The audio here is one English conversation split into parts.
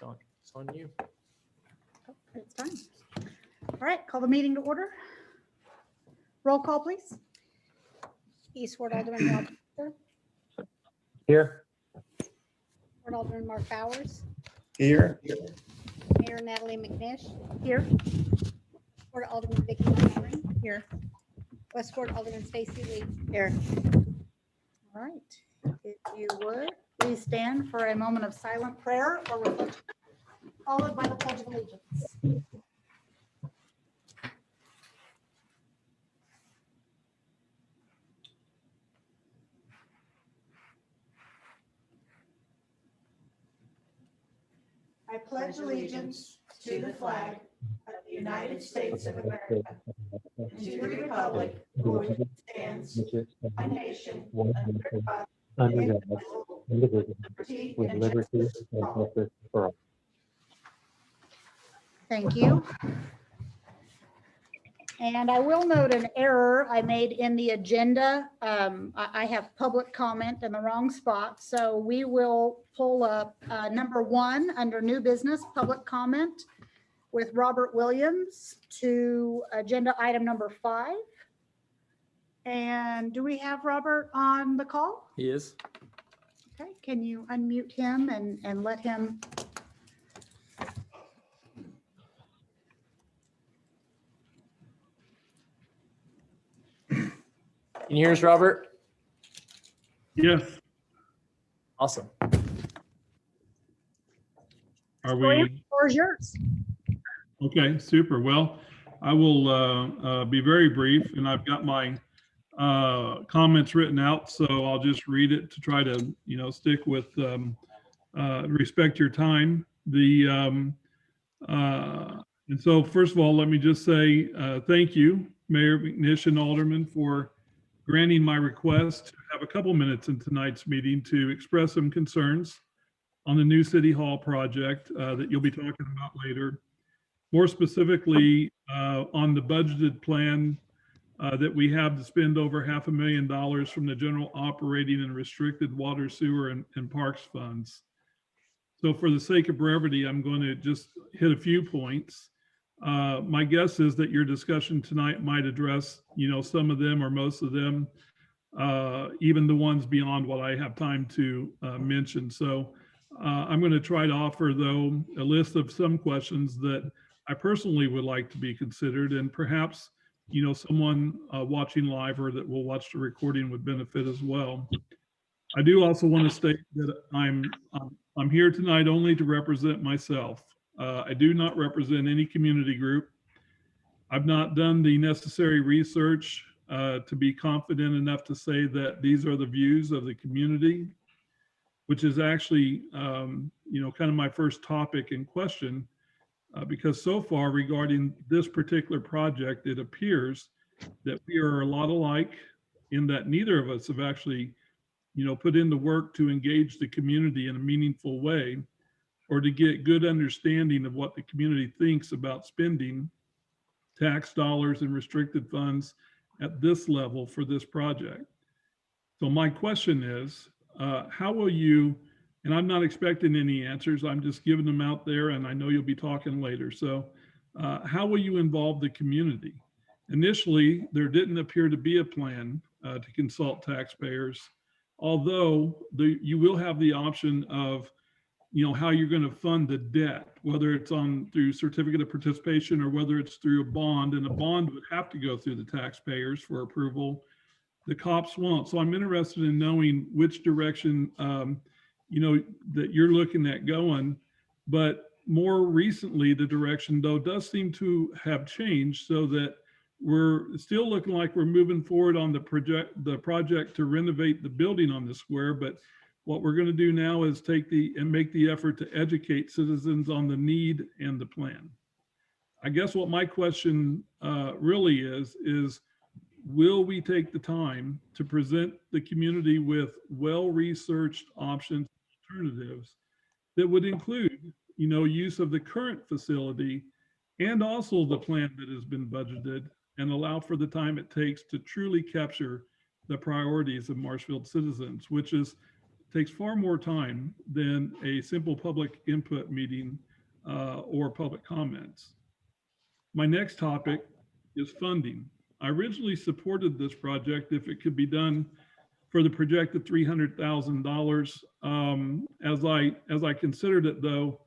It's on you. Oh, it's time. All right, call the meeting to order. Roll call, please. East Ward Alderman Rob Foster, Here. Ward Alderman Mark Bowers, Here. Mayor Natalie McNish, Here. Ward Alderman Vicky Montgomery, Here. West Ward Alderman Stacy Lee. Here. All right. If you would, please stand for a moment of silent prayer or reflection, followed by the Pledge of Allegiance. I pledge allegiance to the flag of the United States of America and to the republic for which it stands, one nation, under God, indivisible, with liberty and justice for all. Thank you. And I will note an error I made in the agenda. I have public comment in the wrong spot. So we will pull up number 1 under new business, public comment with Robert Williams to agenda item number 5. And do we have Robert on the call? He is. Okay, can you unmute him and let him? Can you hear us, Robert? Yes. Awesome. Are William, we? the floor is yours. Okay, super. Well, I will be very brief, and I've got my comments written out, so I'll just read it to try to, stick with respect your time. And so first of all, let me just say thank you, Mayor McNish and Alderman, for granting my request to have a couple minutes in tonight's meeting to express some concerns on the new City Hall project that you'll be talking about later. More specifically, on the budgeted plan that we have to spend over $500,000 from the general operating and restricted water, sewer, and parks funds. So for the sake of brevity, I'm going to just hit a few points. My guess is that your discussion tonight might address, some of them or most of them, even the ones beyond what I have time to mention. So I'm going to try to offer, though, a list of some questions that I personally would like to be considered, and perhaps, someone watching live or that will watch the recording would benefit as well. I do also want to state that I'm here tonight only to represent myself. I do not represent any community group. I've not done the necessary research to be confident enough to say that these are the views of the community, which is actually, kind of my first topic in question, because so far regarding this particular project, it appears that we are a lot alike in that neither of us have actually, put in the work to engage the community in a meaningful way, or to get good understanding of what the community thinks about spending tax dollars and restricted funds at this level for this project. So my question is, how will you, and I'm not expecting any answers, I'm just giving them out there, and I know you'll be talking later. So how will you involve the community? Initially, there didn't appear to be a plan to consult taxpayers, although you will have the option of how you're going to fund the debt, whether it's through certificate of participation or whether it's through a bond, and a bond would have to go through the taxpayers for approval. The COPS won't. So I'm interested in knowing which direction, that you're looking at going. But more recently, the direction though does seem to have changed, so that we're still looking like we're moving forward on the project to renovate the building on the square. But what we're going to do now is make the effort to educate citizens on the need and the plan. I guess what my question really is will we take the time to present the community with well-researched options, alternatives that would include, use of the current facility and also the plan that has been budgeted, and allow for the time it takes to truly capture the priorities of Marshfield citizens, which is takes far more time than a simple public input meeting or public comments. My next topic is funding. I originally supported this project if it could be done for the projected $300,000. As I considered it though,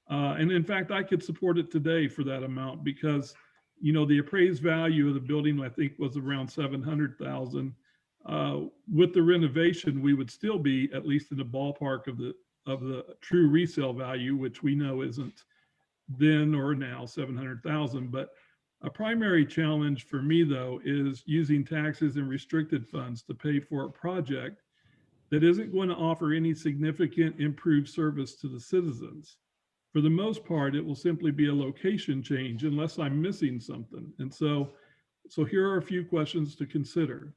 and in fact, I could support it today for that amount because, you know, the appraised value of the building, I think, was around 700,000. With the renovation, we would still be at least in the ballpark of the true resale value, which we know isn't then or now 700,000. But a primary challenge for me, though, is using taxes and restricted funds to pay for a project that isn't going to offer any significant improved service to the citizens. For the most part, it will simply be a location change unless I'm missing something. And so here are a few questions to consider.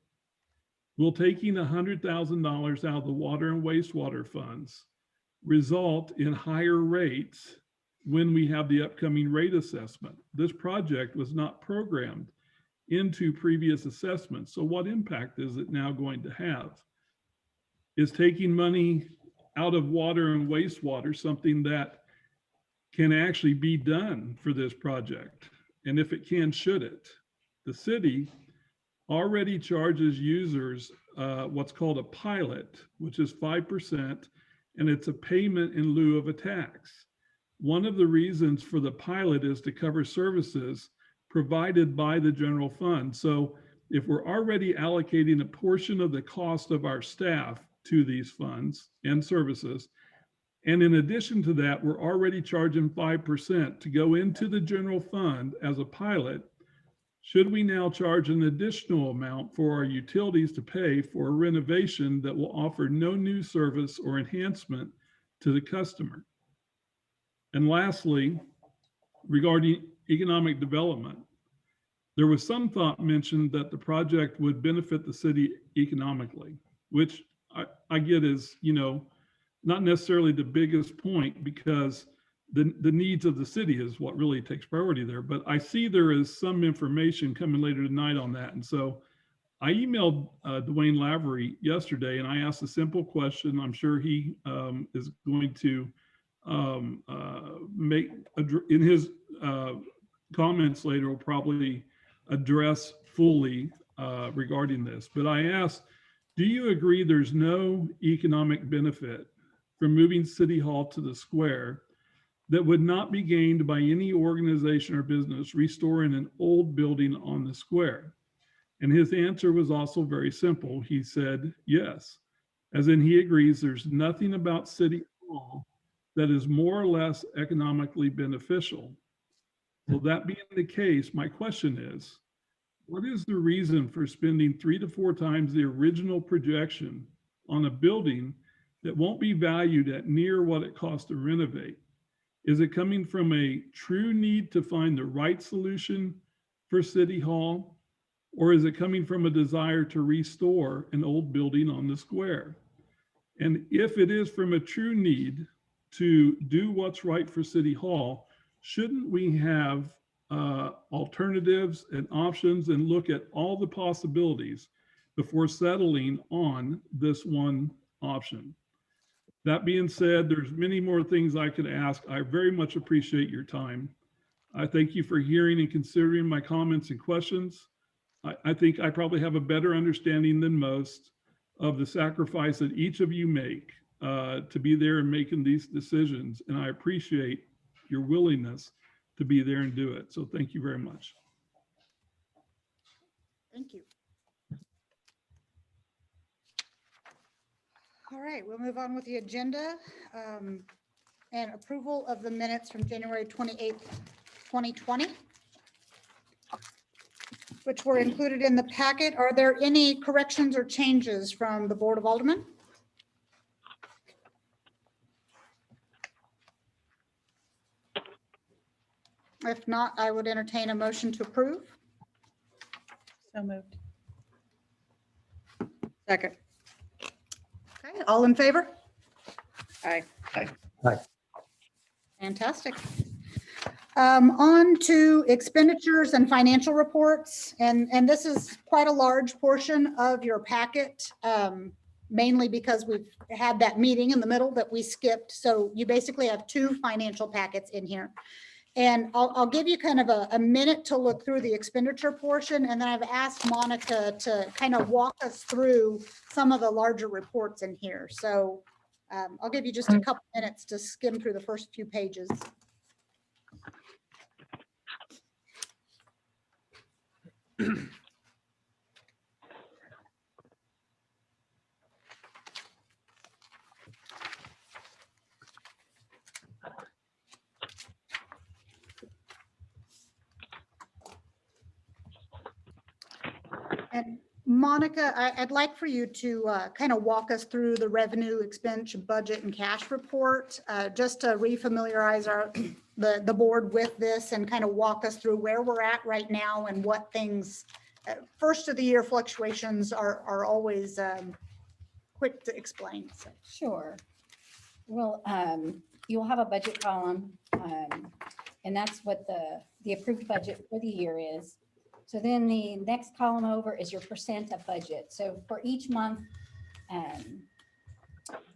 Will taking $100,000 out of the water and wastewater funds result in higher rates when we have the upcoming rate assessment? This project was not programmed into previous assessments. So what impact is it now going to have? Is taking money out of water and wastewater something that can actually be done for this project? And if it can, should it? The city already charges users what's called a pilot, which is 5%, and it's a payment in lieu of a tax. One of the reasons for the pilot is to cover services provided by the general fund. So if we're already allocating a portion of the cost of our staff to these funds and services, and in addition to that, we're already charging 5% to go into the general fund as a pilot, should we now charge an additional amount for our utilities to pay for a renovation that will offer no new service or enhancement to the customer? And lastly, regarding economic development, there was some thought mentioned that the project would benefit the city economically, which I get is, you know, not necessarily the biggest point because the needs of the city is what really takes priority there. But I see there is some information coming later tonight on that. And so I emailed Dwayne Lavery yesterday and I asked a simple question. I'm sure he is going to make, in his comments later, will probably address fully regarding this. But I asked, do you agree there's no economic benefit from moving City Hall to the square that would not be gained by any organization or business restoring an old building on the square? And his answer was also very simple. He said, yes, as in he agrees there's nothing about City Hall that is more or less economically beneficial. So that being the case, my question is, what is the reason for spending 3 to 4 times the original projection on a building that won't be valued at near what it costs to renovate? Is it coming from a true need to find the right solution for City Hall? Or is it coming from a desire to restore an old building on the square? And if it is from a true need to do what's right for City Hall, shouldn't we have alternatives and options and look at all the possibilities before settling on this one option? That being said, there's many more things I could ask. I very much appreciate your time. I thank you for hearing and considering my comments and questions. I think I probably have a better understanding than most of the sacrifice that each of you make to be there and making these decisions. And I appreciate your willingness to be there and do it. So thank you very much. Thank you. All right, we'll move on with the agenda and approval of the minutes from January 28th, 2020, which were included in the packet. Are there any corrections or changes from the Board of Aldermen? If not, I would entertain a motion to approve. So moved. Second. Okay, all in favor? Aye. Fantastic. On to expenditures and financial reports, and this is quite a large portion of your packet. mainly because we've had that meeting in the middle that we skipped. So you basically have two financial packets in here. And I'll give you kind of a minute to look through the expenditure portion, and then I've asked Monica to kind of walk us through some of the larger reports in here. So I'll give you just a couple minutes to skim through the first few pages. And Monica, I'd like for you to kind of walk us through the revenue, expense, budget, and cash report, just to refamiliarize the board with this and kind of walk us through where we're at right now and what things, first of the year fluctuations are always quick to explain. So. Sure. Well, you'll have a budget column, and that's what the approved budget for the year is. So then the next column over is your percent of budget. So for each month,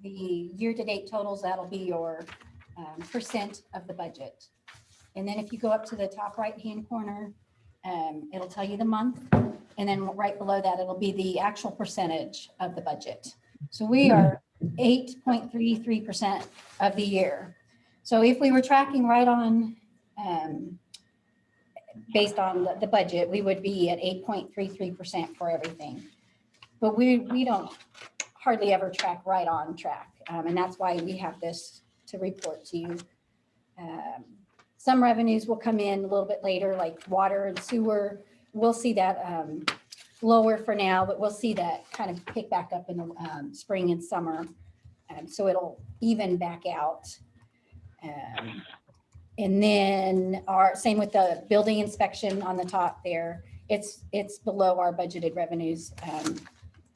the year-to-date totals, that'll be your percent of the budget. And then if you go up to the top right-hand corner, it'll tell you the month. And then right below that, it'll be the actual percentage of the budget. So we are 8.33% of the year. So if we were tracking right on, based on the budget, we would be at 8.33% for everything. But we don't hardly ever track right on track. And that's why we have this to report to you. Some revenues will come in a little bit later, like water and sewer. We'll see that lower for now, but we'll see that kind of pick back up in the spring and summer. So it'll even back out. And then same with the building inspection on the top there. It's below our budgeted revenues.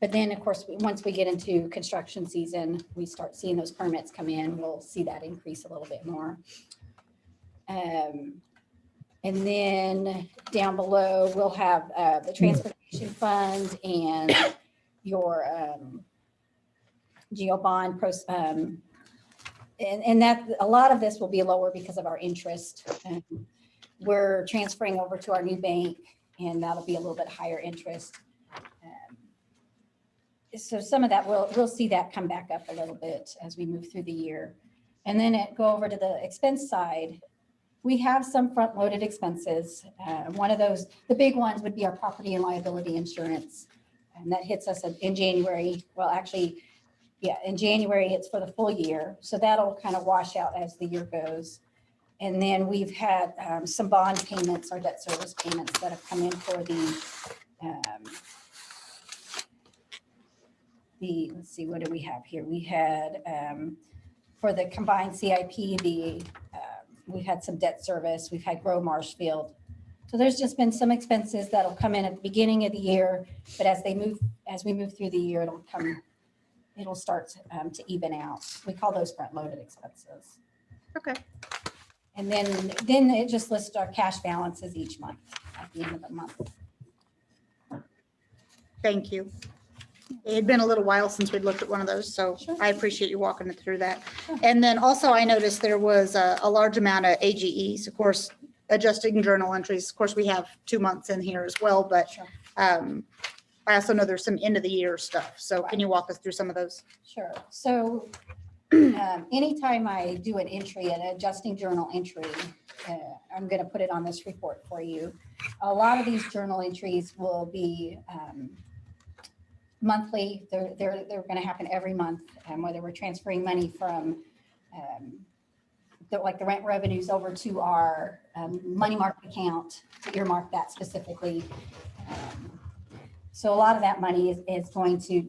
But then, of course, once we get into construction season, we start seeing those permits come in. We'll see that increase a little bit more. And then down below, we'll have the transportation fund and your geo bond. And that a lot of this will be lower because of our interest. We're transferring over to our new bank, and that'll be a little bit higher interest. So some of that, we'll see that come back up a little bit as we move through the year. And then go over to the expense side. We have some front-loaded expenses. One of those, the big ones would be our property and liability insurance. And that hits us in January. Well, actually, yeah, in January, it's for the full year. So that'll kind of wash out as the year goes. And then we've had some bond payments or debt service payments that have come in for let's see, what do we have here? We had for the combined CIP, we've had some debt service. We've had Grow Marshfield. So there's just been some expenses that'll come in at the beginning of the year, but as we move through the year, it'll start to even out. We call those front-loaded expenses. Okay. And then it just lists our cash balances each month at the end of the month. Thank you. It had been a little while since we'd looked at one of those, so Sure. I appreciate you walking it through that. Sure. And then also I noticed there was a large amount of AGEs, of course, adjusting journal entries. Of course, we have 2 months in here as well, but Sure. I also know there's some end of the year stuff. So can you walk us through some of those? Sure. So anytime I do an entry, an adjusting journal entry, I'm going to put it on this report for you. A lot of these journal entries will be monthly. They're going to happen every month, whether we're transferring money from like the rent revenues over to our money market account to earmark that specifically. So a lot of that money is going to,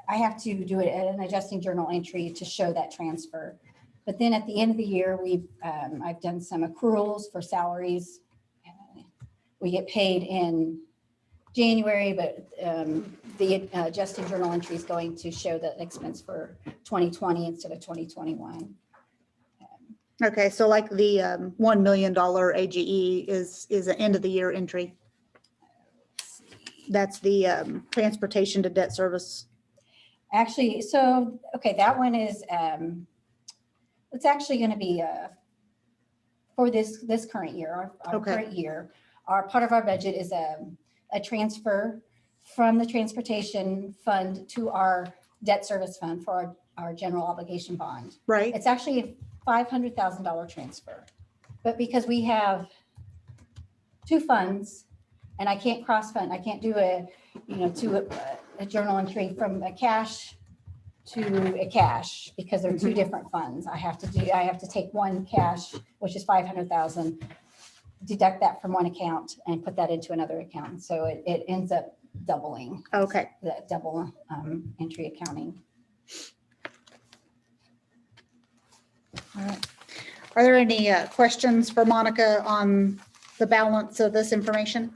I have to do it at an adjusting journal entry to show that transfer. But then at the end of the year, I've done some accruals for salaries. We get paid in January, but the adjusting journal entry is going to show the expense for 2020 instead of 2021. Okay, so like the $1 million AGE is an end of the year entry. That's the transportation to debt service. Actually, so, okay, that one is, it's actually going to be for this current year, our Okay. current year. Our part of our budget is a transfer from the transportation fund to our debt service fund for our general obligation bond. Right? It's actually a $500,000 transfer. But because we have two funds and I can't cross fund, I can't do a journal entry from a cash to a cash because they're two different funds. I have to take one cash, which is 500,000, deduct that from one account and put that into another account. So it ends up doubling, Okay. that double entry accounting. All right. Are there any questions for Monica on the balance of this information?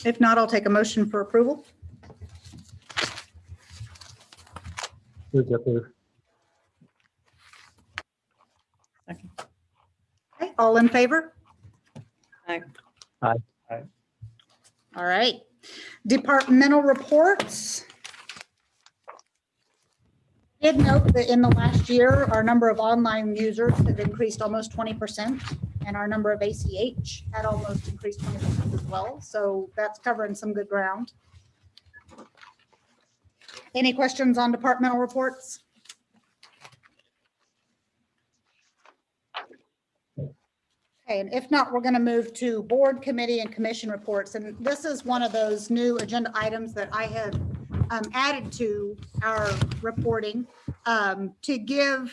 If not, I'll take a motion for approval. Move to approve. Okay, all in favor? Aye. Aye. Aye. All right. Departmental reports. Did note that in the last year, our number of online users have increased almost 20%, and our number of ACH had almost increased 20% as well. So that's covering some good ground. Any questions on departmental reports? Okay, and if not, we're going to move to board, committee, and commission reports. And this is one of those new agenda items that I have added to our reporting to give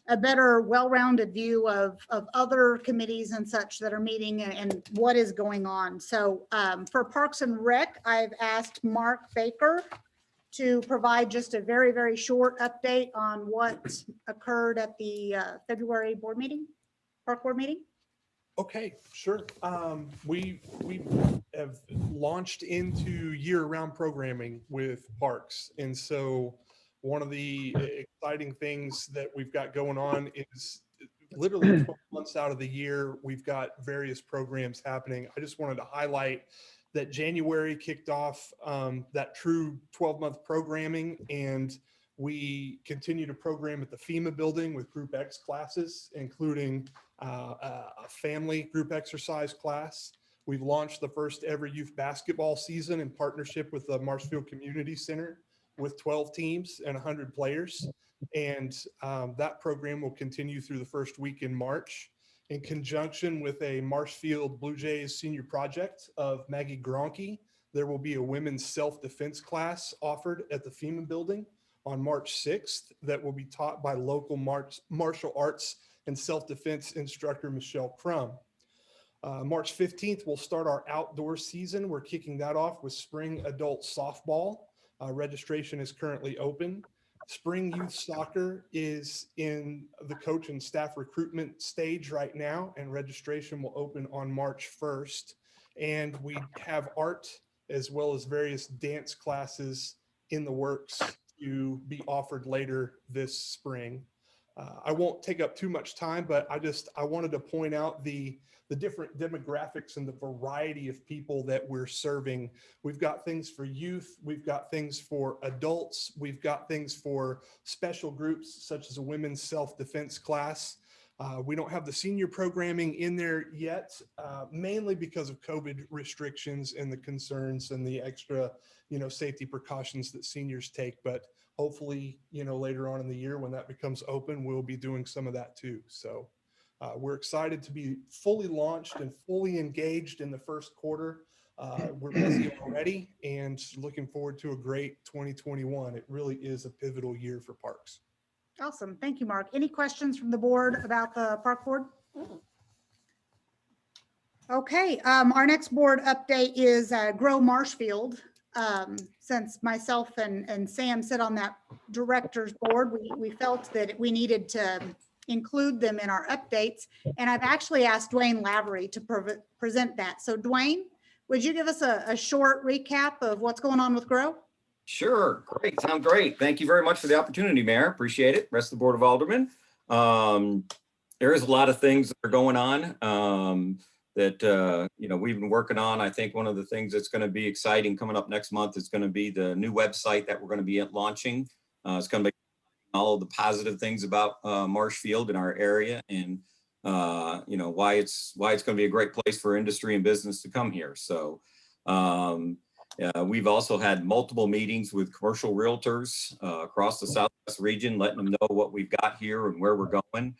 a better, well-rounded view of other committees and such that are meeting and what is going on. So for Parks and Rec, I've asked Mark Baker to provide just a very, very short update on what occurred at the February board meeting, park board meeting. Okay, sure. We have launched into year-round programming with parks, and so one of the exciting things that we've got going on is literally 12 months out of the year, we've got various programs happening. I just wanted to highlight that January kicked off that true 12-month programming, and we continue to program at the FEMA building with Group X classes, including a family group exercise class. We've launched the first ever youth basketball season in partnership with the Marshfield Community Center with 12 teams and 100 players. And that program will continue through the first week in March in conjunction with a Marshfield Blue Jays senior project of Maggie Gronke. There will be a women's self-defense class offered at the FEMA building on March 6th that will be taught by local martial arts and self-defense instructor Michelle Crum. March 15th, we'll start our outdoor season. We're kicking that off with spring adult softball. Registration is currently open. Spring youth soccer is in the coach and staff recruitment stage right now, and registration will open on March 1st. And we have art as well as various dance classes in the works to be offered later this spring. I won't take up too much time, but I wanted to point out the different demographics and the variety of people that we're serving. We've got things for youth, we've got things for adults, we've got things for special groups such as a women's self-defense class. We don't have the senior programming in there yet, mainly because of COVID restrictions and the concerns and the extra, safety precautions that seniors take. But hopefully, later on in the year when that becomes open, we'll be doing some of that too. So we're excited to be fully launched and fully engaged in the first quarter. We're busy already and looking forward to a great 2021. It really is a pivotal year for parks. Awesome. Thank you, Mark. Any questions from the board about the park board? Okay, our next board update is Grow Marshfield. Since myself and Sam sit on that director's board, we felt that we needed to include them in our updates. And I've actually asked Dwayne Lavery to present that. So Dwayne, would you give us a short recap of what's going on with Grow? Sure. Great. Sounds great. Thank you very much for the opportunity, Mayor. Appreciate it. Rest of the Board of Aldermen. There is a lot of things that are going on. that we've been working on. I think one of the things that's going to be exciting coming up next month is going to be the new website that we're going to be launching. It's going to be all of the positive things about Marshfield in our area, and why it's going to be a great place for industry and business to come here. So we've also had multiple meetings with commercial realtors across the Southwest region, letting them know what we've got here and where we're going.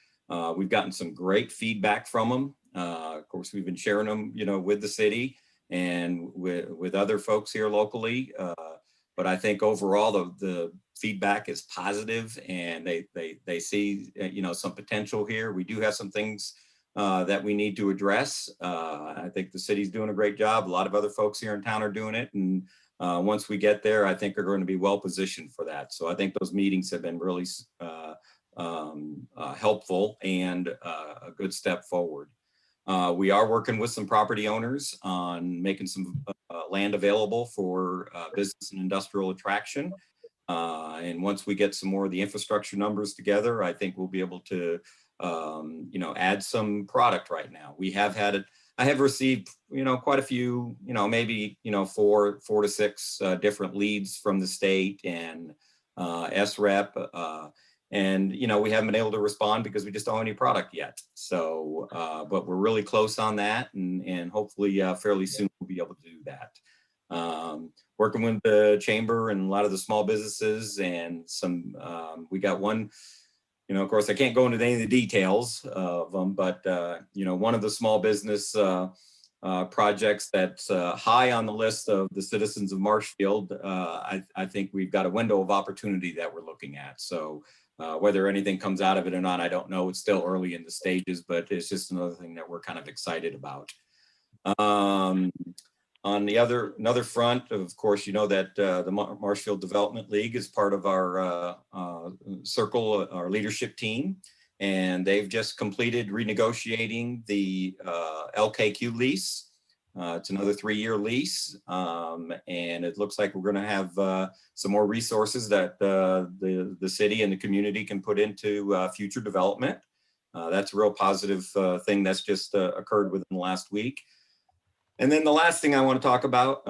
We've gotten some great feedback from them. Of course, we've been sharing them, with the city and with other folks here locally. But I think overall the feedback is positive, and they see some potential here. We do have some things that we need to address. I think the city's doing a great job. A lot of other folks here in town are doing it, and once we get there, I think we're going to be well positioned for that. So I think those meetings have been really helpful and a good step forward. We are working with some property owners on making some land available for business and industrial attraction. And once we get some more of the infrastructure numbers together, I think we'll be able to, add some product right now. I have received, quite a few, maybe, 4 to 6 different leads from the state and SREP. And, we haven't been able to respond because we just don't have any product yet. So, but we're really close on that, and hopefully fairly soon we'll be able to do that. Working with the chamber and a lot of the small businesses, and we got one, of course, I can't go into any of the details of them, but, one of the small business projects that's high on the list of the citizens of Marshfield, I think we've got a window of opportunity that we're looking at. So whether anything comes out of it or not, I don't know. It's still early in the stages, but it's just another thing that we're kind of excited about. On another front, of course, that the Marshfield Development League is part of our circle, our leadership team, and they've just completed renegotiating the LKQ lease. It's another 3-year lease, and it looks like we're going to have some more resources that the city and the community can put into future development. That's a real positive thing that's just occurred within the last week. And then the last thing I want to talk about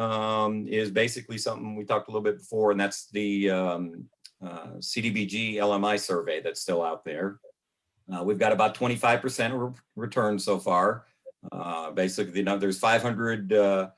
is basically something we talked a little bit before, and that's the CDBG LMI survey that's still out there. We've got about 25% return so far. Basically, there's 500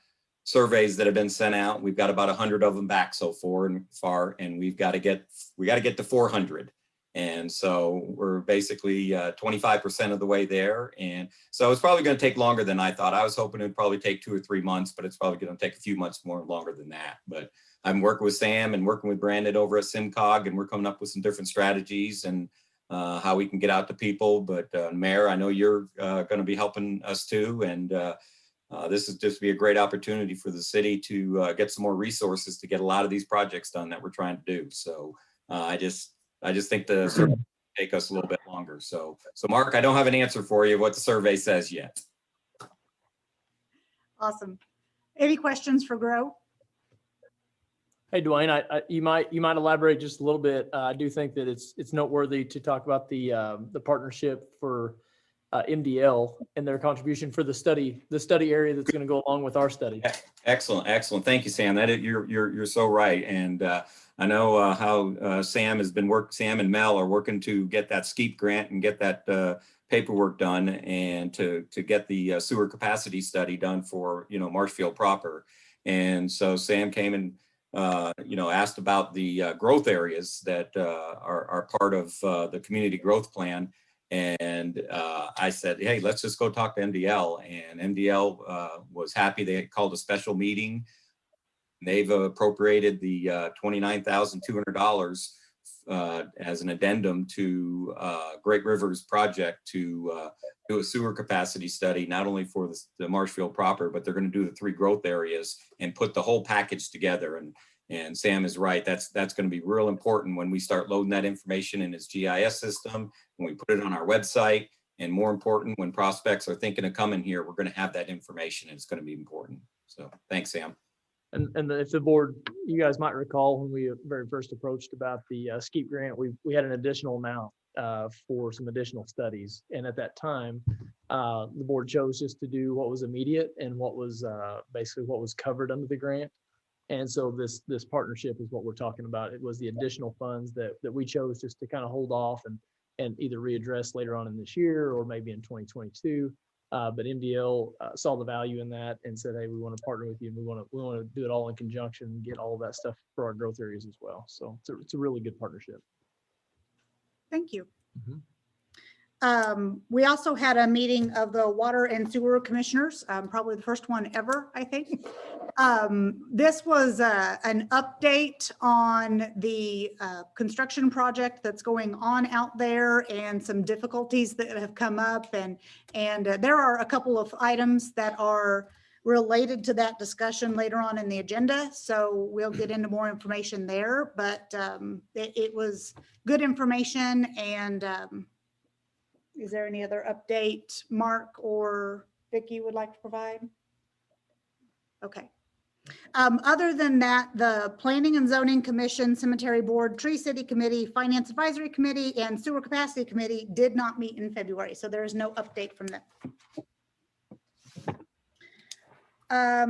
surveys that have been sent out. We've got about 100 of them back so far, and we got to get to 400. And so we're basically 25% of the way there. And so it's probably going to take longer than I thought. I was hoping it'd probably take 2 or 3 months, but it's probably going to take a few months longer than that. But I'm working with Sam and working with Brandon over at SimCog, and we're coming up with some different strategies and how we can get out to people. But Mayor, I know you're going to be helping us too. And this is just be a great opportunity for the city to get some more resources to get a lot of these projects done that we're trying to do. So I just think the survey will take us a little bit longer. So Mark, I don't have an answer for you what the survey says yet. Awesome. Any questions for Grow? Hey, Dwayne, you might elaborate just a little bit. I do think that it's noteworthy to talk about the partnership for MDL and their contribution for the study area that's going to go along with our study. Excellent. Thank you, Sam. You're so right. And I know how Sam and Mel are working to get that SCEAP grant and get that paperwork done, and to get the sewer capacity study done for Marshfield proper. And so Sam came and asked about the growth areas that are part of the community growth plan. And I said, hey, let's just go talk to MDL. And MDL was happy. They had called a special meeting. They've appropriated the $29,200 as an addendum to Great Rivers project to do a sewer capacity study, not only for the Marshfield proper, but they're going to do the 3 growth areas and put the whole package together. And Sam is right. That's going to be real important when we start loading that information in his GIS system, when we put it on our website, and more important, when prospects are thinking of coming here, we're going to have that information, and it's going to be important. So thanks, Sam. And if the board, you guys might recall when we very first approached about the SCEAP grant, we had an additional amount for some additional studies. And at that time, The board chose just to do what was immediate and what was basically what was covered under the grant. And so this partnership is what we're talking about. It was the additional funds that we chose just to kind of hold off and either readdress later on in this year or maybe in 2022. But MDL saw the value in that and said, hey, we want to partner with you, and we want to do it all in conjunction and get all of that stuff for our growth areas as well. So it's a really good partnership. Thank you. Mhm. We also had a meeting of the Water and Sewer Commissioners, probably the first one ever, I think. This was an update on the construction project that's going on out there and some difficulties that have come up. And there are a couple of items that are related to that discussion later on in the agenda. So we'll get into more information there, but it was good information. And is there any other update Mark or Vicki would like to provide? Okay. Other than that, the Planning and Zoning Commission, Cemetery Board, Tree City Committee, Finance Advisory Committee, and Sewer Capacity Committee did not meet in February, so there is no update from them.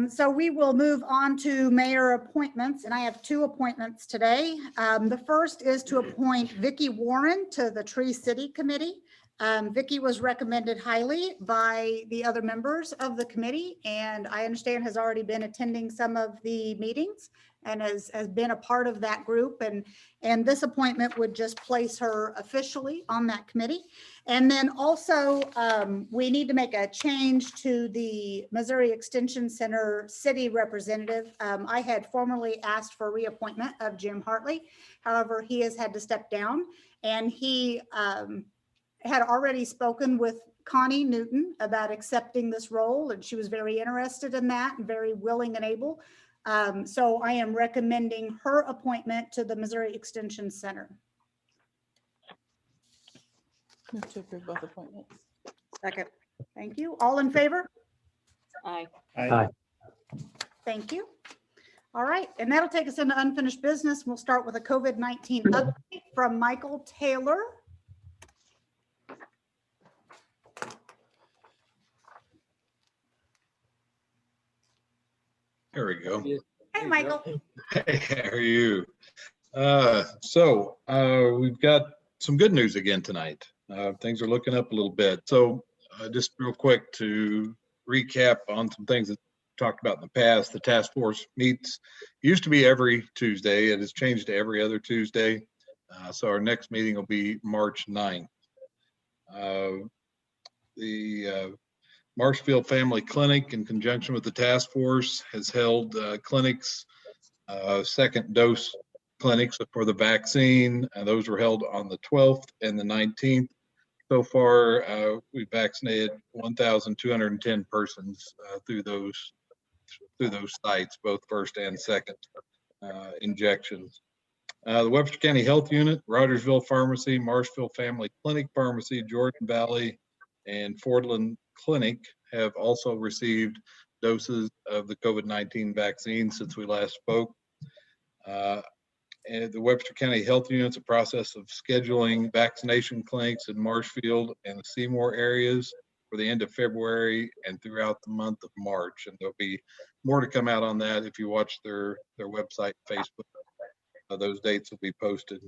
So we will move on to mayor appointments, and I have 2 appointments today. The first is to appoint Vicki Warren to the Tree City Committee. Vicki was recommended highly by the other members of the committee, and I understand has already been attending some of the meetings and has been a part of that group. And this appointment would just place her officially on that committee. And then also we need to make a change to the Missouri Extension Center city representative. I had formerly asked for reappointment of Jim Hartley. However, he has had to step down, and he had already spoken with Connie Newton about accepting this role, and she was very interested in that and very willing and able. So I am recommending her appointment to the Missouri Extension Center. Move to approve both appointments. Second. Thank you. All in favor? Aye. Aye. Thank you. All right, and that'll take us into unfinished business. We'll start with a COVID-19 update from Michael Taylor. There we go. Hey, Michael. Hey, how are you? We've got some good news again tonight. Things are looking up a little bit. So just real quick to recap on some things that we talked about in the past. The task force meets, used to be every Tuesday. It has changed to every other Tuesday. So our next meeting will be March 9th. The Marshfield Family Clinic, in conjunction with the task force, has held clinics, second dose clinics for the vaccine. Those were held on the 12th and the 19th. So far, we've vaccinated 1,210 persons through those sites, both first and second injections. The Webster County Health Unit, Rogersville Pharmacy, Marshfield Family Clinic Pharmacy, Jordan Valley, and Fordland Clinic have also received doses of the COVID-19 vaccine since we last spoke. And the Webster County Health Unit's a process of scheduling vaccination clinics in Marshfield and the Seymour areas for the end of February and throughout the month of March. And there'll be more to come out on that if you watch their website, Facebook. Those dates will be posted.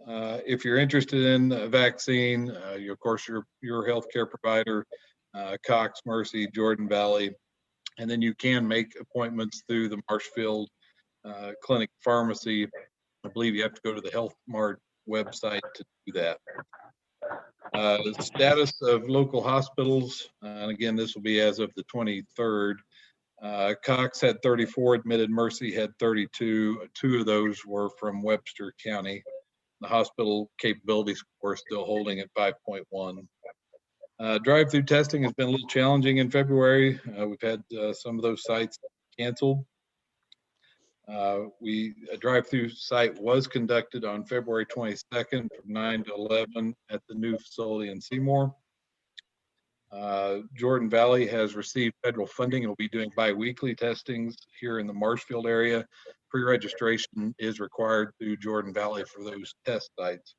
If you're interested in a vaccine, of course, your healthcare provider, Cox, Mercy, Jordan Valley, and then you can make appointments through the Marshfield Clinic Pharmacy. I believe you have to go to the Health Mart website to do that. The status of local hospitals, and again, this will be as of the 23rd. Cox had 34 admitted, Mercy had 32. 2 of those were from Webster County. The hospital capability score is still holding at 5.1. Drive-through testing has been a little challenging in February. We've had some of those sites canceled. A drive-through site was conducted on February 22nd from 9 to 11 at the new facility in Seymour. Jordan Valley has received federal funding and will be doing bi-weekly testings here in the Marshfield area. Pre-registration is required through Jordan Valley for those test sites.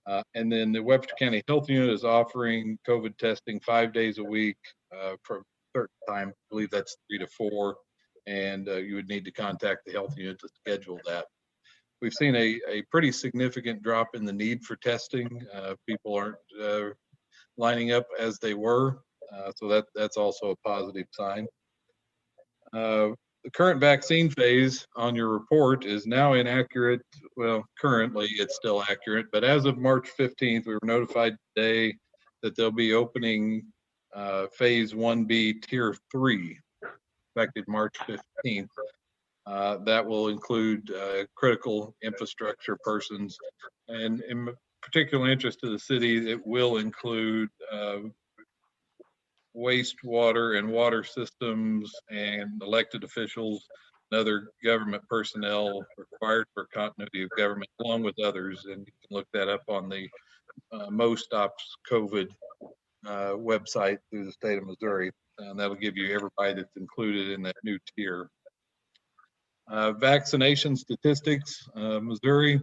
And then the Webster County Health Unit is offering COVID testing 5 days a week for a certain time. I believe that's 3 to 4. And you would need to contact the health unit to schedule that. We've seen a pretty significant drop in the need for testing. People aren't lining up as they were. So that's also a positive sign. The current vaccine phase on your report is now inaccurate. Well, currently it's still accurate, but as of March 15th, we were notified today that they'll be opening phase 1B tier 3, effective March 15th. That will include critical infrastructure persons, and in particular interest to the city, it will include wastewater and water systems and elected officials and other government personnel required for continuity of government, along with others. And you can look that up on the Most Ops COVID website through the state of Missouri. And that'll give you everybody that's included in that new tier. Vaccination statistics, Missouri,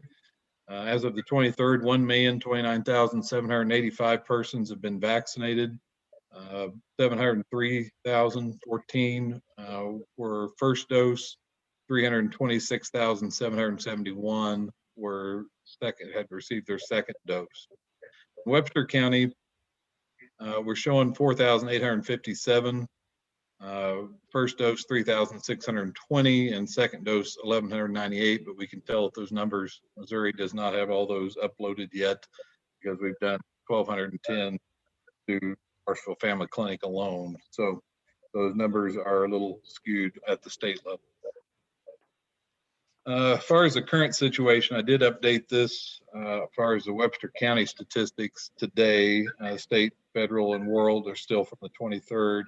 as of the 23rd, 1,029,785 persons have been vaccinated. 703,014 were first dose, 326,771 had received their second dose. In Webster County, we're showing 4,857. First dose 3,620 and second dose 1,198, but we can tell that those numbers, Missouri does not have all those uploaded yet because we've done 1,210 to Marshfield Family Clinic alone. So those numbers are a little skewed at the state level. As far as the current situation, I did update this as far as the Webster County statistics today. State, federal, and world are still from the 23rd.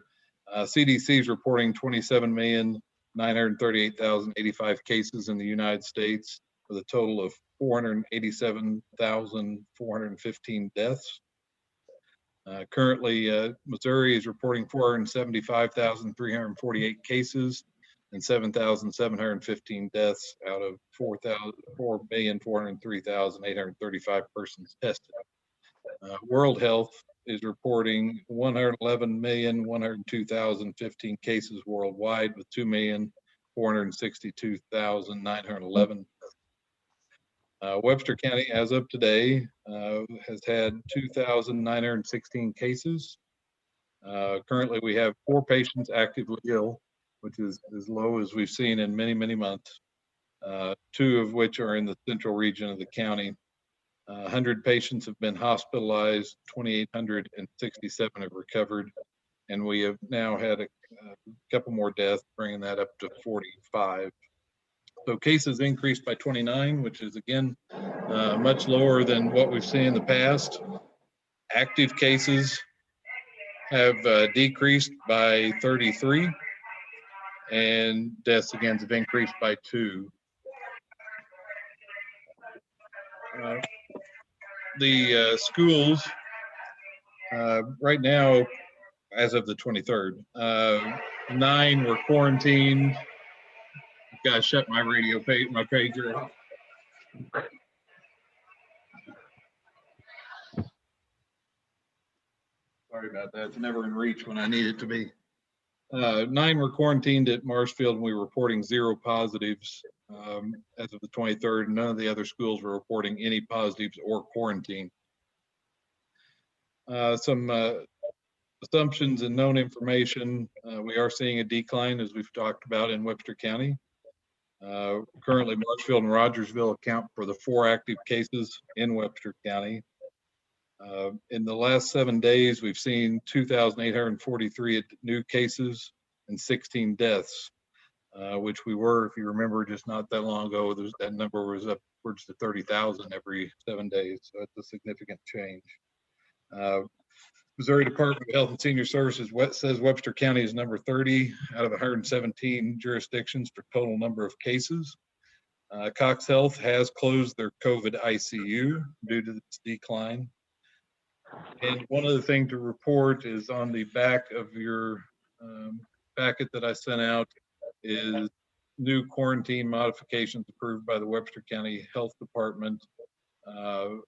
CDC is reporting 27,938,085 cases in the United States with a total of 487,415 deaths. Currently, Missouri is reporting 475,348 cases and 7,715 deaths out of 4,403,835 persons tested. World Health is reporting 111,102,015 cases worldwide with 2,462,911. Webster County, as of today, has had 2,916 cases. Currently, we have 4 patients actively ill, which is as low as we've seen in many, many months. 2 of which are in the central region of the county. 100 patients have been hospitalized, 2,867 have recovered, and we have now had a couple more deaths, bringing that up to 45. So cases increased by 29, which is again much lower than what we've seen in the past. Active cases have decreased by 33, and deaths again have increased by 2. The schools right now, as of the 23rd, 9 were quarantined. Gotta shut my radio page, my pager off. Sorry about that. It's never in reach when I need it to be. 9 were quarantined at Marshfield, and we were reporting 0 positives as of the 23rd. None of the other schools were reporting any positives or quarantine. Some assumptions and known information. We are seeing a decline, as we've talked about, in Webster County. Currently, Marshfield and Rogersville account for the 4 active cases in Webster County. In the last 7 days, we've seen 2,843 new cases and 16 deaths, which we were, if you remember, just not that long ago, that number was upwards to 30,000 every 7 days. So it's a significant change. Missouri Department of Health and Senior Services says Webster County is number 30 out of 117 jurisdictions for total number of cases. Cox Health has closed their COVID ICU due to this decline. And one other thing to report is on the back of your packet that I sent out is new quarantine modifications approved by the Webster County Health Department.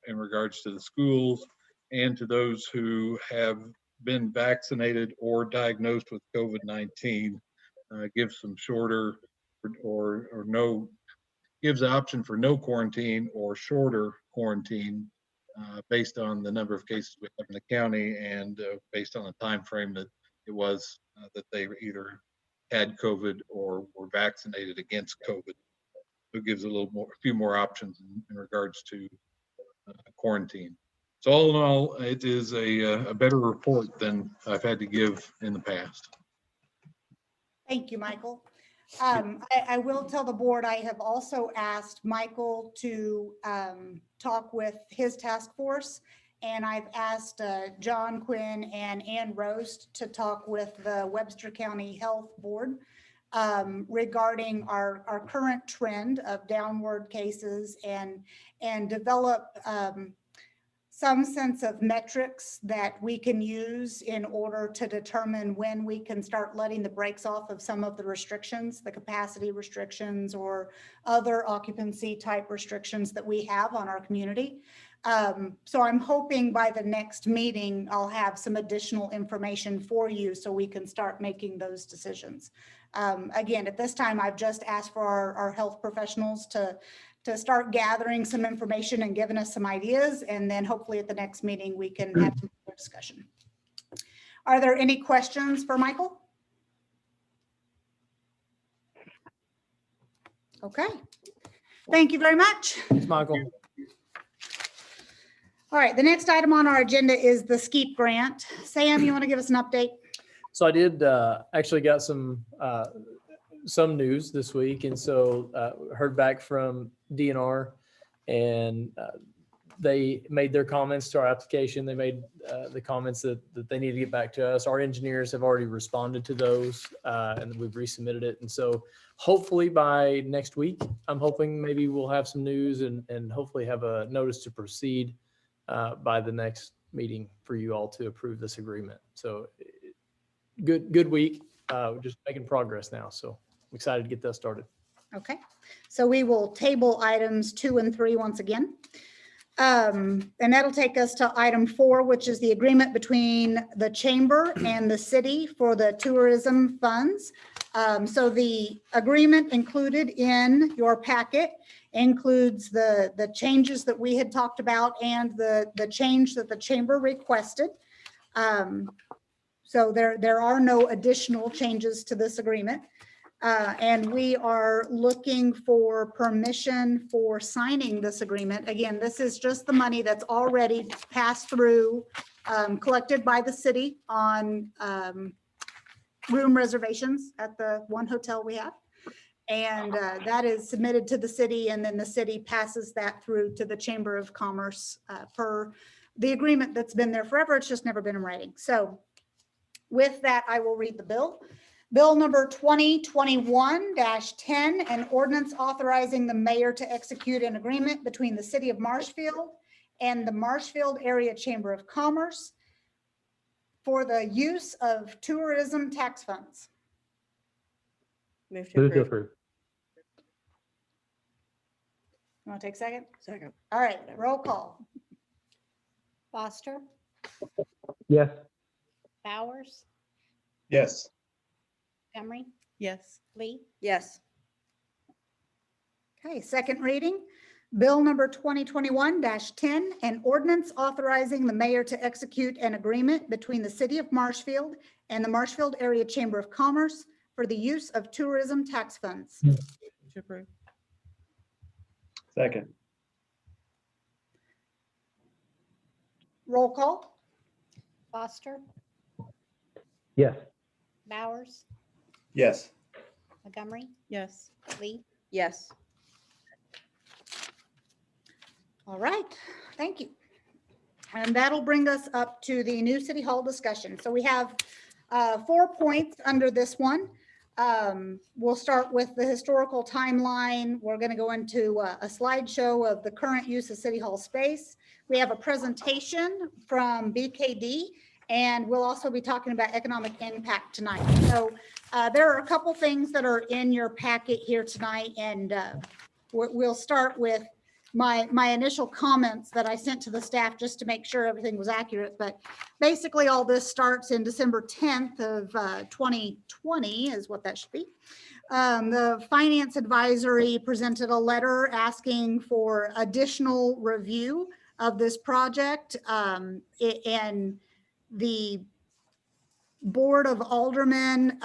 in regards to the schools and to those who have been vaccinated or diagnosed with COVID-19. Gives some shorter or no, gives the option for no quarantine or shorter quarantine based on the number of cases we have in the county and based on the time frame that it was that they either had COVID or were vaccinated against COVID. So it gives a few more options in regards to quarantine. So all in all, it is a better report than I've had to give in the past. Thank you, Michael. I will tell the board, I have also asked Michael to talk with his task force, and I've asked John Quinn and Ann Roast to talk with the Webster County Health Board regarding our current trend of downward cases and develop some sense of metrics that we can use in order to determine when we can start letting the brakes off of some of the restrictions, the capacity restrictions or other occupancy type restrictions that we have on our community. So I'm hoping by the next meeting, I'll have some additional information for you so we can start making those decisions. Again, at this time, I've just asked for our health professionals to start gathering some information and giving us some ideas. And then hopefully at the next meeting, we can have a discussion. Are there any questions for Michael? Okay. Thank you very much. Thanks, Michael. All right, the next item on our agenda is the SKEEP grant. Sam, you want to give us an update? So I did actually got some news this week, and so heard back from DNR, and they made their comments to our application. They made the comments that they need to get back to us. Our engineers have already responded to those, and we've resubmitted it. And so hopefully by next week, I'm hoping maybe we'll have some news and hopefully have a notice to proceed by the next meeting for you all to approve this agreement. So good week. We're just making progress now. So I'm excited to get that started. Okay, so we will table items 2 and 3 once again. And that'll take us to item 4, which is the agreement between the chamber and the city for the tourism funds. So the agreement included in your packet includes the changes that we had talked about and the change that the chamber requested. So there are no additional changes to this agreement. And we are looking for permission for signing this agreement. Again, this is just the money that's already passed through, collected by the city on room reservations at the one hotel we have. And that is submitted to the city, and then the city passes that through to the Chamber of Commerce per the agreement that's been there forever. It's just never been in writing. So with that, I will read the bill. Bill number 2021-10, an ordinance authorizing the mayor to execute an agreement between the city of Marshfield and the Marshfield Area Chamber of Commerce for the use of tourism tax funds. Move to Move to approve. approve. You want to take a second? Second. All right, roll call. Foster, Yes. Bowers, Yes. Montgomery, Yes. Lee, Yes. Okay, second reading. Bill number 2021-10, an ordinance authorizing the mayor to execute an agreement between the city of Marshfield and the Marshfield Area Chamber of Commerce for the use of tourism tax funds. Move to approve. Second. Roll call. Foster, Yes. Bowers, Yes. Montgomery, Yes. Lee, Yes. All right, thank you. And that'll bring us up to the new city hall discussion. So we have 4 points under this one. We'll start with the historical timeline. We're going to go into a slideshow of the current use of city hall space. We have a presentation from BKD, and we'll also be talking about economic impact tonight. So there are a couple things that are in your packet here tonight, and we'll start with my initial comments that I sent to the staff just to make sure everything was accurate. But basically, all this starts in December 10th of 2020 is what that should be. The finance advisory presented a letter asking for additional review of this project. And the Board of Aldermen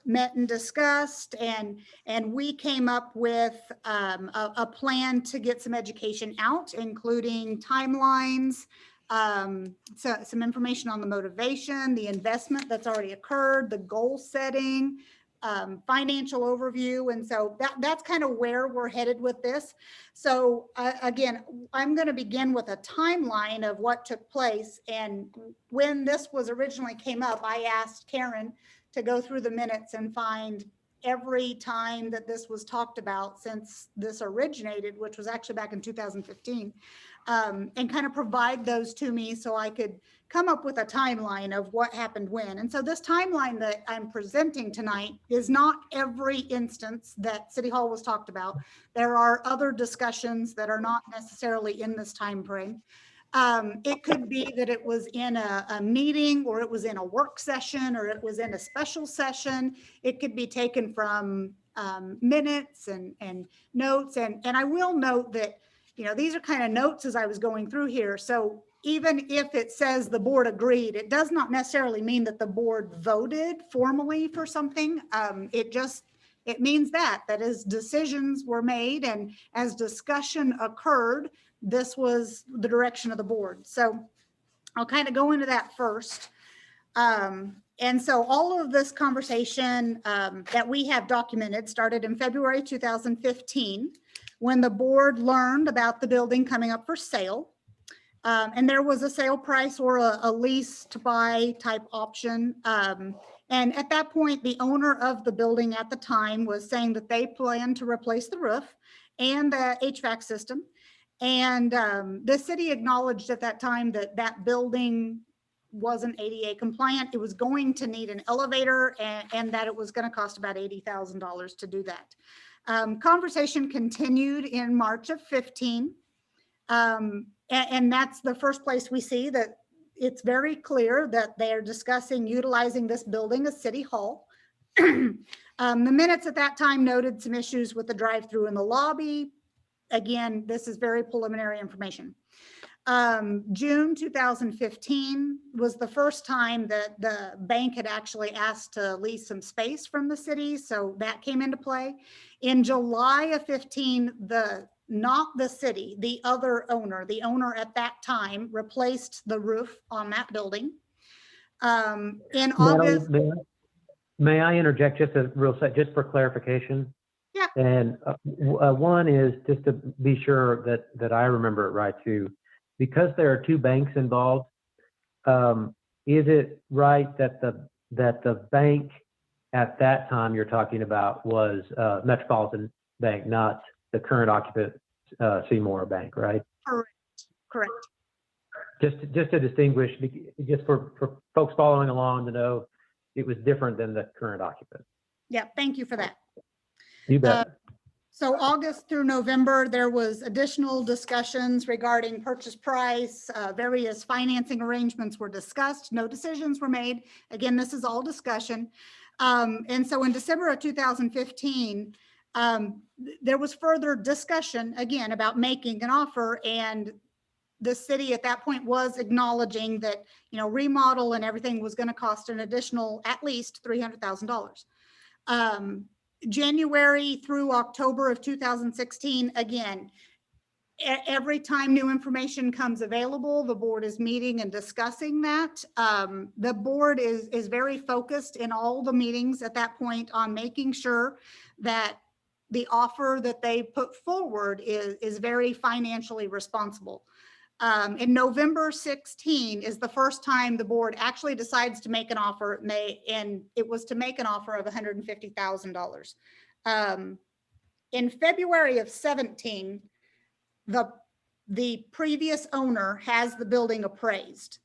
met and discussed, and we came up with a plan to get some education out, including timelines, so some information on the motivation, the investment that's already occurred, the goal setting, financial overview. And so that's kind of where we're headed with this. So again, I'm going to begin with a timeline of what took place. And when this was originally came up, I asked Karen to go through the minutes and find every time that this was talked about since this originated, which was actually back in 2015, and kind of provide those to me so I could come up with a timeline of what happened when. And so this timeline that I'm presenting tonight is not every instance that City Hall was talked about. There are other discussions that are not necessarily in this time frame. It could be that it was in a meeting, or it was in a work session, or it was in a special session. It could be taken from minutes and notes. And I will note that, you know, these are kind of notes as I was going through here. So even if it says the board agreed, it does not necessarily mean that the board voted formally for something. It means that as decisions were made and as discussion occurred, this was the direction of the board. So I'll kind of go into that first. And so all of this conversation that we have documented started in February 2015, when the board learned about the building coming up for sale. And there was a sale price or a lease to buy type option. And at that point, the owner of the building at the time was saying that they planned to replace the roof and the HVAC system. And the city acknowledged at that time that that building wasn't ADA compliant. It was going to need an elevator, and that it was going to cost about $80,000 to do that. Conversation continued in March of 15. And that's the first place we see that it's very clear that they're discussing utilizing this building as City Hall. The minutes at that time noted some issues with the drive-through in the lobby. Again, this is very preliminary information. June 2015 was the first time that the bank had actually asked to lease some space from the city. So that came into play. In July of 15, not the city, the other owner, the owner at that time replaced the roof on that building. In August. May I interject just a real sec, just for clarification? Yeah. And one is just to be sure that I remember it right too. Because there are two banks involved, is it right that the bank at that time you're talking about was Metropolitan Bank, not the current occupant Seymour Bank, right? Correct. Just to distinguish, just for folks following along to know, it was different than the current occupant. Yeah, thank you for that. You bet. So August through November, there was additional discussions regarding purchase price, various financing arrangements were discussed, no decisions were made. Again, this is all discussion. And so in December of 2015, there was further discussion again about making an offer, and the city at that point was acknowledging that, you know, remodel and everything was going to cost an additional at least $300,000. January through October of 2016, again, every time new information comes available, the board is meeting and discussing that. The board is very focused in all the meetings at that point on making sure that the offer that they put forward is very financially responsible. In November 16 is the first time the board actually decides to make an offer, and it was to make an offer of $150,000. In February of 17, the previous owner has the building appraised.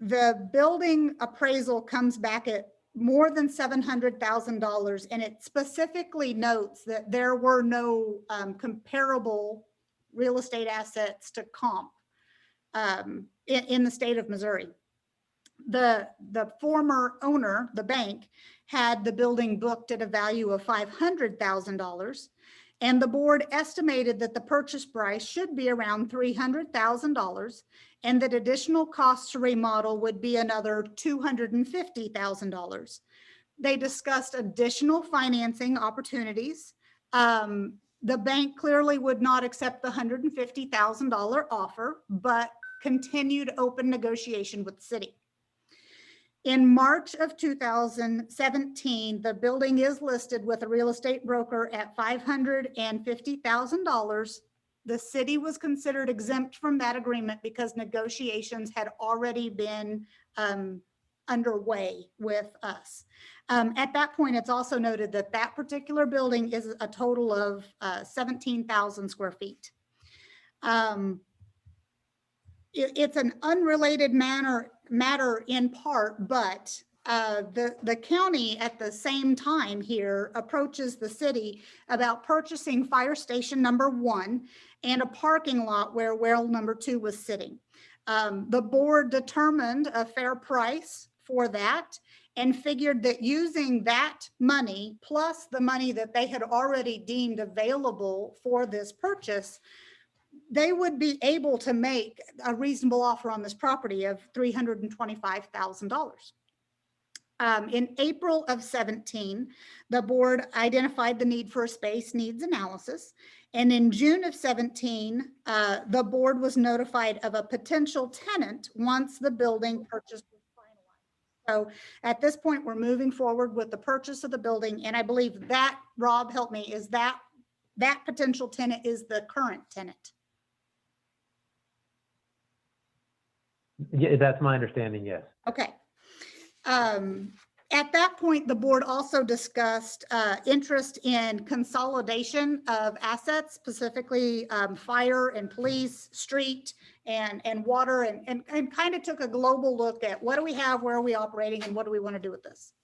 The building appraisal comes back at more than $700,000, and it specifically notes that there were no comparable real estate assets to comp in the state of Missouri. The former owner, the bank, had the building booked at a value of $500,000, and the board estimated that the purchase price should be around $300,000, and that additional costs to remodel would be another $250,000. They discussed additional financing opportunities. The bank clearly would not accept the $150,000 offer, but continued open negotiation with the city. In March of 2017, the building is listed with a real estate broker at $550,000. The city was considered exempt from that agreement because negotiations had already been underway with us. At that point, it's also noted that that particular building is a total of 17,000 square feet. It's an unrelated matter in part, but the county at the same time here approaches the city about purchasing fire station number 1 and a parking lot where well number 2 was sitting. The board determined a fair price for that and figured that using that money plus the money that they had already deemed available for this purchase, they would be able to make a reasonable offer on this property of $325,000. In April of 17, the board identified the need for a space needs analysis. And in June of 17, the board was notified of a potential tenant once the building purchase was finalized. So at this point, we're moving forward with the purchase of the building. And I believe that, Rob, help me, is that potential tenant is the current tenant. Yeah, that's my understanding, yes. Okay. At that point, the board also discussed interest in consolidation of assets, specifically fire and police, street and water, and kind of took a global look at what do we have, where are we operating, and what do we want to do with this.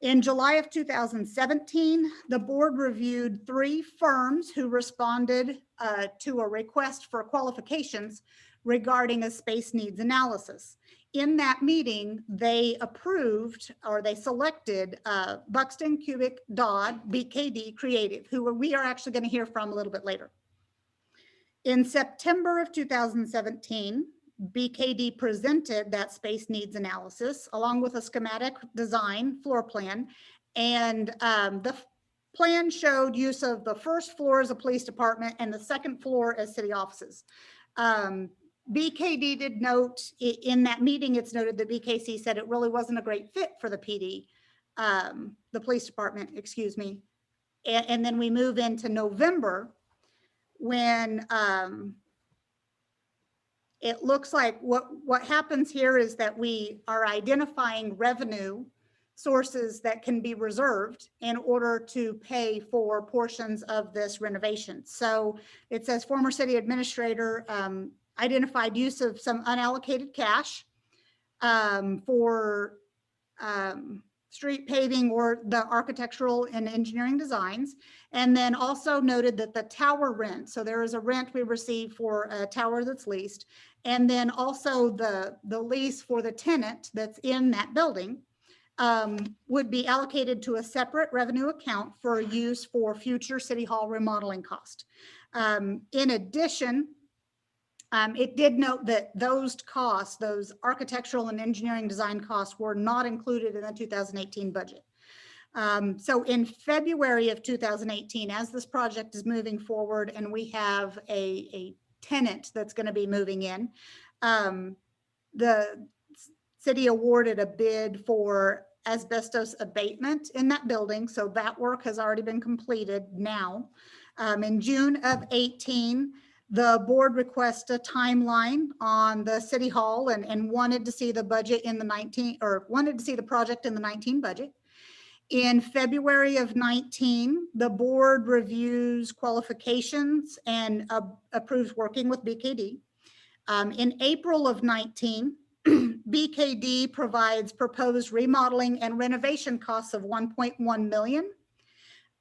In July of 2017, the board reviewed 3 firms who responded to a request for qualifications regarding a space needs analysis. In that meeting, they approved or they selected Buxton, Cubic, Dodd, BKD Creative, who we are actually going to hear from a little bit later. In September of 2017, BKD presented that space needs analysis along with a schematic design floor plan, and the plan showed use of the first floor as a police department and the second floor as city offices. BKD did note in that meeting, it's noted that BKC said it really wasn't a great fit for the PD, the police department, excuse me. And then we move into November when it looks like what happens here is that we are identifying revenue sources that can be reserved in order to pay for portions of this renovation. So it says former city administrator identified use of some unallocated cash for street paving or the architectural and engineering designs, and then also noted that the tower rent, so there is a rent we receive for a tower that's leased, and then also the lease for the tenant that's in that building would be allocated to a separate revenue account for use for future city hall remodeling cost. In addition, it did note that those costs, those architectural and engineering design costs, were not included in the 2018 budget. So in February of 2018, as this project is moving forward and we have a tenant that's going to be moving in, the city awarded a bid for asbestos abatement in that building. So that work has already been completed now. In June of 18, the board requested a timeline on the city hall and wanted to see the budget in the wanted to see the project in the 19 budget. In February of 19, the board reviews qualifications and approves working with BKD. In April of 19, BKD provides proposed remodeling and renovation costs of 1.1 million.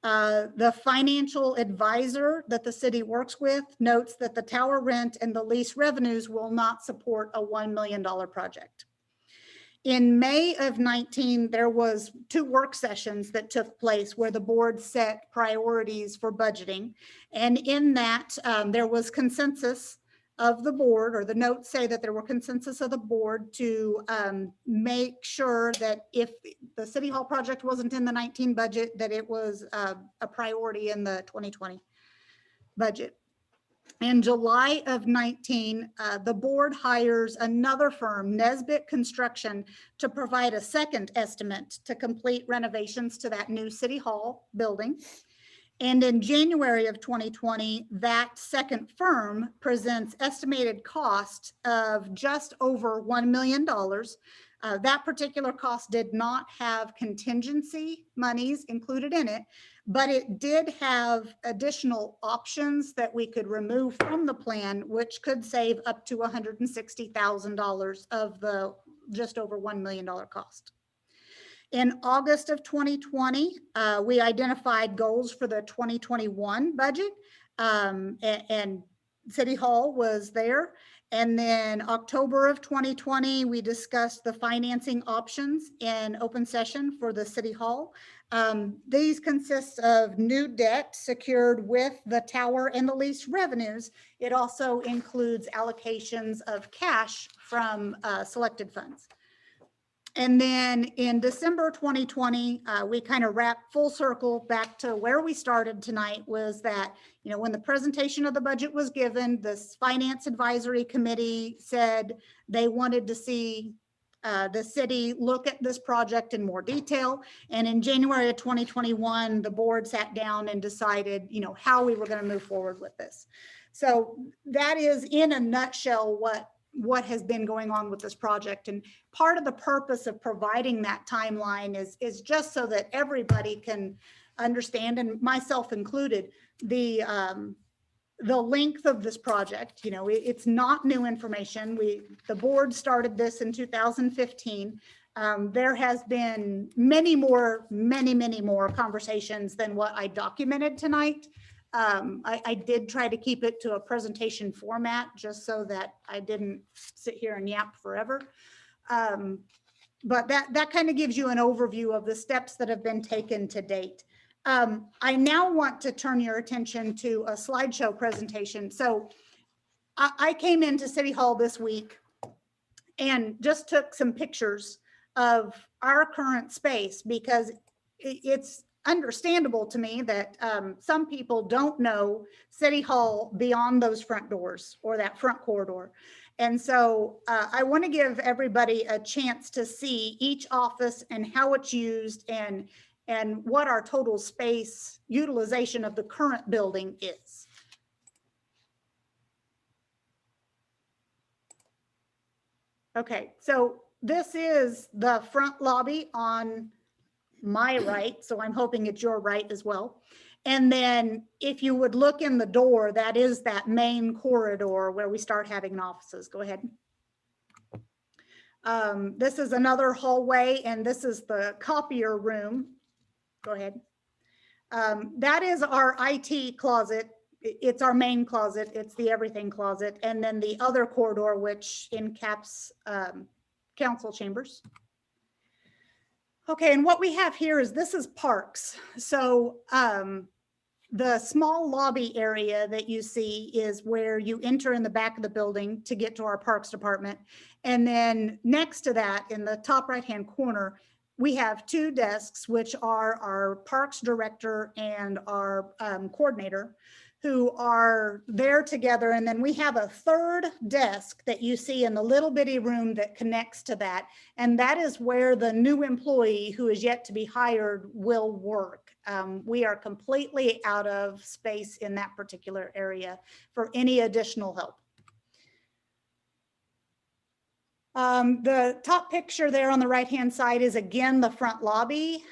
The financial advisor that the city works with notes that the tower rent and the lease revenues will not support a $1 million project. In May of 19, there was 2 work sessions that took place where the board set priorities for budgeting. And in that, there was consensus of the board, or the notes say that there were consensus of the board to make sure that if the City Hall project wasn't in the 19 budget, that it was a priority in the 2020 budget. In July of 19, the board hires another firm, Nesbitt Construction, to provide a second estimate to complete renovations to that new City Hall building. And in January of 2020, that second firm presents estimated cost of just over $1 million. That particular cost did not have contingency monies included in it, but it did have additional options that we could remove from the plan, which could save up to $160,000 of the just over $1 million cost. In August of 2020, we identified goals for the 2021 budget, and City Hall was there. And then October of 2020, we discussed the financing options in open session for the City Hall. These consist of new debt secured with the tower and the lease revenues. It also includes allocations of cash from selected funds. And then in December 2020, we kind of wrapped full circle back to where we started tonight, was that, you know, when the presentation of the budget was given, this Finance Advisory Committee said they wanted to see the city look at this project in more detail. And in January of 2021, the board sat down and decided, you know, how we were going to move forward with this. So that is in a nutshell what has been going on with this project. And part of the purpose of providing that timeline is just so that everybody can understand, and myself included, the length of this project. You know, it's not new information. The board started this in 2015. There has been many more conversations than what I documented tonight. I did try to keep it to a presentation format just so that I didn't sit here and yap forever. But that kind of gives you an overview of the steps that have been taken to date. I now want to turn your attention to a slideshow presentation. So I came into City Hall this week and just took some pictures of our current space, because it's understandable to me that some people don't know City Hall beyond those front doors or that front corridor. And so I want to give everybody a chance to see each office and how it's used and what our total space utilization of the current building is. Okay, so this is the front lobby on my right, so I'm hoping it's your right as well. And then if you would look in the door, that is that main corridor where we start having offices. Go ahead. This is another hallway, and this is the copier room. Go ahead. That is our IT closet. It's our main closet. It's the everything closet. And then the other corridor, which encaps council chambers. Okay, and what we have here is this is parks. So the small lobby area that you see is where you enter in the back of the building to get to our parks department. And then next to that, in the top right-hand corner, we have 2 desks, which are our parks director and our coordinator, who are there together. And then we have a third desk that you see in the little bitty room that connects to that. And that is where the new employee who is yet to be hired will work. We are completely out of space in that particular area for any additional help. The top picture there on the right-hand side is again the front lobby.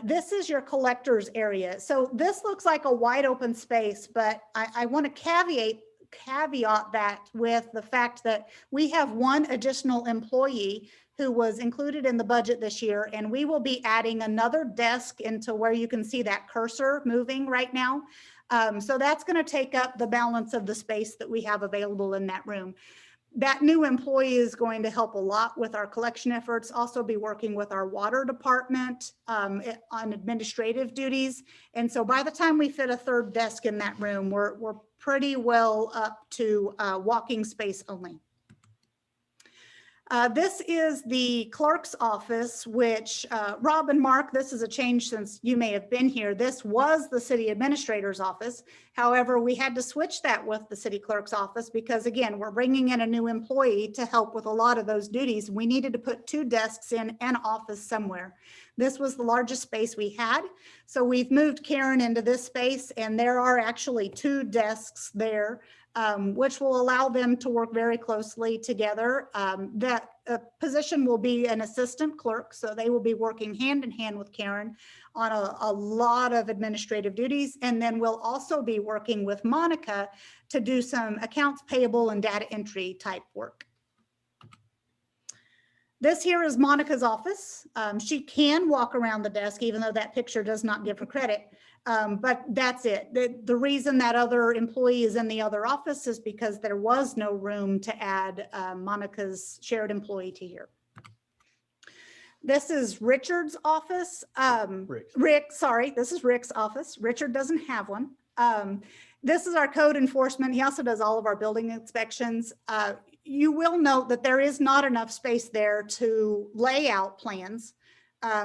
This is your collector's area. So this looks like a wide open space, but I want to caveat that with the fact that we have one additional employee who was included in the budget this year, and we will be adding another desk into where you can see that cursor moving right now. So that's going to take up the balance of the space that we have available in that room. That new employee is going to help a lot with our collection efforts, also be working with our water department on administrative duties. And so by the time we fit a third desk in that room, we're pretty well up to walking space only. This is the clerk's office, which Rob and Mark, this is a change since you may have been here. This was the city administrator's office. However, we had to switch that with the city clerk's office because, again, we're bringing in a new employee to help with a lot of those duties. We needed to put 2 desks in an office somewhere. This was the largest space we had. So we've moved Karen into this space, and there are actually 2 desks there, which will allow them to work very closely together. That position will be an assistant clerk, so they will be working hand in hand with Karen on a lot of administrative duties. And then we'll also be working with Monica to do some accounts payable and data entry type work. This here is Monica's office. She can walk around the desk, even though that picture does not give her credit. But that's it. The reason that other employee is in the other office is because there was no room to add Monica's shared employee to here. This is Richard's office. Rick, sorry, this is Rick's office. Richard doesn't have one. This is our code enforcement. He also does all of our building inspections. You will note that there is not enough space there to lay out plans.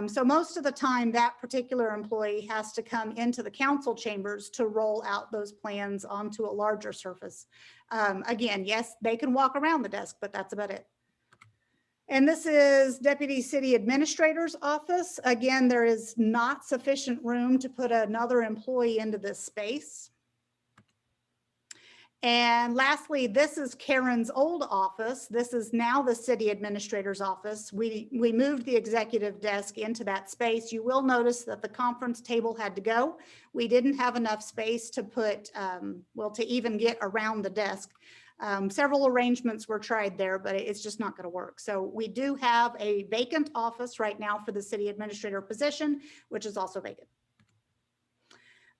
So most of the time that particular employee has to come into the council chambers to roll out those plans onto a larger surface. Again, yes, they can walk around the desk, but that's about it. And this is Deputy City Administrator's office. Again, there is not sufficient room to put another employee into this space. And lastly, this is Karen's old office. This is now the city administrator's office. We moved the executive desk into that space. You will notice that the conference table had to go. We didn't have enough space to put, well, to even get around the desk. Several arrangements were tried there, but it's just not going to work. So we do have a vacant office right now for the city administrator position, which is also vacant.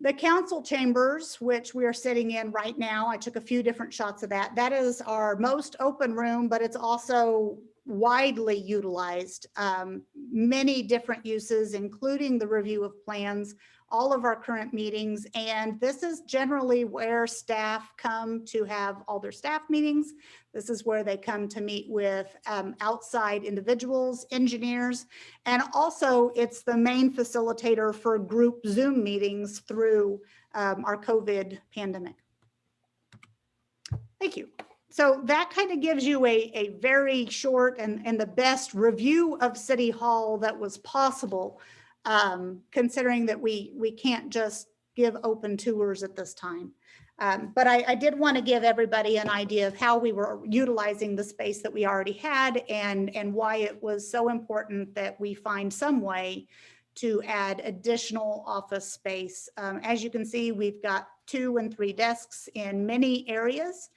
The council chambers, which we are sitting in right now, I took a few different shots of that. That is our most open room, but it's also widely utilized. Many different uses, including the review of plans, all of our current meetings. And this is generally where staff come to have all their staff meetings. This is where they come to meet with outside individuals, engineers, and also it's the main facilitator for group Zoom meetings through our COVID pandemic. Thank you. So that kind of gives you a very short and the best review of City Hall that was possible, considering that we can't just give open tours at this time. But I did want to give everybody an idea of how we were utilizing the space that we already had and why it was so important that we find some way to add additional office space. As you can see, we've got 2 and 3 desks in many areas.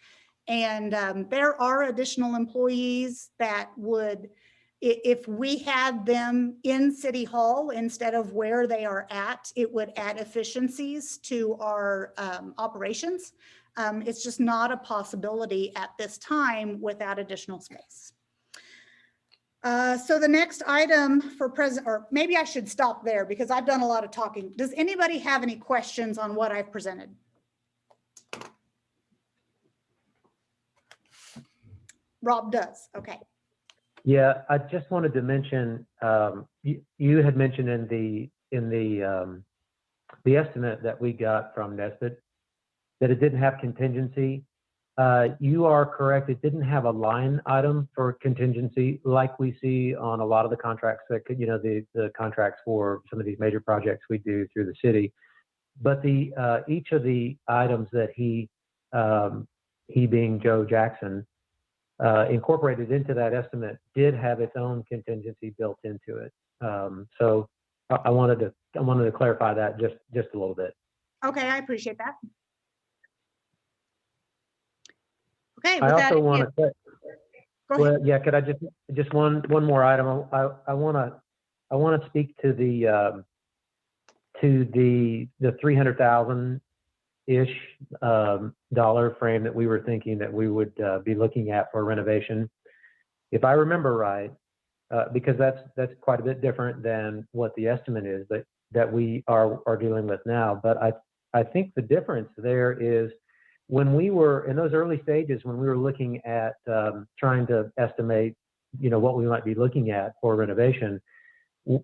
And there are additional employees that would, if we had them in City Hall instead of where they are at, it would add efficiencies to our operations. It's just not a possibility at this time without additional space. So the next item for present, or maybe I should stop there because I've done a lot of talking. Does anybody have any questions on what I've presented? Rob does. Okay. Yeah, I just wanted to mention, you had mentioned in the estimate that we got from Nesbitt that it didn't have contingency. You are correct. It didn't have a line item for contingency like we see on a lot of the contracts that could, the contracts for some of these major projects we do through the city. But each of the items that he being Joe Jackson, incorporated into that estimate did have its own contingency built into it. So I wanted to clarify that just a little bit. Okay, I appreciate that. Okay, I with that, also want to, go ahead. well, yeah, could I just one more item? I want to speak to the 300,000-ish dollar frame that we were thinking that we would be looking at for renovation. If I remember right, because that's quite a bit different than what the estimate is that we are dealing with now. But I think the difference there is when we were in those early stages, when we were looking at trying to estimate, what we might be looking at for renovation,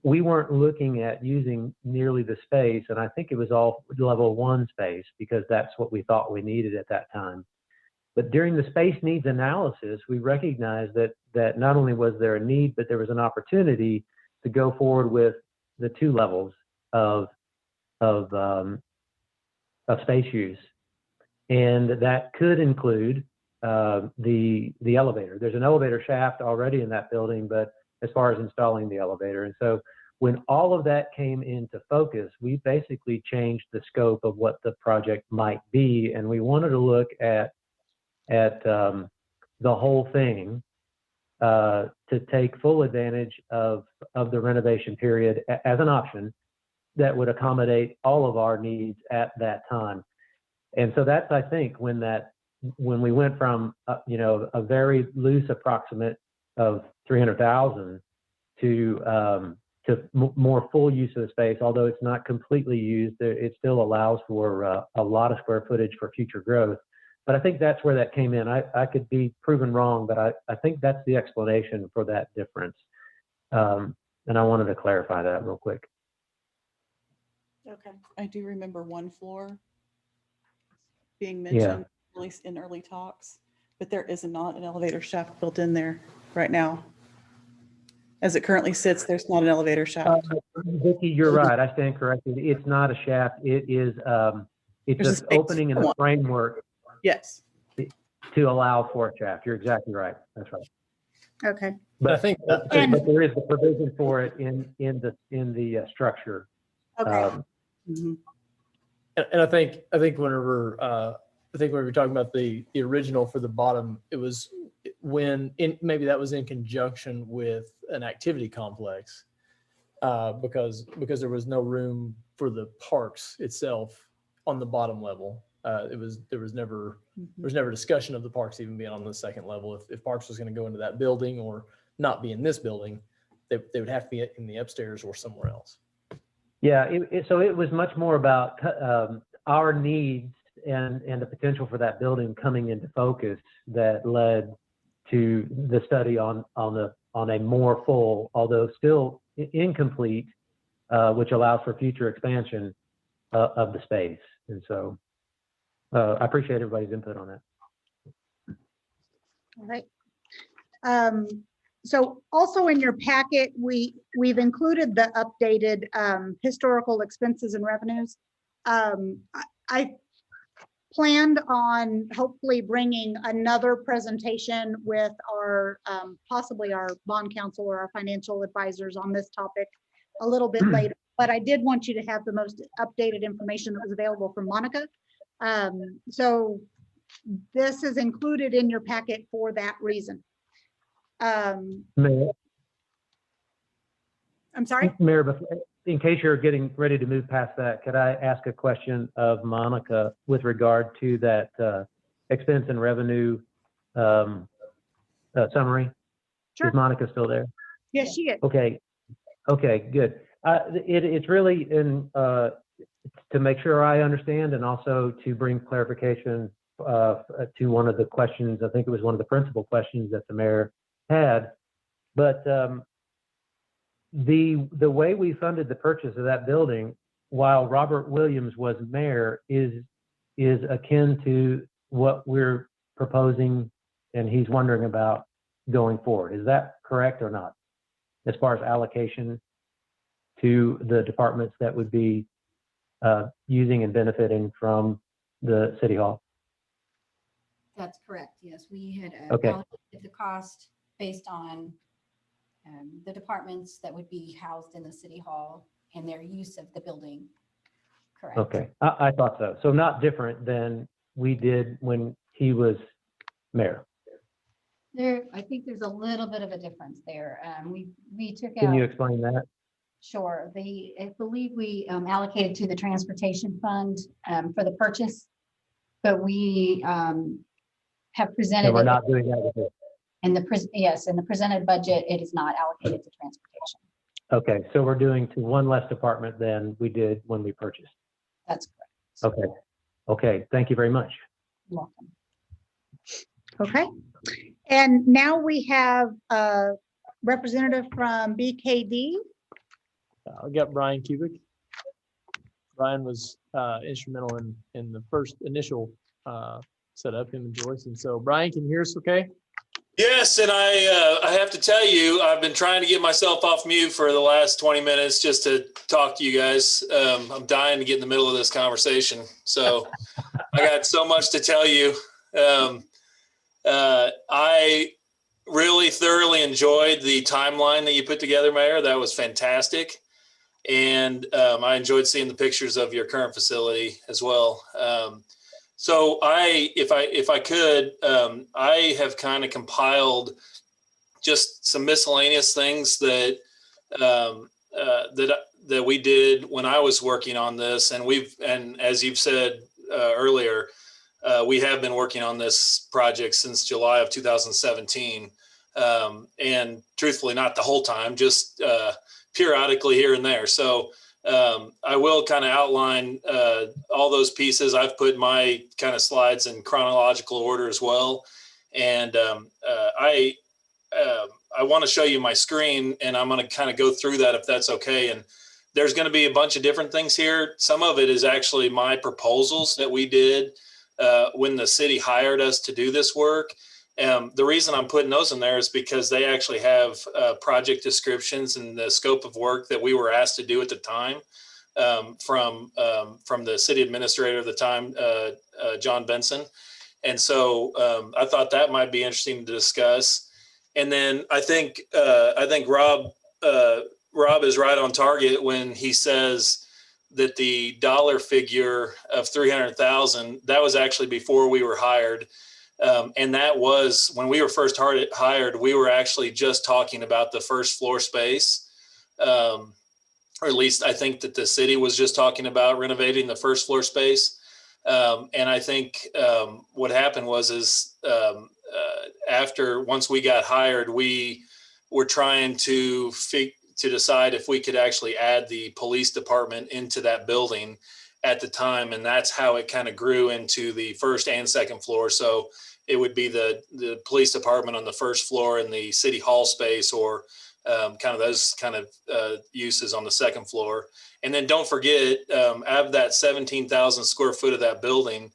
we weren't looking at using nearly the space, and I think it was all level 1 space because that's what we thought we needed at that time. But during the space needs analysis, we recognized that not only was there a need, but there was an opportunity to go forward with the 2 levels of space use, and that could include the elevator. There's an elevator shaft already in that building, but as far as installing the elevator, and so when all of that came into focus, we basically changed the scope of what the project might be, and we wanted to look at the whole thing to take full advantage of the renovation period as an option that would accommodate all of our needs at that time. And so that's, I think, when we went from a very loose approximate of 300,000 to more full use of the space, although it's not completely used, it still allows for a lot of square footage for future growth. But I think that's where that came in. I could be proven wrong, but I think that's the explanation for that difference. And I wanted to clarify that real quick. Okay. I do remember one floor being Yeah. mentioned, at least in early talks, but there is not an elevator shaft built in there right now. As it currently sits, there's not an elevator shaft. Vicki, you're right. I stand corrected. It's not a shaft. It is it's There's a an space opening in for the one. framework Yes. to allow for a shaft. You're exactly right. That's right. Okay. But I think, But there is the provision for it in the structure. Okay. Mhm. and I think whenever we're talking about the original for the bottom, it was maybe that was in conjunction with an activity complex, because there was no room for the parks itself on the bottom level. There was never discussion of the parks even being on the second level. If parks was going to go into that building or not be in this building, they would have to be in the upstairs or somewhere else. Yeah, so it was much more about our needs and the potential for that building coming into focus that led to the study on a more full, although still incomplete, which allows for future expansion of the space. And so I appreciate everybody's input on that. All right. So also in your packet, we've included the updated historical expenses and revenues. I planned on hopefully bringing another presentation with our possibly our bond counsel or our financial advisors on this topic a little bit later. But I did want you to have the most updated information that was available from Monica. So this is included in your packet for that reason. Mayor, I'm sorry? Mayor, in case you're getting ready to move past that, could I ask a question of Monica with regard to that expense and revenue summary? Sure. Is Monica still there? Yes, she is. Okay, good. It's really to make sure I understand and also to bring clarification to one of the questions. I think it was one of the principal questions that the mayor had. But the way we funded the purchase of that building while Robert Williams was mayor is akin to what we're proposing and he's wondering about going forward. Is that correct or not? As far as allocation to the departments that would be using and benefiting from the city hall? That's correct. Yes, we had Okay. allocated the cost based on the departments that would be housed in the city hall and their use of the building. Correct. Okay, I thought so. So not different than we did when he was Mayor? I think there's a little bit of a difference there. We took Can you out, explain that? sure, I believe we allocated to the transportation fund for the purchase, but we have No, presented we're it not doing that with it. in in the presented budget, it is not allocated to transportation. Okay, so we're doing to one less department than we did when we purchased. That's correct. Okay, okay, thank you very much. You're welcome. Okay. And now we have a representative from BKD. I got Brian Kubik. Brian was instrumental in the first initial setup, him and Joyce. And so, Brian, can you hear us okay? Yes, and I have to tell you, I've been trying to get myself off mute for the last 20 minutes just to talk to you guys. I'm dying to get in the middle of this conversation. So I got so much to tell you. I really thoroughly enjoyed the timeline that you put together, Mayor. That was fantastic. And I enjoyed seeing the pictures of your current facility as well. So if I could, I have kind of compiled just some miscellaneous things that that we did when I was working on this, and as you've said earlier, we have been working on this project since July of 2017, and truthfully, not the whole time, just periodically here and there. So. I will kind of outline all those pieces. I've put my kind of slides in chronological order as well. And I want to show you my screen, and I'm going to kind of go through that if that's okay. And there's going to be a bunch of different things here. Some of it is actually my proposals that we did when the city hired us to do this work. The reason I'm putting those in there is because they actually have project descriptions and the scope of work that we were asked to do at the time from the city administrator at the time, John Benson. And so I thought that might be interesting to discuss. And then I think Rob is right on target when he says that the dollar figure of 300,000, that was actually before we were hired. And that was when we were first hired, we were actually just talking about the first floor space. Or at least I think that the city was just talking about renovating the first floor space. And I think what happened was once we got hired, we were trying to decide if we could actually add the police department into that building at the time. And that's how it kind of grew into the first and second floor. So it would be the police department on the first floor and the city hall space, or kind of those kind of uses on the second floor. And then don't forget, out of that 17,000 square foot of that building,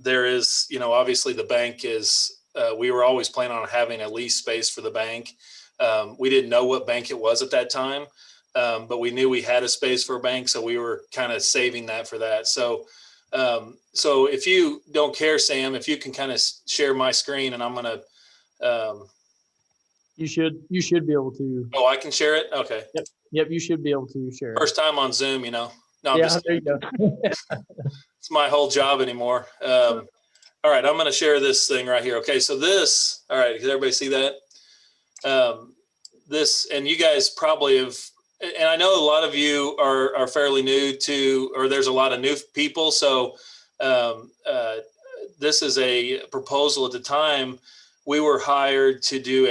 there is, obviously the bank is, we were always planning on having a lease space for the bank. We didn't know what bank it was at that time. But we knew we had a space for a bank, so we were kind of saving that for that. So if you don't care, Sam, if you can kind of share my screen, and I'm going to. You should be able to. Oh, I can share it? Okay. Yep, you should be able to share it. First time on Zoom, No, I'm yeah, just there you go. it's my whole job anymore. All right, I'm going to share this thing right here. Okay, so this, all right, does everybody see that? This, and you guys probably have, and I know a lot of you are fairly new to, or there's a lot of new people. So this is a proposal at the time. We were hired to do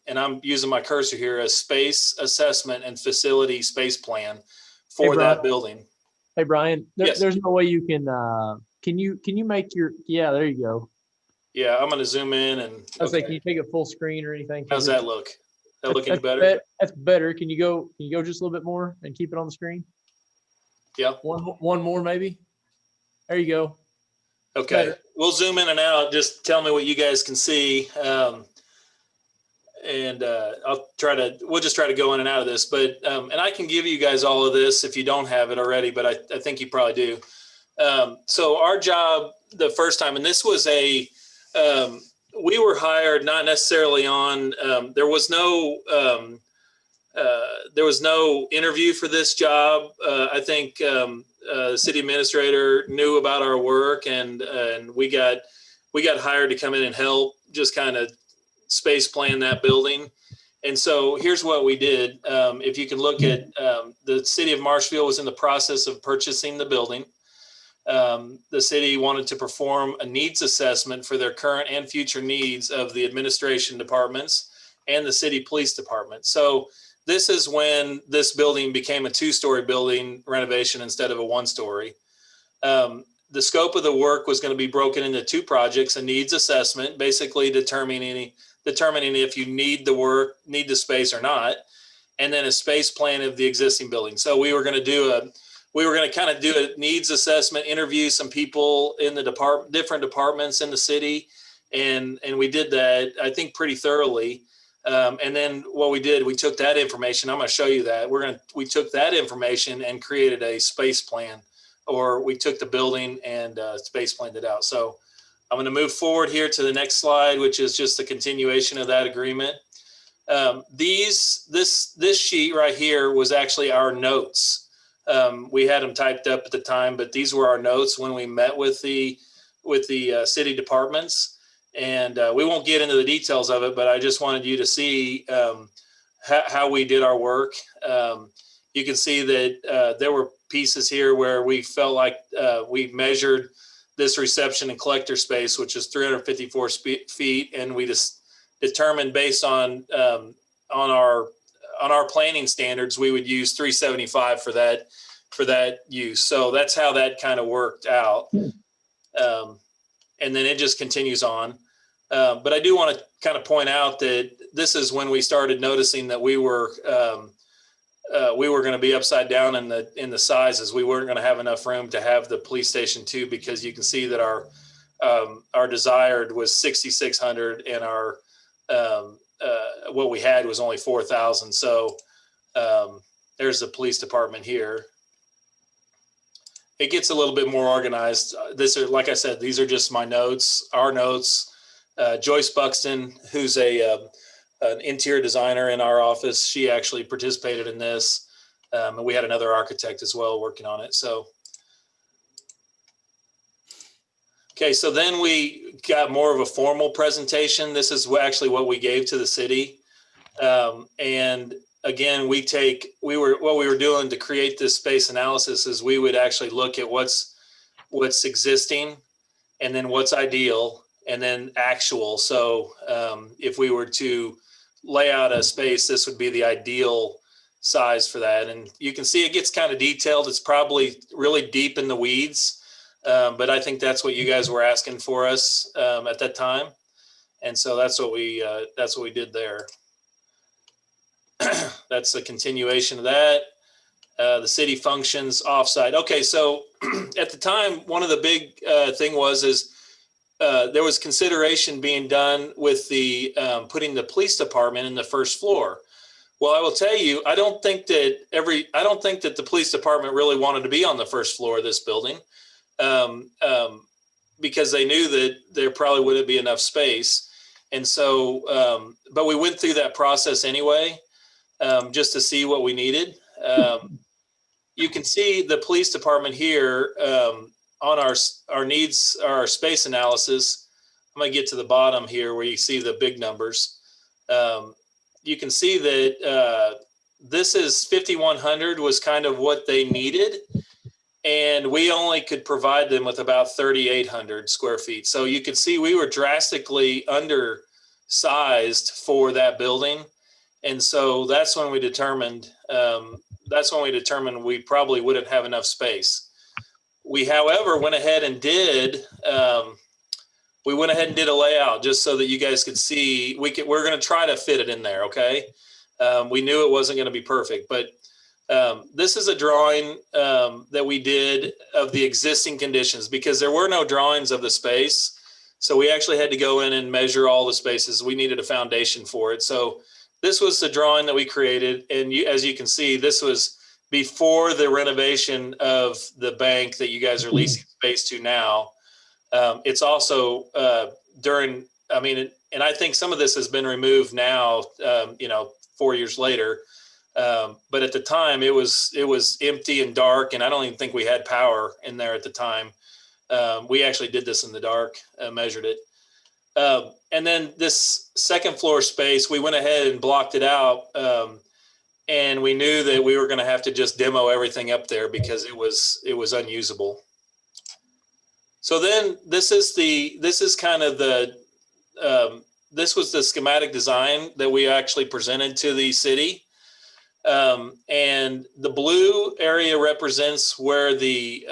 and I'm using my cursor here, a space assessment and facility space plan for that building. Hey, Brian, Yes. There's no way you can you make your, yeah, there you go. Yeah, I'm going to zoom in and. I was like, can you take a full screen or anything? How's that look? That look any better? That's better. Can you go just a little bit more and keep it on the screen? Yeah. One more we'll There you go. Okay. Better. We'll zoom in and out. Just tell me what you guys can see. And we'll just try to go in and out of this, but, and I can give you guys all of this if you don't have it already, but I think you probably do. So our job the first time, and this was we were hired not necessarily on, there was no interview for this job. I think the city administrator knew about our work, and we got we got hired to come in and help just kind of space plan that building. And so here's what we did. If you can look at the city of Marshfield was in the process of purchasing the building. The city wanted to perform a needs assessment for their current and future needs of the administration departments and the city police department. So this is when this building became a 2-story building renovation instead of a 1-story. The scope of the work was going to be broken into 2 projects: a needs assessment, basically determining if you need the work, need the space or not, and then a space plan of the existing building. So we were going to kind of do a needs assessment, interview some people in the different departments in the city. And we did that, I think, pretty thoroughly. And then what we did, we took that information. I'm going to show you that. We took that information and created a space plan, or we took the building and space planned it out. So I'm going to move forward here to the next slide, which is just a continuation of that agreement. This sheet right here was actually our notes. We had them typed up at the time, but these were our notes when we met with the city departments. And we won't get into the details of it, but I just wanted you to see how we did our work. You can see that there were pieces here where we felt like we measured this reception and collector space, which is 354 feet, and we just determined based on our planning standards, we would use 375 for that use. So that's how that kind of worked out. And then it just continues on. But I do want to kind of point out that this is when we started noticing that we were going to be upside down in the sizes. We weren't going to have enough room to have the police station 2, because you can see that our desired was 6,600 and our what we had was only 4,000. So there's the police department here. It gets a little bit more organized. Like I said, these are just my notes, our notes. Joyce Buxton, who's an interior designer in our office, she actually participated in this. And we had another architect as well working on it. So, okay, so then we got more of a formal presentation. This is actually what we gave to the city. And again, what we were doing to create this space analysis is we would actually look at what's existing, and then what's ideal, and then actual. So if we were to lay out a space, this would be the ideal size for that. And you can see it gets kind of detailed. It's probably really deep in the weeds, but I think that's what you guys were asking for us at that time. And so that's what we did there. That's a continuation of that. The city functions offsite. Okay, so at the time, one of the big thing is there was consideration being done with the putting the police department in the first floor. Well, I will tell you, I don't think that the police department really wanted to be on the first floor of this building, because they knew that there probably wouldn't be enough space. And so, but we went through that process anyway, just to see what we needed. You can see the police department here on our needs, our space analysis. I'm going to get to the bottom here where you see the big numbers. You can see that this is 5,100 was kind of what they needed, and we only could provide them with about 3,800 square feet. So you can see we were drastically undersized for that building. And so that's when we determined we probably wouldn't have enough space. We, however, went ahead and did a layout just so that you guys could see. We're going to try to fit it in there. Okay. We knew it wasn't going to be perfect, but this is a drawing that we did of the existing conditions, because there were no drawings of the space. So we actually had to go in and measure all the spaces. We needed a foundation for it. So this was the drawing that we created. And as you can see, this was before the renovation of the bank that you guys are leasing space to now. It's also and I think some of this has been removed now, 4 years later. But at the time it was empty and dark, and I don't even think we had power in there at the time. We actually did this in the dark, measured it. And then this second floor space, we went ahead and blocked it out. And we knew that we were going to have to just demo everything up there because it was unusable. So then this was the schematic design that we actually presented to the city. And the blue area represents where the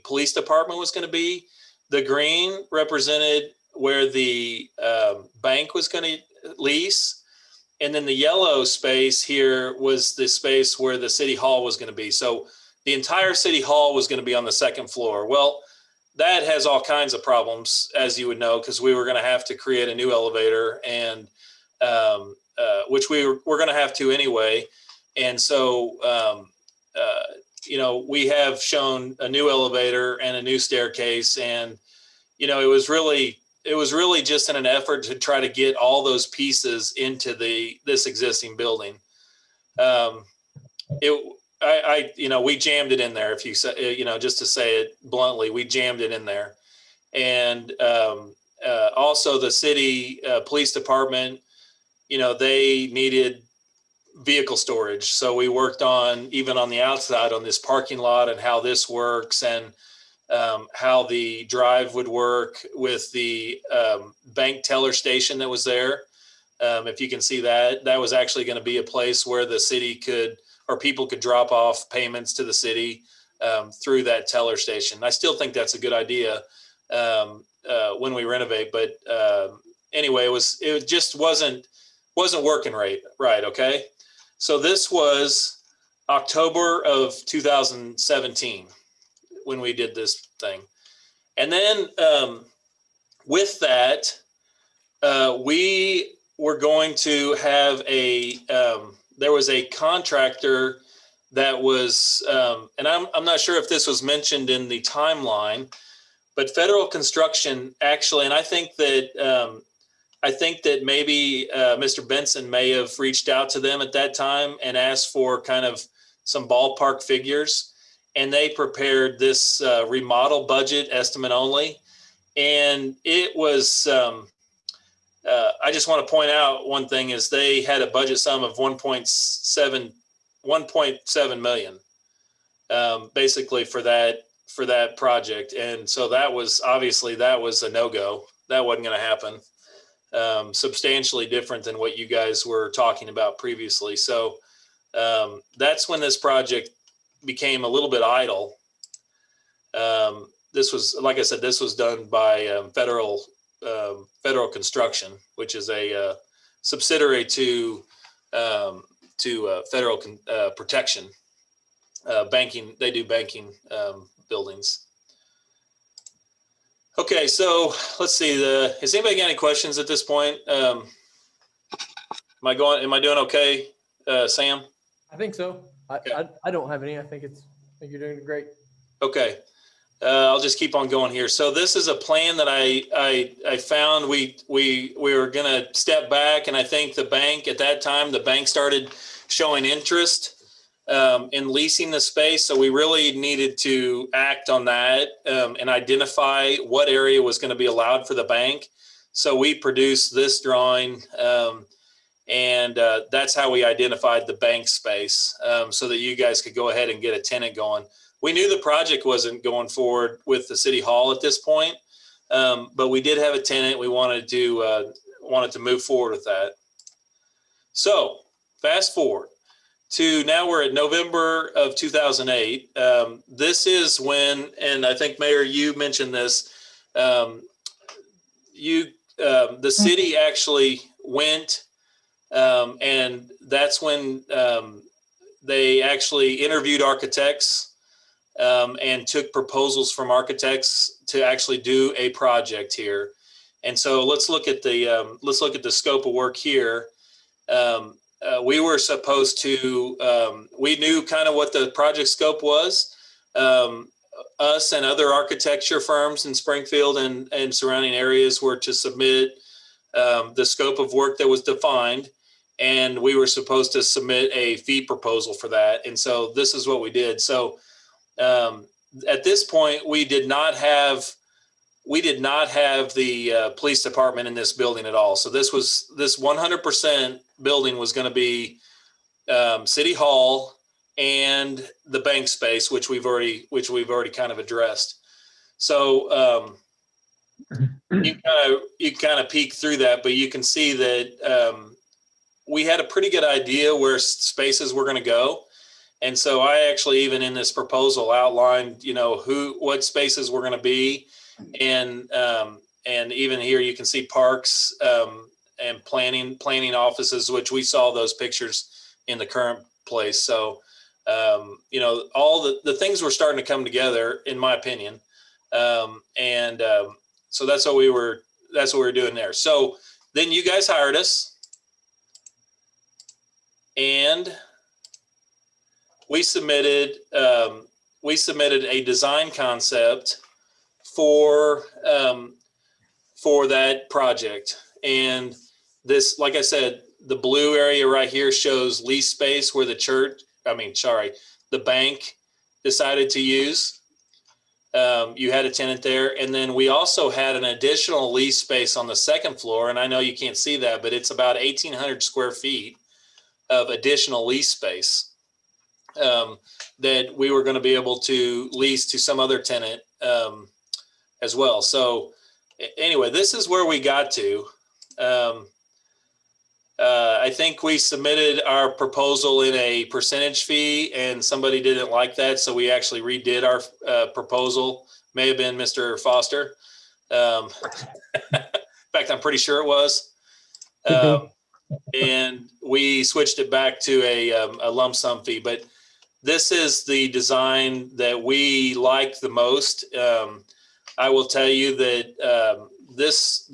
police department was going to be. The green represented where the bank was going to lease. And then the yellow space here was the space where the city hall was going to be. So the entire city hall was going to be on the second floor. Well, that has all kinds of problems, as you would know, because we were going to have to create a new elevator, and which we're going to have to anyway. And so, we have shown a new elevator and a new staircase, and it was really just in an effort to try to get all those pieces into this existing building. We jammed it in there. If you say, just to say it bluntly, we jammed it in there. And also the city police department, they needed vehicle storage. So we worked even on the outside on this parking lot and how this works, and how the drive would work with the bank teller station that was there. If you can see that was actually going to be a place where the city people could drop off payments to the city through that teller station. I still think that's a good idea when we renovate, but anyway, it just wasn't working right. Okay. So this was October of 2017 when we did this thing. And then with that, we were going to have there was a contractor that was, and I'm not sure if this was mentioned in the timeline, but Federal Construction actually, and I think that maybe Mr. Benson may have reached out to them at that time and asked for kind of some ballpark figures. And they prepared this remodel budget estimate only. And it was, I just want to point out one thing is they had a budget sum of 1.7 million, basically for that project. And so that was a no-go. That wasn't going to happen. Substantially different than what you guys were talking about previously. So that's when this project became a little bit idle. This was, like I said, this was done by Federal Construction, which is a subsidiary to Federal Protection banking. They do banking buildings. Okay, so let's see. Has anybody got any questions at this point? Am I doing okay, Sam? I think so. Okay. I don't have any. I think you're doing great. Okay. I'll just keep on going here. So this is a plan that I found. We were going to step back, and I think the bank at that time, started showing interest in leasing the space. So we really needed to act on that and identify what area was going to be allowed for the bank. So we produced this drawing, and that's how we identified the bank space, so that you guys could go ahead and get a tenant going. We knew the project wasn't going forward with the city hall at this point, but we did have a tenant. We wanted to move forward with that. So fast forward to now, we're at November of 2008. This is when, and I think Mayor, you mentioned this. The city actually went, and that's when they actually interviewed architects. And took proposals from architects to actually do a project here. And so let's look at the scope of work here. We were supposed to, we knew kind of what the project scope was. Us and other architecture firms in Springfield and surrounding areas were to submit the scope of work that was defined. And we were supposed to submit a fee proposal for that. And so this is what we did. So at this point, we did not have the police department in this building at all. So this 100% building was going to be City Hall and the bank space, which we've already kind of addressed. So you kind of peek through that, but you can see that we had a pretty good idea where spaces were going to go. And so I actually, even in this proposal, outlined, what spaces were going to be. And even here you can see parks and planning offices, which we saw those pictures in the current place. So, all the things were starting to come together, in my opinion. So that's what we were doing there. So then you guys hired us, and we submitted a design concept for that project. And this, like I said, the blue area right here shows lease space where the bank decided to use. You had a tenant there. And then we also had an additional lease space on the second floor. And I know you can't see that, but it's about 1,800 square feet of additional lease space that we were going to be able to lease to some other tenant as well. So anyway, this is where we got to. I think we submitted our proposal in a percentage fee, and somebody didn't like that, so we actually redid our proposal. May have been Mr. Foster. In fact, I'm pretty sure it was. And we switched it back to a lump sum fee. But this is the design that we liked the most. I will tell you that this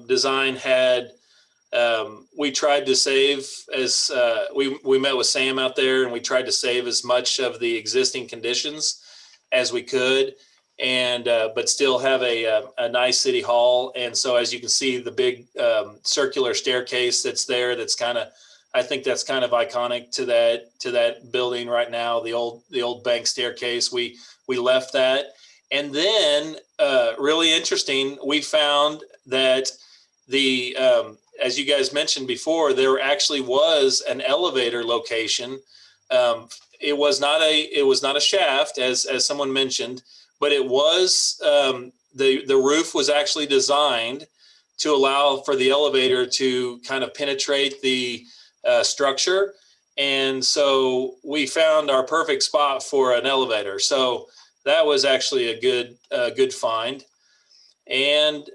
design had. We tried to save as we met with Sam out there, and we tried to save as much of the existing conditions as we could, and but still have a nice city hall. And so, as you can see, the big circular staircase that's there, I think that's kind of iconic to that building right now. The old bank staircase, we left that, and then really interesting, we found that as you guys mentioned before, there actually was an elevator location. It was not a shaft, as someone mentioned, but it was the roof was actually designed to allow for the elevator to kind of penetrate the structure. And so we found our perfect spot for an elevator. So that was actually a good find. And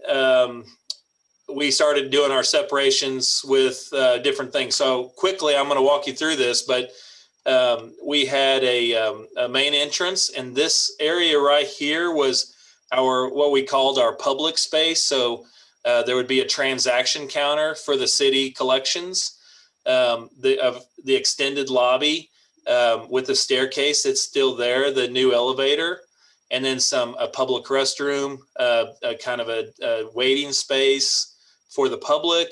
we started doing our separations with different things. So quickly, I'm going to walk you through this, but we had a main entrance, and this area right here was what we called our public space. So there would be a transaction counter for the city collections, the extended lobby with the staircase that's still there, the new elevator, and then a public restroom, a kind of a waiting space for the public,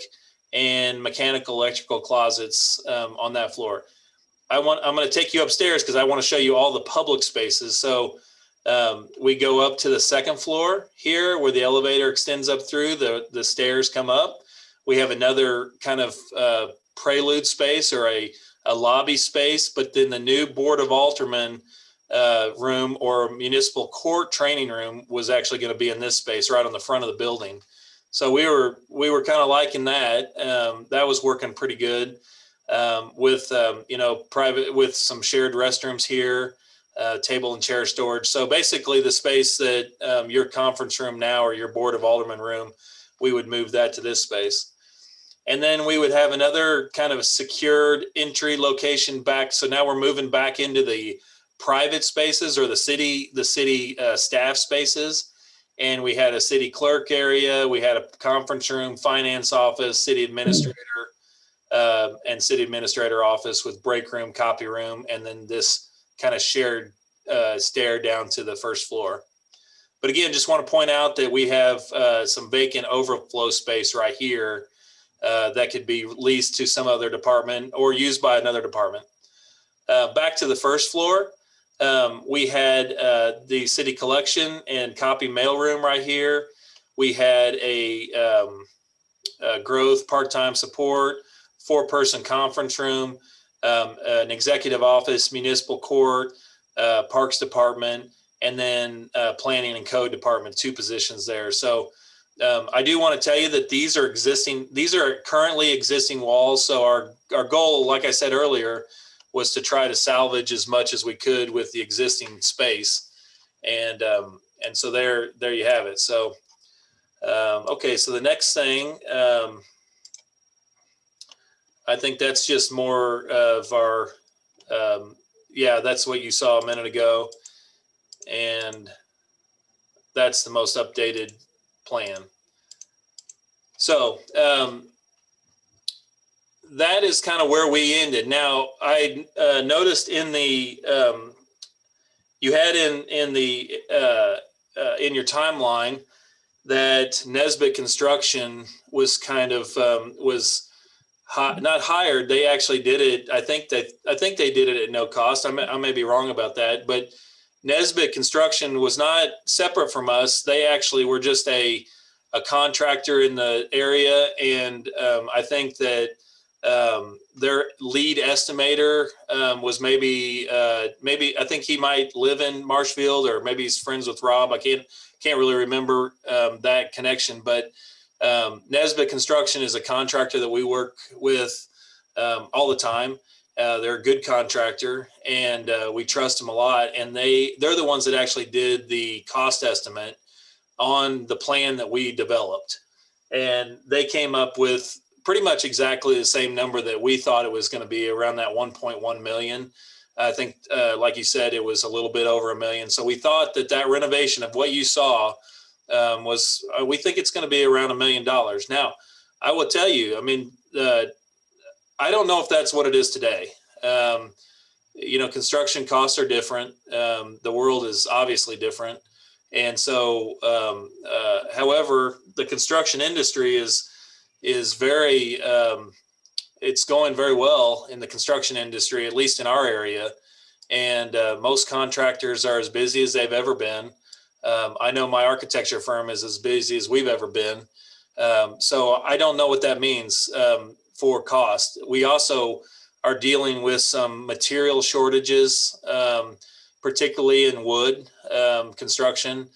and mechanical electrical closets on that floor. I'm going to take you upstairs because I want to show you all the public spaces. So we go up to the second floor here where the elevator extends up through, the stairs come up. We have another kind of prelude space or a lobby space, but then the new Board of Alderman room or municipal court training room was actually going to be in this space right on the front of the building. So we were kind of liking that. That was working pretty good with private, with some shared restrooms here, table and chair storage. So basically, the space that your conference room now or your Board of Alderman room, we would move that to this space, and then we would have another kind of secured entry location back. So now we're moving back into the private spaces or the city staff spaces. And we had a city clerk area, we had a conference room, finance office, city administrator, and city administrator office with break room, copy room, and then this kind of shared stair down to the first floor. But again, just want to point out that we have some vacant overflow space right here that could be leased to some other department or used by another department. Back to the first floor. We had the city collection and copy mail room right here. We had a growth part-time support, 4-person conference room, an executive office, municipal court, parks department, and then planning and code department, 2 positions there. So I do want to tell you that these are currently existing walls. So our goal, like I said earlier, was to try to salvage as much as we could with the existing space. And so there you have it. So, okay. So the next thing, I think that's just more of our, yeah, that's what you saw a minute ago. And that's the most updated plan. So that is kind of where we ended. Now, I noticed in the, you had in your timeline that Nesbitt Construction was kind of, not hired. They actually did it. I think they did it at no cost. I may be wrong about that, but Nesbitt Construction was not separate from us. They actually were just a contractor in the area. And I think that their lead estimator was maybe I think he might live in Marshfield, or maybe he's friends with Rob. I can't really remember that connection, but Nesbitt Construction is a contractor that we work with all the time. They're a good contractor, and we trust them a lot. And they're the ones that actually did the cost estimate on the plan that we developed. And they came up with pretty much exactly the same number that we thought it was going to be, around that 1.1 million. I think, like you said, it was a little bit over $1 million. So we thought that renovation of what you saw we think it's going to be around $1 million. Now, I will tell you, I mean, I don't know if that's what it is today. Construction costs are different. The world is obviously different. And so, however, the construction industry is very, it's going very well in the construction industry, at least in our area. And most contractors are as busy as they've ever been. I know my architecture firm is as busy as we've ever been. So I don't know what that means for cost. We also are dealing with some material shortages, particularly in wood construction.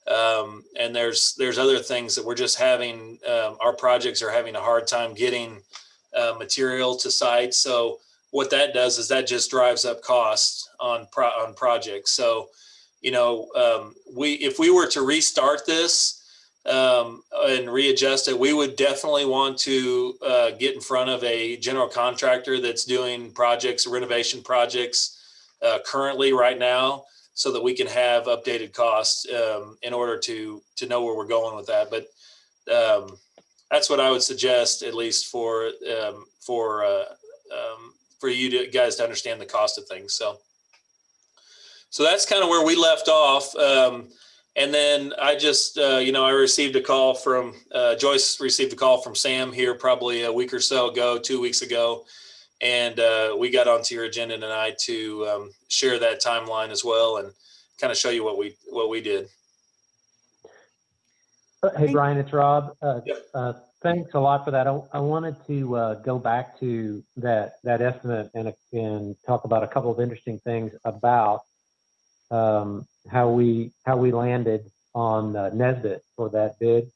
And there's other things that we're just having, our projects are having a hard time getting material to site. So what that does is that just drives up costs on projects. So, if we were to restart this and readjust it, we would definitely want to get in front of a general contractor that's doing renovation projects currently right now, so that we can have updated costs in order to know where we're going with that. But that's what I would suggest, at least for you guys to understand the cost of things. So that's kind of where we left off. And then I just, I received a call from, Joyce received a call from Sam here probably a week or so ago, 2 weeks ago. And we got onto your agenda tonight to share that timeline as well, and kind of show you what we did. Hey, Brian, it's Rob. Yep. Thanks a lot for that. I wanted to go back to that estimate and talk about a couple of interesting things about how we landed on Nesbitt for that bid.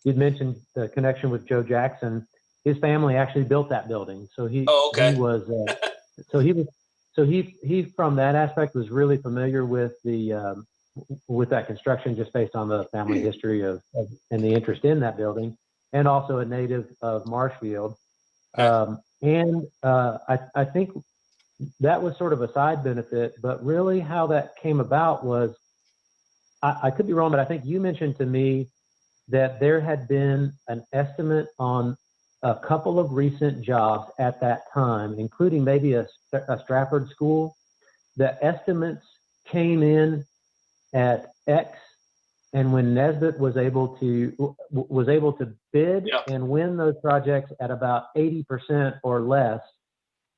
You'd mentioned the connection with Joe Jackson. His family actually built that building, so he from that aspect was really familiar with with that construction, just based on the family history of and the interest in that building, and also a native of Marshfield. I think that was sort of a side benefit, but really how that came about was, I could be wrong, but I think you mentioned to me that there had been an estimate on a couple of recent jobs at that time, including maybe a Stratford school. The estimates came in at X, and when Nesbitt was able to bid and win those projects at about 80% or less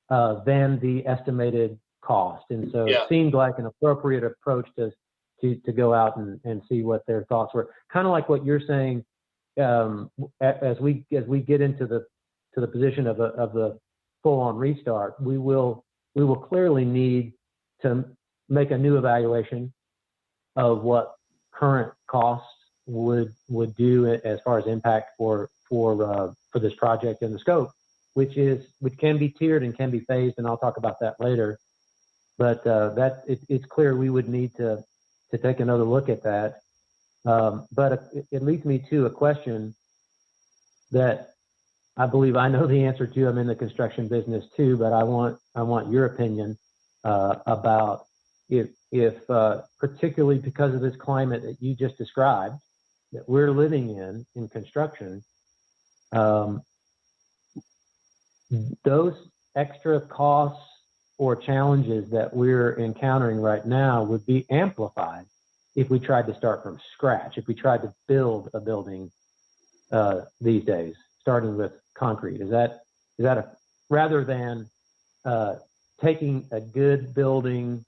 than the estimated cost. And so Yeah. it seemed like an appropriate approach to go out and see what their thoughts were. Kind of like what you're saying, as we get into the position of the full-on restart, we will clearly need to make a new evaluation of what current costs would do as far as impact for this project and the scope, which can be tiered and can be phased, and I'll talk about that later. But it's clear we would need to take another look at that. But it leads me to a question that I believe I know the answer to. I'm in the construction business too, but I want your opinion about if particularly because of this climate that you just described that we're living in construction, those extra costs or challenges that we're encountering right now would be amplified if we tried to start from scratch, if we tried to build a building these days, starting with concrete. Is that rather than taking a good building,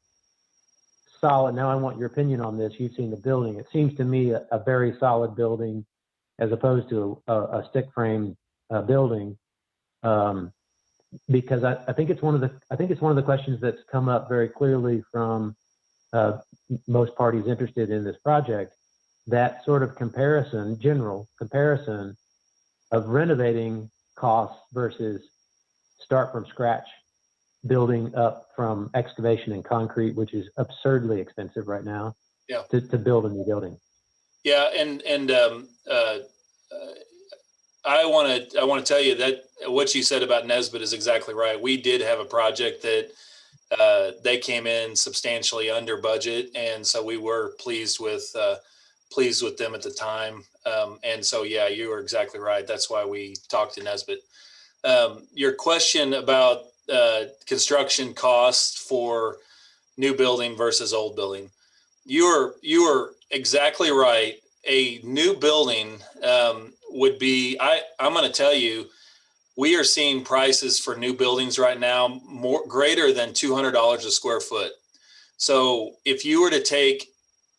solid? Now I want your opinion on this. You've seen the building. It seems to me a very solid building, as opposed to a stick frame building. Because I think it's one of the questions that's come up very clearly from most parties interested in this project. That sort of general comparison of renovating costs versus start from scratch, building up from excavation and concrete, which is absurdly expensive right now. Yeah. To build a new building. Yeah, and I want to tell you that what you said about Nesbitt is exactly right. We did have a project that they came in substantially under budget, and so we were pleased with them at the time. And so, yeah, you are exactly right. That's why we talked to Nesbitt. Your question about construction costs for new building versus old building, you are exactly right. A new building would be, I'm going to tell you, we are seeing prices for new buildings right now greater than $200 a square foot. So if you were to take,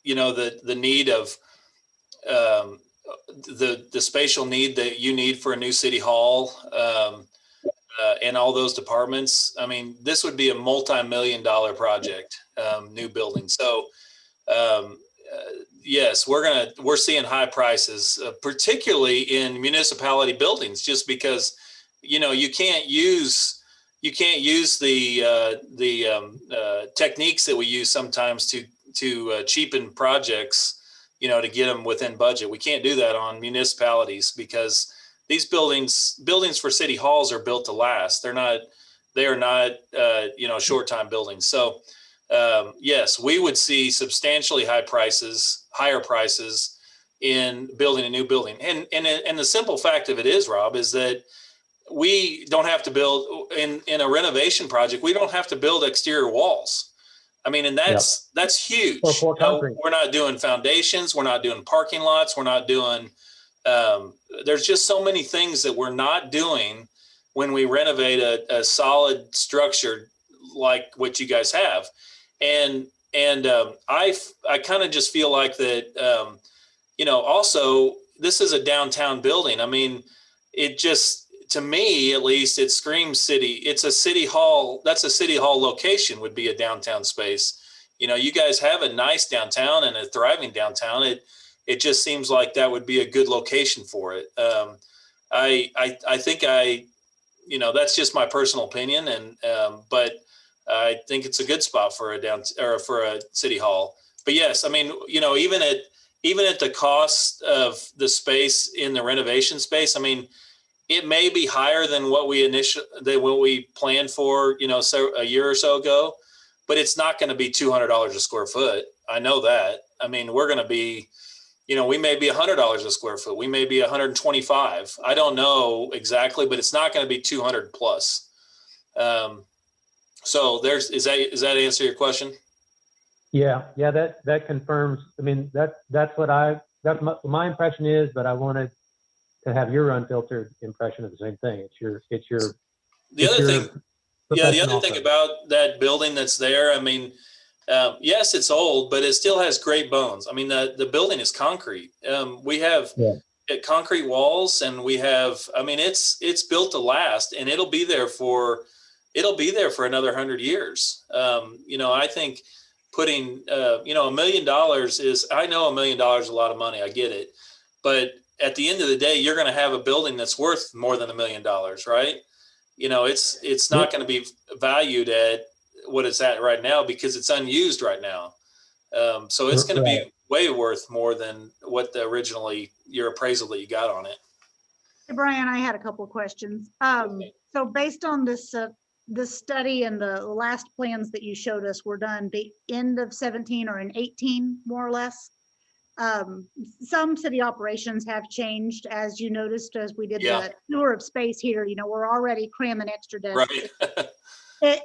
the need of the spatial need that you need for a new city hall and all those departments, I mean, this would be a multi-million-dollar project, new building. So yes, we're seeing high prices, particularly in municipality buildings, just because you can't use the techniques that we use sometimes to cheapen projects, to get them within budget. We can't do that on municipalities because these buildings for city halls are built to last. They are not short time buildings. So yes, we would see substantially higher prices in building a new building. And the simple fact of it is, Rob, is that we don't have to build in a renovation project. We don't have to build exterior walls. I mean, and that's huge. We're not doing foundations. We're not doing parking lots. We're not doing, there's just so many things that we're not doing when we renovate a solid structure like what you guys have. And I kind of just feel like that, also this is a downtown building. I mean, it just, to me, at least, it screams city. It's a city hall. That's a city hall location, would be a downtown space. You guys have a nice downtown and a thriving downtown. It just seems like that would be a good location for it. I think that's just my personal opinion, but I think it's a good spot for a city hall. But yes, I mean, even at the cost of the space in the renovation space, I mean, it may be higher than what we planned for, so a year or so ago, but it's not going to be $200 a square foot. I know that. I mean, we're going to be, we may be $100 a square foot. We may be 125. I don't know exactly, but it's not going to be 200 plus. So does that answer your question? Yeah, that confirms. I mean, that's my impression is, but I wanted to have your unfiltered impression of the same thing. It's your the other thing. Yeah, the profession other thing also. about that building that's there, I mean, yes, it's old, but it still has great bones. I mean, the building is concrete. We have Yeah. concrete walls, and we have, I mean, it's built to last, and it'll be there for another 100 years. I think putting, $1 million is, I know $1 million is a lot of money. I get it. But at the end of the day, you're going to have a building that's worth more than $1 million, right? It's not going to be valued at what it's at right now because it's unused right now. So it's going to be way worth more than what your appraisal that you got on it. Hey, Brian, I had a couple of questions. So based on this study and the last plans that you showed us were done the end of 17 or in 18, more or less. Some city operations have changed, as you noticed, as we did the tour of space here. We're already cramming extra desks. Right.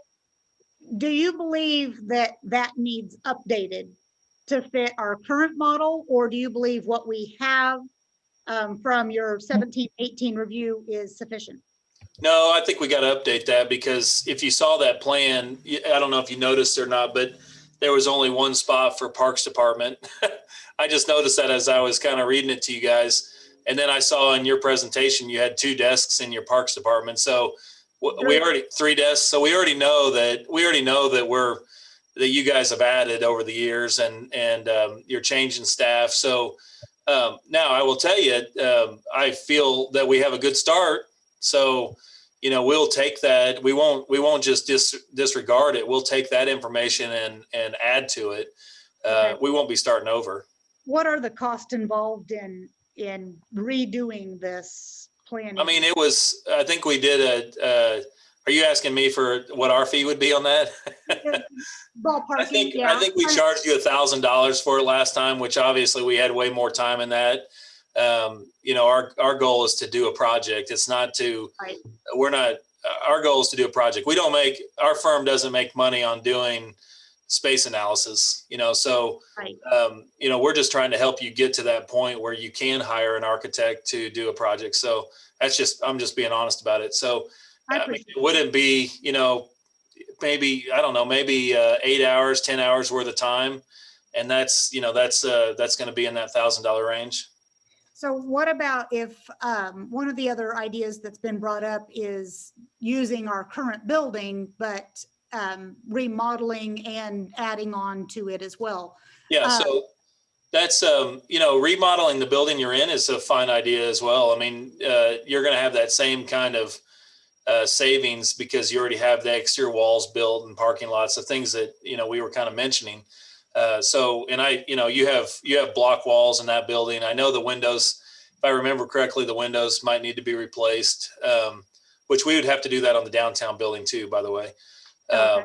Do you believe that needs updated to fit our current model, or do you believe what we have from your 17, 18 review is sufficient? No, I think we got to update that because if you saw that plan, I don't know if you noticed or not, but there was only one spot for Parks Department. I just noticed that as I was kind of reading it to you guys. And then I saw in your presentation, you had 2 desks in your Parks Department. So we already 3 desks. So we already know that that you guys have added over the years and you're changing staff. So now I will tell you, I feel that we have a good start. So, we'll take that. We won't just disregard it. We'll take that information and add to it. Okay. We won't be starting over. What are the costs involved in redoing this planning? I mean, I think we did are you asking me for what our fee would be on that? Ballpark. I think we charged you $1,000 for it last time, which obviously we had way more time in that. Our goal is to do a project. It's not to, our goal is to do a project. Our firm doesn't make money on doing space analysis, so, we're just trying to help you get to that point where you can hire an architect to do a project. So I'm just being honest about it. So it wouldn't be, maybe, I don't know, maybe 8 hours, 10 hours worth of time. And that's going to be in that $1,000 range. So what about if one of the other ideas that's been brought up is using our current building, but remodeling and adding on to it as well? Yeah, so that's, remodeling the building you're in is a fine idea as well. I mean, you're going to have that same kind of savings because you already have the exterior walls built and parking lots, the things that, we were kind of mentioning. You have block walls in that building. I know the windows, if I remember correctly, the windows might need to be replaced, which we would have to do that on the downtown building too, by the way. Okay.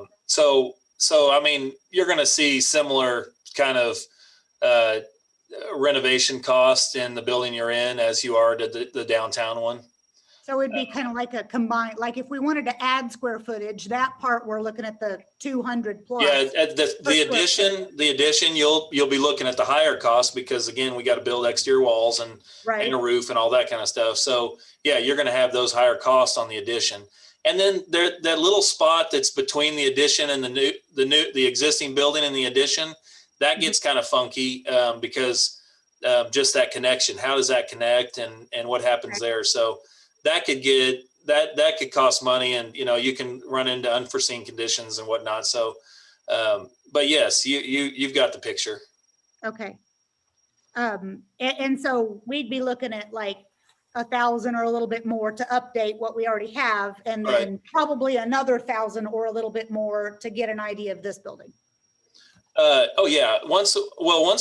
I mean, you're going to see similar kind of renovation costs in the building you're in as you are to the downtown one. So it'd be kind of like a combined, like if we wanted to add square footage, that part we're looking at the 200 plus. Yeah, the addition, you'll be looking at the higher cost because again, we got to build exterior walls and a roof and all that kind of stuff. So yeah, you're going to have those higher costs on the addition. And then that little spot that's between the addition and the existing building and the addition, that gets kind of funky because just that connection. How does that connect and what happens there? So that could cost money, and you can run into unforeseen conditions and whatnot. So, but yes, you've got the picture. Okay. And so we'd be looking at like 1,000 or a little bit more to update what we already have, and then probably another 1,000 or a little bit more to get an idea of this building. Oh yeah. Once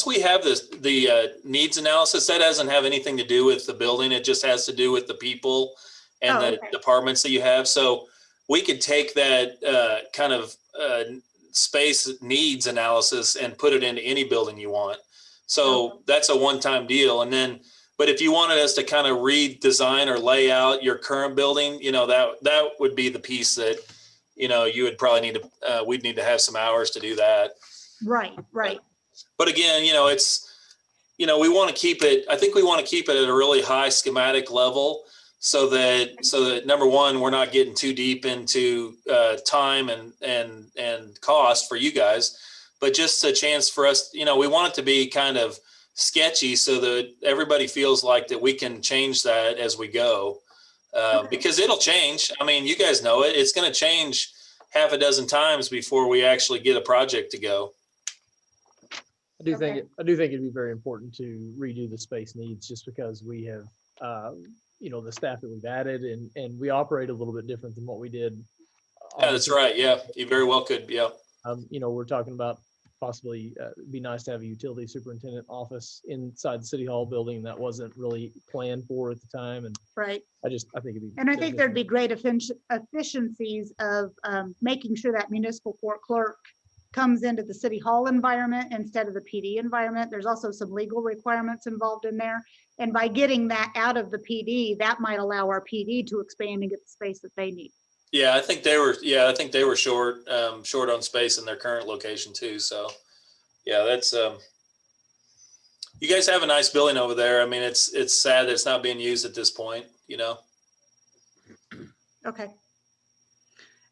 we have the needs analysis, that doesn't have anything to do with the building. It just has to do with the people and the departments that you have. So we could take that kind of space needs analysis and put it into any building you want. So that's a one-time deal. And then, but if you wanted us to kind of redesign or lay out your current building, that would be the piece that, you would probably need to, we'd need to have some hours to do that. Right. But again, it's, we want to keep it, I think we want to keep it at a really high schematic level so that number one, we're not getting too deep into time and cost for you guys, but just a chance for us. We want it to be kind of sketchy so that everybody feels like that we can change that as we go, because it'll change. I mean, you guys know it. It's going to change half a dozen times before we actually get a project to go. I do think it'd be very important to redo the space needs, just because we have, the staff that we've added, and we operate a little bit different than what we did. Yeah, that's right. Yeah, you very well could. Yeah. We're talking about possibly it'd be nice to have a utility superintendent office inside the city hall building. That wasn't really planned for at the time, and Right. I think it'd be. And I think there'd be great efficiencies of making sure that municipal court clerk comes into the city hall environment instead of the PD environment. There's also some legal requirements involved in there. And by getting that out of the PD, that might allow our PD to expand and get the space that they need. Yeah, I think they were short on space in their current location too. So yeah, that's you guys have a nice building over there. I mean, it's sad that it's not being used at this point, Okay.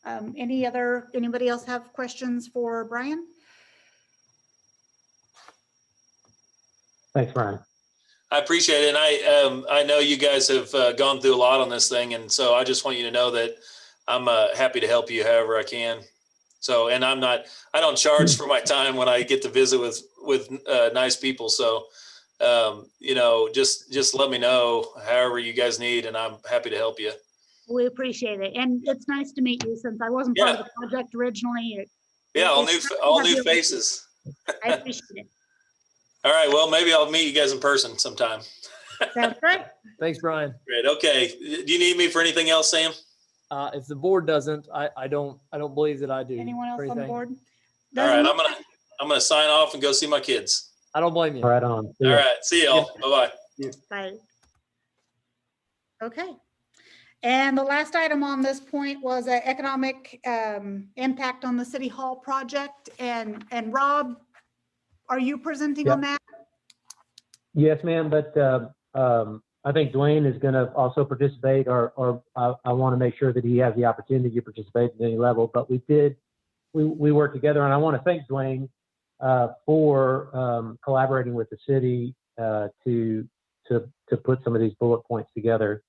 Anybody else have questions for Brian? Thanks, Brian. I appreciate it. And I know you guys have gone through a lot on this thing. And so I just want you to know that I'm happy to help you however I can. So, and I don't charge for my time when I get to visit with nice people. So, just let me know however you guys need, and I'm happy to help you. We appreciate it. And it's nice to meet you, since I wasn't part of the project originally. All new faces. I appreciate it. All right. Well, maybe I'll meet you guys in person sometime. Sounds great. Thanks, Brian. Great. Okay. Do you need me for anything else, Sam? If the board doesn't, I don't believe that I do. Anyone else on the board? All right. I'm gonna sign off and go see my kids. I don't blame you. Right on. All right. See y'all. Bye-bye. Bye. Okay. And the last item on this point was an economic impact on the City Hall project. And Rob, are you presenting on that? Yes, ma'am. But I think Dwayne is going to also participate, or I want to make sure that he has the opportunity to participate at any level. But we worked together, and I want to thank Dwayne for collaborating with the city to put some of these bullet points together.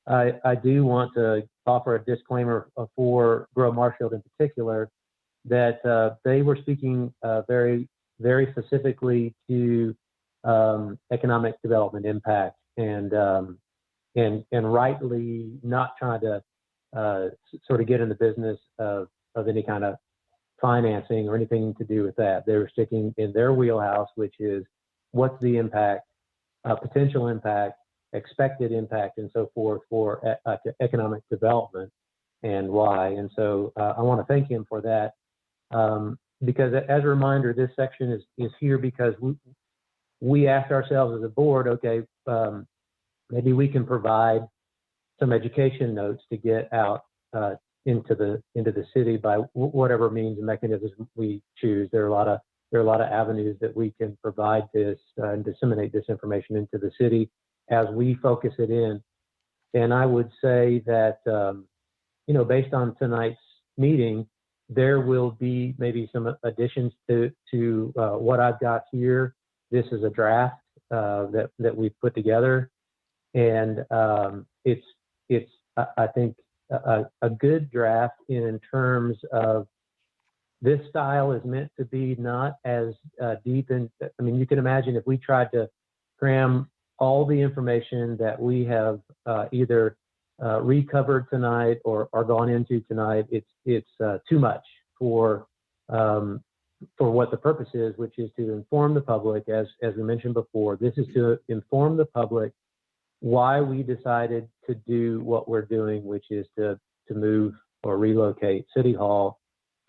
I do want to offer a disclaimer for Grow Marshfield in particular, that they were speaking very, very specifically to economic development impact, and rightly not trying to sort of get in the business of any kind of financing or anything to do with that. They were sticking in their wheelhouse, which is what's the impact, potential impact, expected impact, and so forth for economic development, and why. And so I want to thank him for that, because as a reminder, this section is here because we asked ourselves as a board, okay, maybe we can provide some education notes to get out into the city by whatever means and mechanisms we choose. There are a lot of avenues that we can provide this and disseminate this information into the city as we focus it in. And I would say that, based on tonight's meeting, there will be maybe some additions to what I've got here. This is a draft that we've put together, and it's I think a good draft in terms of this style is meant to be not as deep in. I mean, you can imagine if we tried to cram all the information that we have either recovered tonight or gone into tonight, it's too much for what the purpose is, which is to inform the public. As we mentioned before, this is to inform the public why we decided to do what we're doing, which is to move or relocate City Hall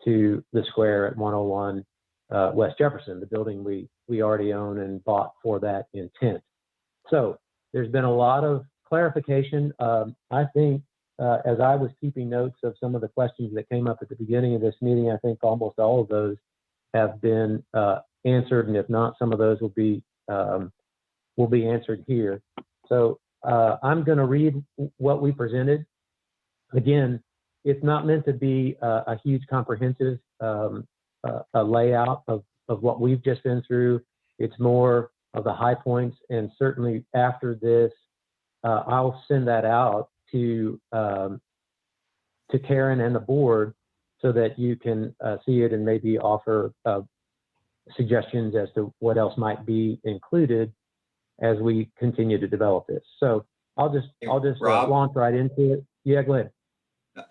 to the square at 101 West Jefferson, the building we already own and bought for that intent. So there's been a lot of clarification. I think as I was keeping notes of some of the questions that came up at the beginning of this meeting, I think almost all of those have been answered, and if not, some of those will be answered here. So I'm going to read what we presented. Again, it's not meant to be a huge comprehensive a layout of what we've just been through. It's more of the high points, and certainly after this, I'll send that out to Karen and the board so that you can see it and maybe offer suggestions as to what else might be included as we continue to develop this. So I'll just Rob? launch right into it. Yeah, go ahead.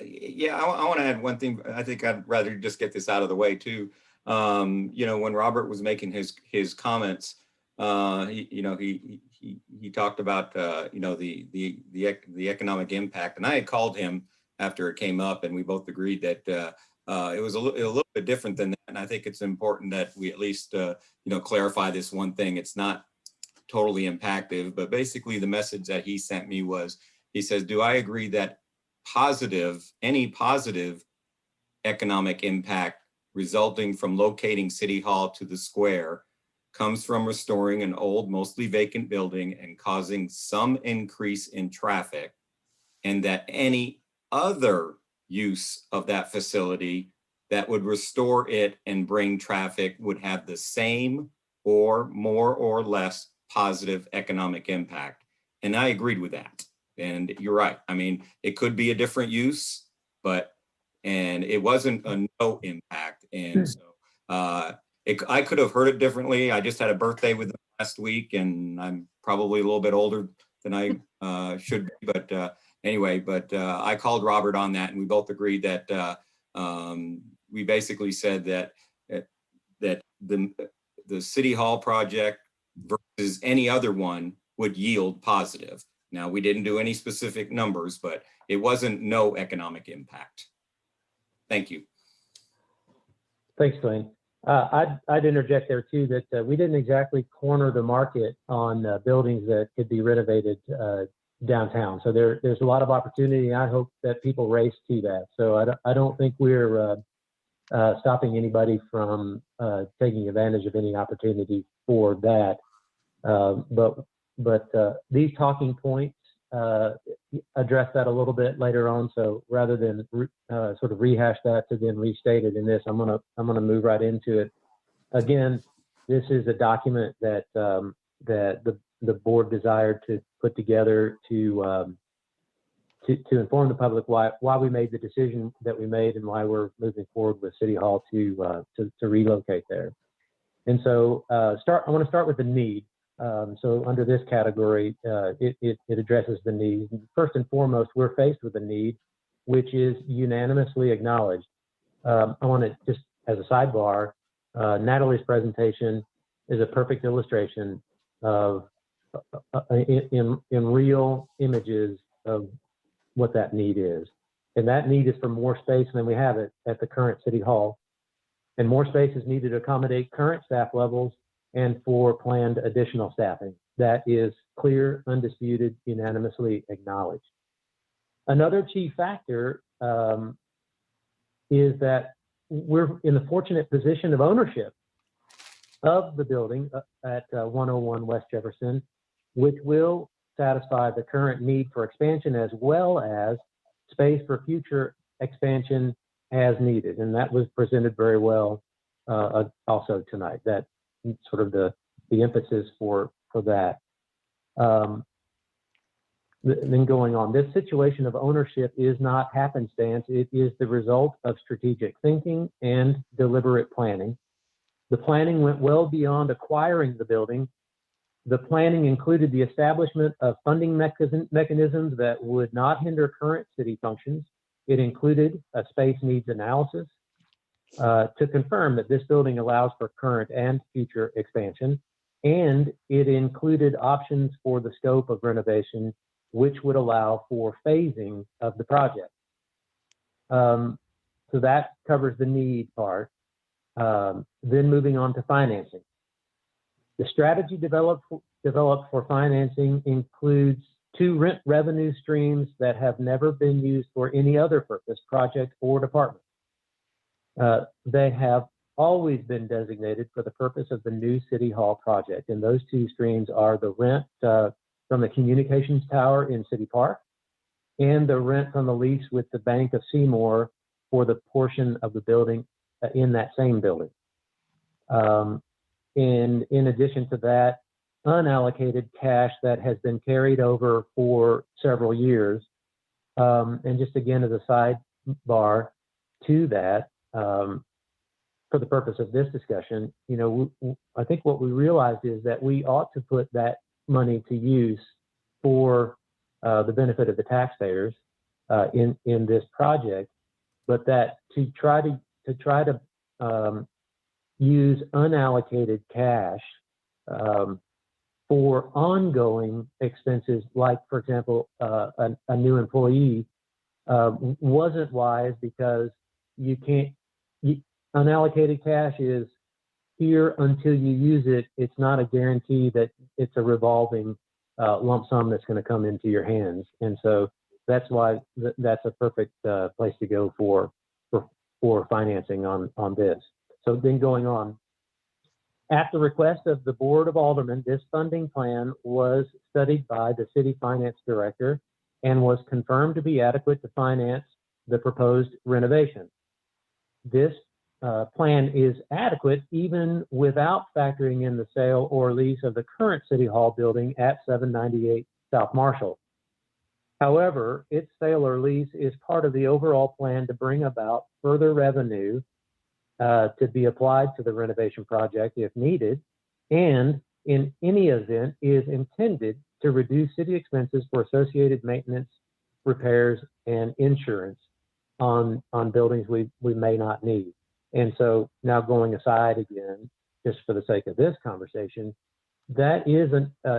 Yeah, I want to add one thing. I think I'd rather just get this out of the way too. When Robert was making his comments, he talked about the economic impact, and I had called him after it came up, and we both agreed that it was a little bit different than that. And I think it's important that we at least clarify this one thing. It's not totally impactive, but basically the message that he sent me was, he says, do I agree that any positive economic impact resulting from locating City Hall to the square comes from restoring an old, mostly vacant building and causing some increase in traffic, and that any other use of that facility that would restore it and bring traffic would have the same or more or less positive economic impact. And I agreed with that. And you're right. I mean, it could be a different use, and it wasn't a no impact. And so I could have heard it differently. I just had a birthday with them last week, and I'm probably a little bit older than I should be. But anyway, I called Robert on that, and we both agreed that we basically said that the City Hall project versus any other one would yield positive. Now, we didn't do any specific numbers, but it wasn't no economic impact. Thank you. Thanks, Dwayne. I'd interject there too that we didn't exactly corner the market on buildings that could be renovated downtown. So there's a lot of opportunity. I hope that people race to that. So I don't think we're stopping anybody from taking advantage of any opportunity for that. But these talking points address that a little bit later on. So rather than sort of rehash that to then restate it in this, I'm gonna move right into it. Again, this is a document that the board desired to put together to inform the public why we made the decision that we made and why we're moving forward with City Hall to relocate there. And so I want to start with the need. So under this category, it addresses the need. First and foremost, we're faced with a need, which is unanimously acknowledged. I want to just, as a sidebar, Natalie's presentation is a perfect illustration of, in real images of what that need is. And that need is for more space than we have at the current City Hall. And more space is needed to accommodate current staff levels and for planned additional staffing. That is clear, undisputed, unanimously acknowledged. Another key factor is that we're in the fortunate position of ownership of the building at 101 West Jefferson, which will satisfy the current need for expansion as well as space for future expansion as needed. And that was presented very well also tonight, that sort of the emphasis for that. Then going on, this situation of ownership is not happenstance. It is the result of strategic thinking and deliberate planning. The planning went well beyond acquiring the building. The planning included the establishment of funding mechanisms that would not hinder current city functions. It included a space needs analysis to confirm that this building allows for current and future expansion. And it included options for the scope of renovation, which would allow for phasing of the project. So that covers the need part. Then moving on to financing. The strategy developed for financing includes 2 rent revenue streams that have never been used for any other purpose, project or department. They have always been designated for the purpose of the new City Hall project. And those 2 streams are the rent from the communications tower in City Park and the rent from the lease with the Bank of Seymour for the portion of the building in that same building. And in addition to that, unallocated cash that has been carried over for several years. And just again, as a sidebar to that, for the purpose of this discussion, you know, I think what we realized is that we ought to put that money to use for the benefit of the taxpayers in this project, but that to try to use unallocated cash for ongoing expenses, like, for example, a new employee, wasn't wise, because you can't, unallocated cash is here until you use it. It's not a guarantee that it's a revolving lump sum that's going to come into your hands. And so that's why that's a perfect place to go for financing on this. So then going on, at the request of the Board of Aldermen, this funding plan was studied by the City Finance Director and was confirmed to be adequate to finance the proposed renovation. This plan is adequate even without factoring in the sale or lease of the current City Hall building at 798 South Marshall. However, its sale or lease is part of the overall plan to bring about further revenue to be applied to the renovation project if needed, and in any event is intended to reduce city expenses for associated maintenance, repairs, and insurance on buildings we may not need. And so now, going aside again, just for the sake of this conversation, that is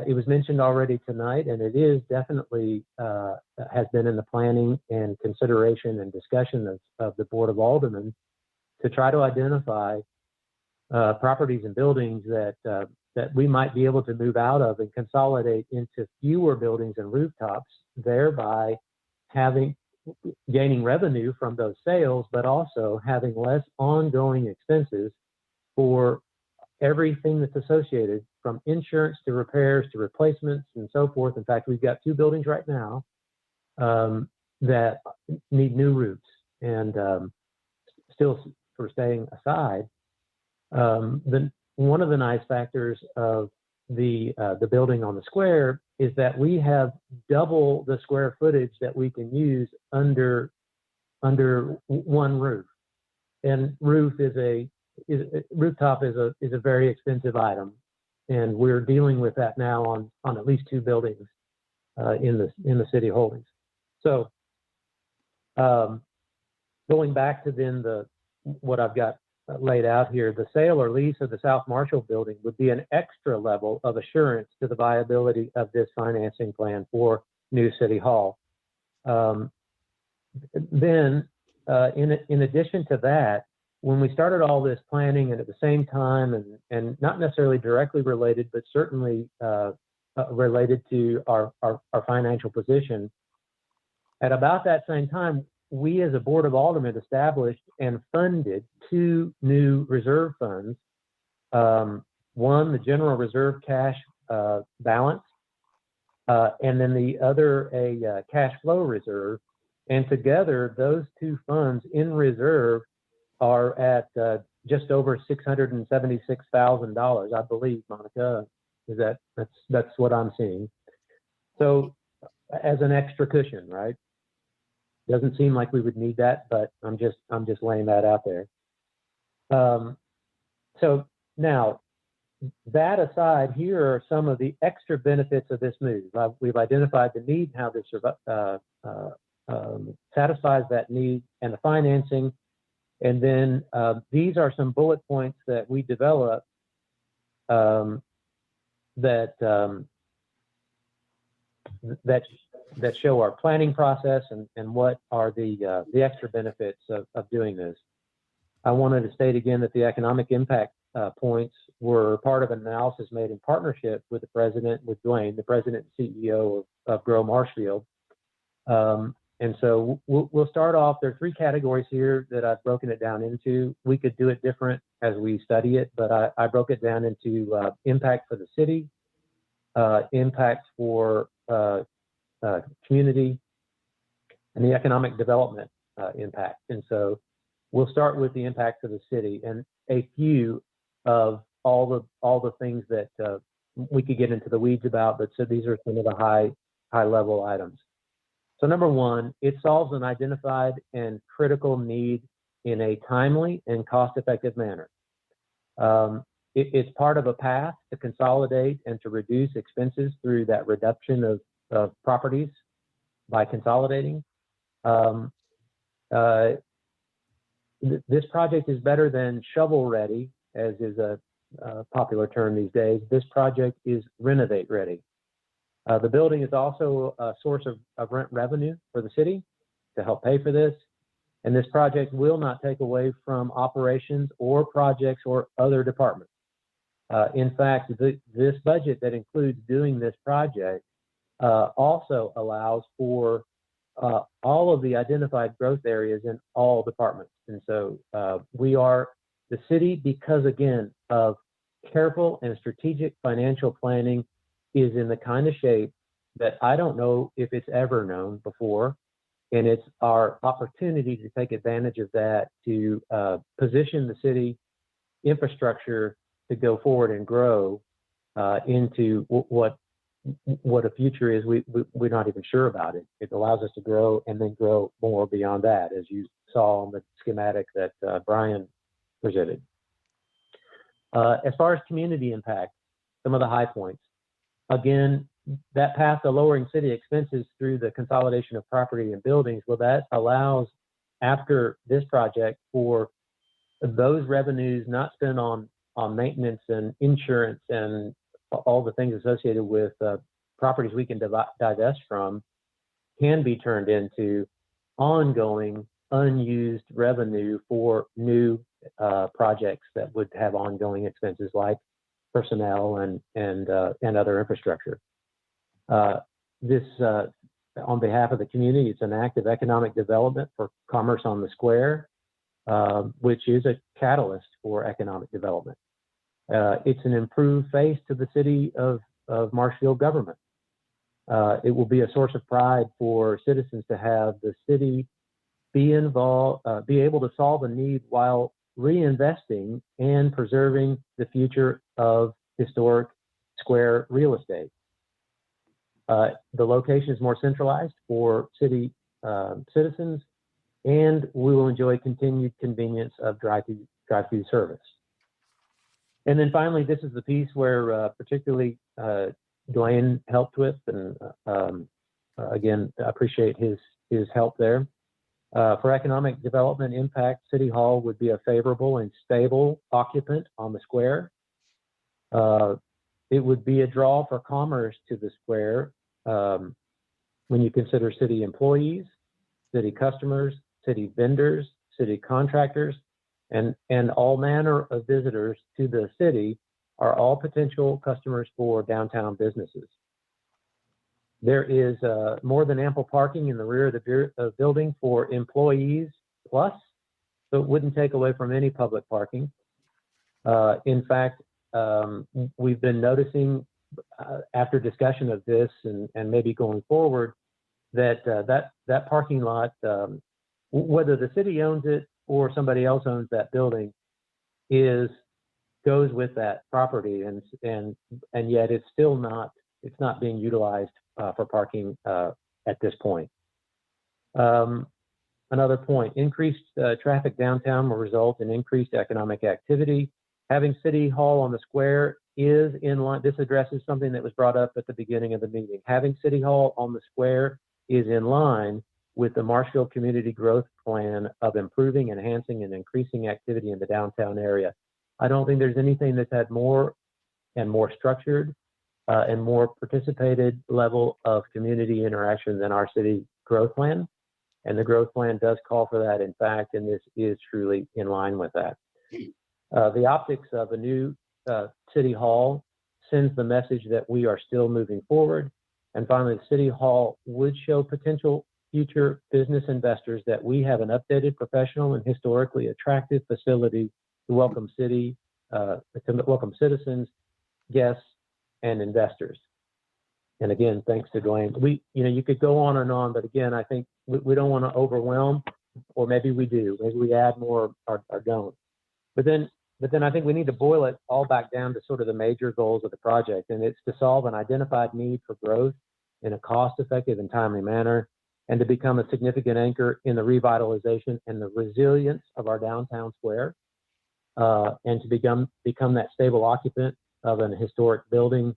it was mentioned already tonight, and it is definitely has been in the planning and consideration and discussion of the Board of Aldermen to try to identify properties and buildings that we might be able to move out of and consolidate into fewer buildings and rooftops, thereby gaining revenue from those sales, but also having less ongoing expenses for everything that's associated, from insurance to repairs to replacements and so forth. In fact, we've got 2 buildings right now that need new roofs. And still, for staying aside, one of the nice factors of the building on the square is that we have double the square footage that we can use under one roof. And rooftop is a very expensive item, and we're dealing with that now on at least 2 buildings in the city holdings. So going back to then what I've got laid out here, the sale or lease of the South Marshall building would be an extra level of assurance to the viability of this financing plan for new City Hall. Then, in addition to that, when we started all this planning, and at the same time, and not necessarily directly related, but certainly related to our financial position, at about that same time, we as a Board of Aldermen established and funded 2 new reserve funds. One, the general reserve cash balance, and then the other, a cash flow reserve. And together, those 2 funds in reserve are at just over $676,000, I believe, Monica. That's what I'm seeing. So as an extra cushion, right? Doesn't seem like we would need that, but I'm just laying that out there. So now, that aside, here are some of the extra benefits of this move. We've identified the need, how this satisfies that need, and the financing. And then these are some bullet points that we developed that show our planning process and what are the extra benefits of doing this. I wanted to state again that the economic impact points were part of an analysis made in partnership with with Dwayne, the president and CEO of Grow Marshfield. And so we'll start off. There are 3 categories here that I've broken it down into. We could do it different as we study it, but I broke it down into impact for the city, impacts for community and the economic development impact. And so we'll start with the impacts of the city and a few of all the things that we could get into the weeds about, but so these are some of the high level items. So number one, it solves an identified and critical need in a timely and cost-effective manner. It's part of a path to consolidate and to reduce expenses through that reduction of properties by consolidating. This project is better than shovel-ready, as is a popular term these days. This project is renovate-ready. The building is also a source of rent revenue for the city to help pay for this. And this project will not take away from operations or projects or other departments. In fact, this budget that includes doing this project also allows for all of the identified growth areas in all departments. And so we are the city, because again of careful and strategic financial planning, is in the kind of shape that I don't know if it's ever known before. And it's our opportunity to take advantage of that to position the city infrastructure to go forward and grow into what a future is. We're not even sure about it. It allows us to grow and then grow more beyond that, as you saw on the schematic that Brian presented. As far as community impact, some of the high points. Again, that path to lowering city expenses through the consolidation of property and buildings, well, that allows, after this project, for those revenues not spent on maintenance and insurance and all the things associated with properties we can divest from, can be turned into ongoing unused revenue for new projects that would have ongoing expenses like personnel and other infrastructure. This, on behalf of the community, it's an act of economic development for commerce on the square, which is a catalyst for economic development. It's an improved face to the city of Marshfield government. It will be a source of pride for citizens to have the city be involved, be able to solve a need while reinvesting and preserving the future of historic square real estate. The location is more centralized for city citizens, and we will enjoy continued convenience of drive-through service. And then finally, this is the piece where particularly Dwayne helped with, and again, I appreciate his help there. For economic development impact, City Hall would be a favorable and stable occupant on the square. It would be a draw for commerce to the square when you consider city employees, city customers, city vendors, city contractors, and all manner of visitors to the city are all potential customers for downtown businesses. There is more than ample parking in the rear of the building for employees plus, so it wouldn't take away from any public parking. In fact, we've been noticing after discussion of this and maybe going forward that that parking lot, whether the city owns it or somebody else owns that building, goes with that property, and yet it's still not being utilized for parking at this point. Another point, increased traffic downtown will result in increased economic activity. Having City Hall on the square is in line. This addresses something that was brought up at the beginning of the meeting. Having City Hall on the square is in line with the Marshfield Community Growth Plan of improving, enhancing, and increasing activity in the downtown area. I don't think there's anything that's had more and more structured and more participated level of community interaction than our city growth plan. And the growth plan does call for that, in fact, and this is truly in line with that. The optics of a new City Hall sends the message that we are still moving forward. And finally, the City Hall would show potential future business investors that we have an updated, professional, and historically attractive facility to welcome citizens, guests, and investors. And again, thanks to Dwayne. You could go on and on, but again, I think we don't want to overwhelm, or maybe we do. Maybe we add more or don't. But then I think we need to boil it all back down to sort of the major goals of the project, and it's to solve an identified need for growth in a cost-effective and timely manner, and to become a significant anchor in the revitalization and the resilience of our downtown square, and to become that stable occupant of an historic building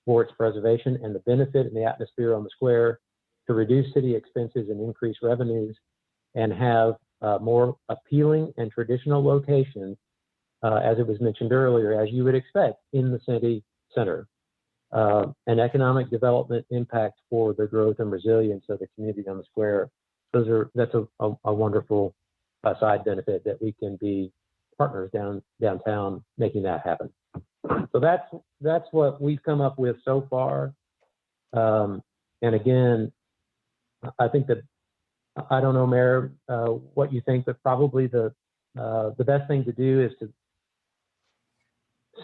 for its preservation and the benefit and the atmosphere on the square, to reduce city expenses and increase revenues, and have more appealing and traditional locations, as it was mentioned earlier, as you would expect in the city center. An economic development impact for the growth and resilience of the community on the square. That's a wonderful side benefit that we can be partners downtown making that happen. So that's what we've come up with so far. And again, I think that, I don't know, Mayor, what you think, but probably the best thing to do is to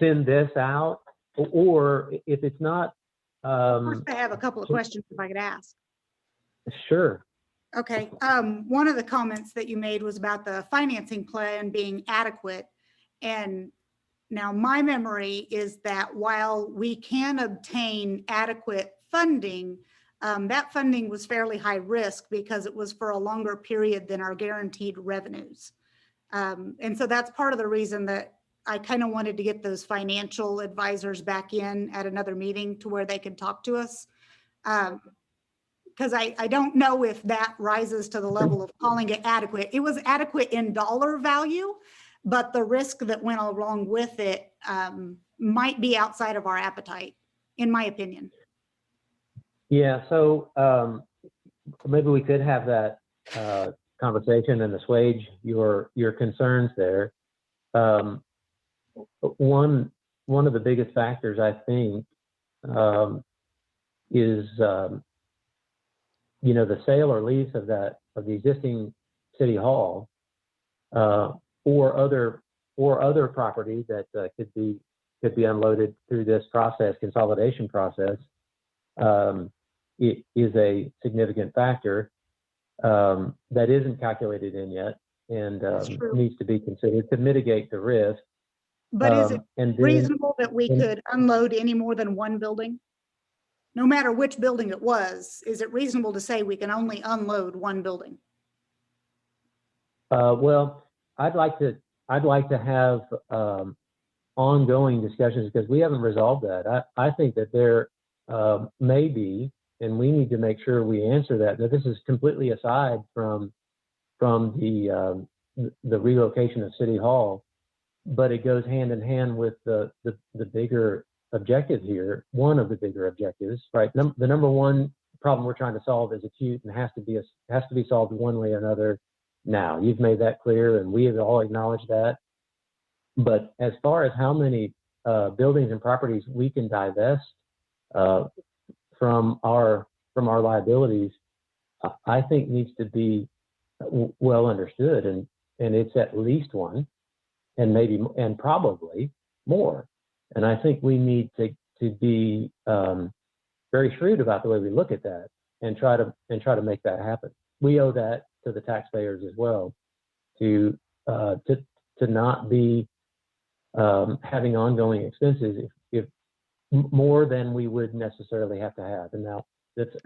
send this out, or if it's not. First, I have a couple of questions if I could ask. Sure. Okay, one of the comments that you made was about the financing plan being adequate. And now my memory is that while we can obtain adequate funding, that funding was fairly high risk because it was for a longer period than our guaranteed revenues. And so that's part of the reason that I kind of wanted to get those financial advisors back in at another meeting to where they could talk to us. Because I don't know if that rises to the level of calling it adequate. It was adequate in dollar value, but the risk that went along with it might be outside of our appetite, in my opinion. Yeah, so maybe we could have that conversation and assuage your concerns there. One of the biggest factors, I think, is the sale or lease of the existing city hall, or other property that could be unloaded through this consolidation process. It is a significant factor that isn't calculated in yet, and needs to be considered to mitigate the risk. But is it reasonable that we could unload any more than one building? No matter which building it was, is it reasonable to say we can only unload one building? Well, I'd like to have ongoing discussions, because we haven't resolved that. I think that there may be, and we need to make sure we answer that. Now, this is completely aside from the relocation of City Hall, but it goes hand in hand with the bigger objective here. One of the bigger objectives, right? The number one problem we're trying to solve is acute and has to be solved one way or another now. You've made that clear, and we have all acknowledged that. But as far as how many buildings and properties we can divest from our liabilities, I think needs to be well understood, and it's at least one, and probably more. And I think we need to be very shrewd about the way we look at that, and try to make that happen. We owe that to the taxpayers as well, to not be having ongoing expenses if more than we would necessarily have to have. And now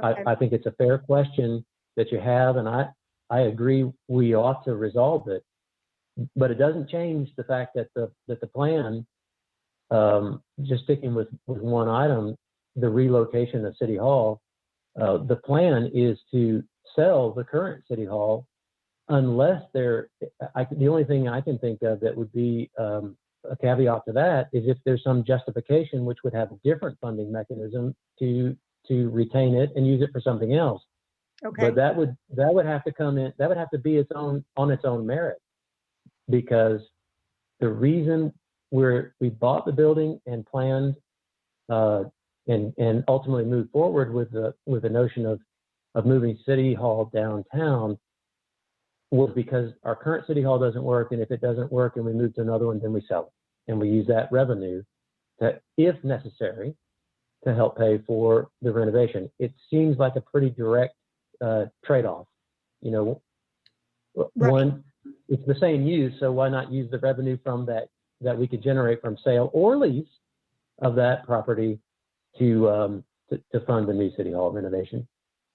I think it's a fair question that you have, and I agree we ought to resolve it, but it doesn't change the fact that the plan, just sticking with one item, the relocation of City Hall, the plan is to sell the current City Hall, unless the only thing I can think of that would be a caveat to that is if there's some justification which would have a different funding mechanism to retain it and use it for something else. Okay. But that would have to come in. That would have to be on its own merit, because the reason we bought the building and planned and ultimately moved forward with the notion of moving City Hall downtown was because our current City Hall doesn't work, and if it doesn't work and we move to another one, then we sell it, and we use that revenue to, if necessary, to help pay for the renovation. It seems like a pretty direct trade-off. You know, Right. one, it's the same use, so why not use the revenue from that we could generate from sale or lease of that property to fund the new city hall renovation.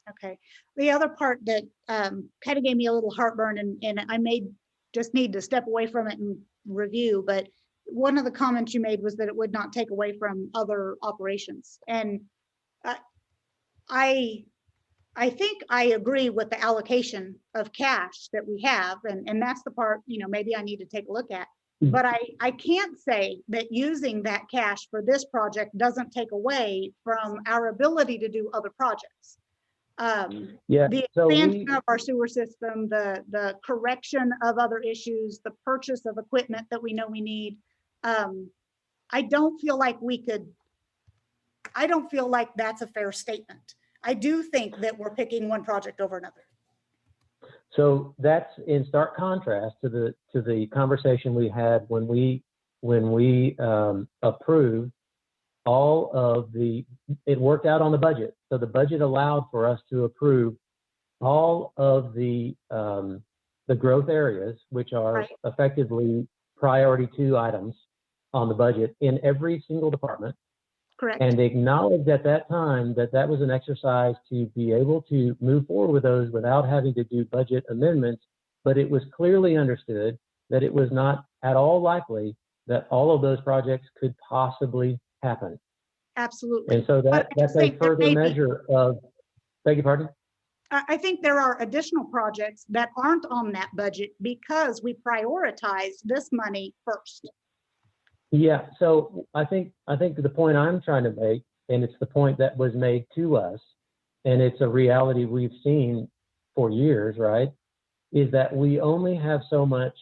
Okay. The other part that kind of gave me a little heartburn, and I just need to step away from it and review, but one of the comments you made was that it would not take away from other operations. And I think I agree with the allocation of cash that we have, and that's the part, you know, maybe I need to take a look at. But I can't say that using that cash for this project doesn't take away from our ability to do other projects. Yeah, The so expansion of our sewer system, the correction of other issues, the purchase of equipment that we know we need. I don't feel like that's a fair statement. I do think that we're picking one project over another. So that's in stark contrast to the conversation we had when we approved all of it worked out on the budget. So the budget allowed for us to approve all of the growth areas, which are Right. effectively priority 2 items on the budget in every single department. Correct. And acknowledged at that time that was an exercise to be able to move forward with those without having to do budget amendments. But it was clearly understood that it was not at all likely that all of those projects could possibly happen. Absolutely. And so But I that's just a think there further may be- measure of, beg your pardon? I think there are additional projects that aren't on that budget because we prioritized this money first. Yeah, so I think the point I'm trying to make, and it's the point that was made to us, and it's a reality we've seen for years, right? Is that we only have so much,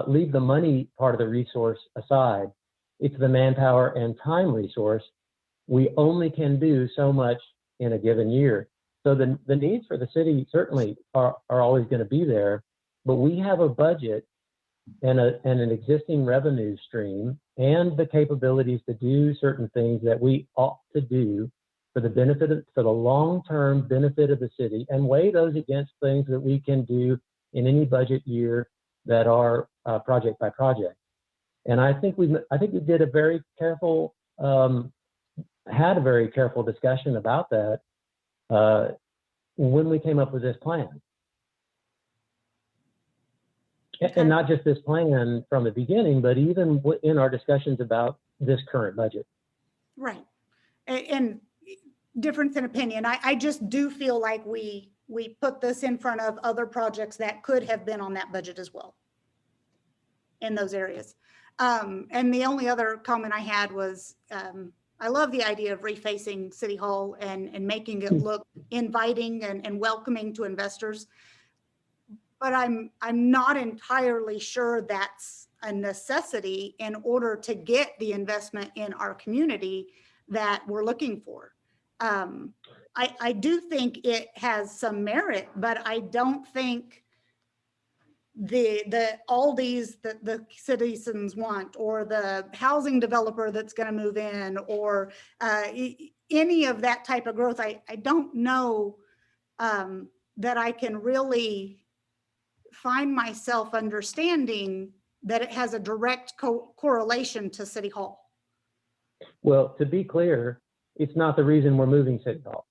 leave the money part of the resource aside. It's the manpower and time resource. We only can do so much in a given year. So the needs for the city certainly are always going to be there, but we have a budget and an existing revenue stream and the capabilities to do certain things that we ought to do for the long-term benefit of the city, and weigh those against things that we can do in any budget year that are project by project. And I think we did a very careful, had a very careful discussion about that when we came up with this plan. And not just this plan from the beginning, but even in our discussions about this current budget. Right. And difference in opinion. I just do feel like we put this in front of other projects that could have been on that budget as well in those areas. And the only other comment I had was, I love the idea of refacing City Hall and making it look inviting and welcoming to investors. But I'm not entirely sure that's a necessity in order to get the investment in our community that we're looking for. I do think it has some merit, but I don't think all these the citizens want, or the housing developer that's going to move in, or any of that type of growth. I don't know that I can really find myself understanding that it has a direct correlation to City Hall. Well, to be clear, it's not the reason we're moving City Hall.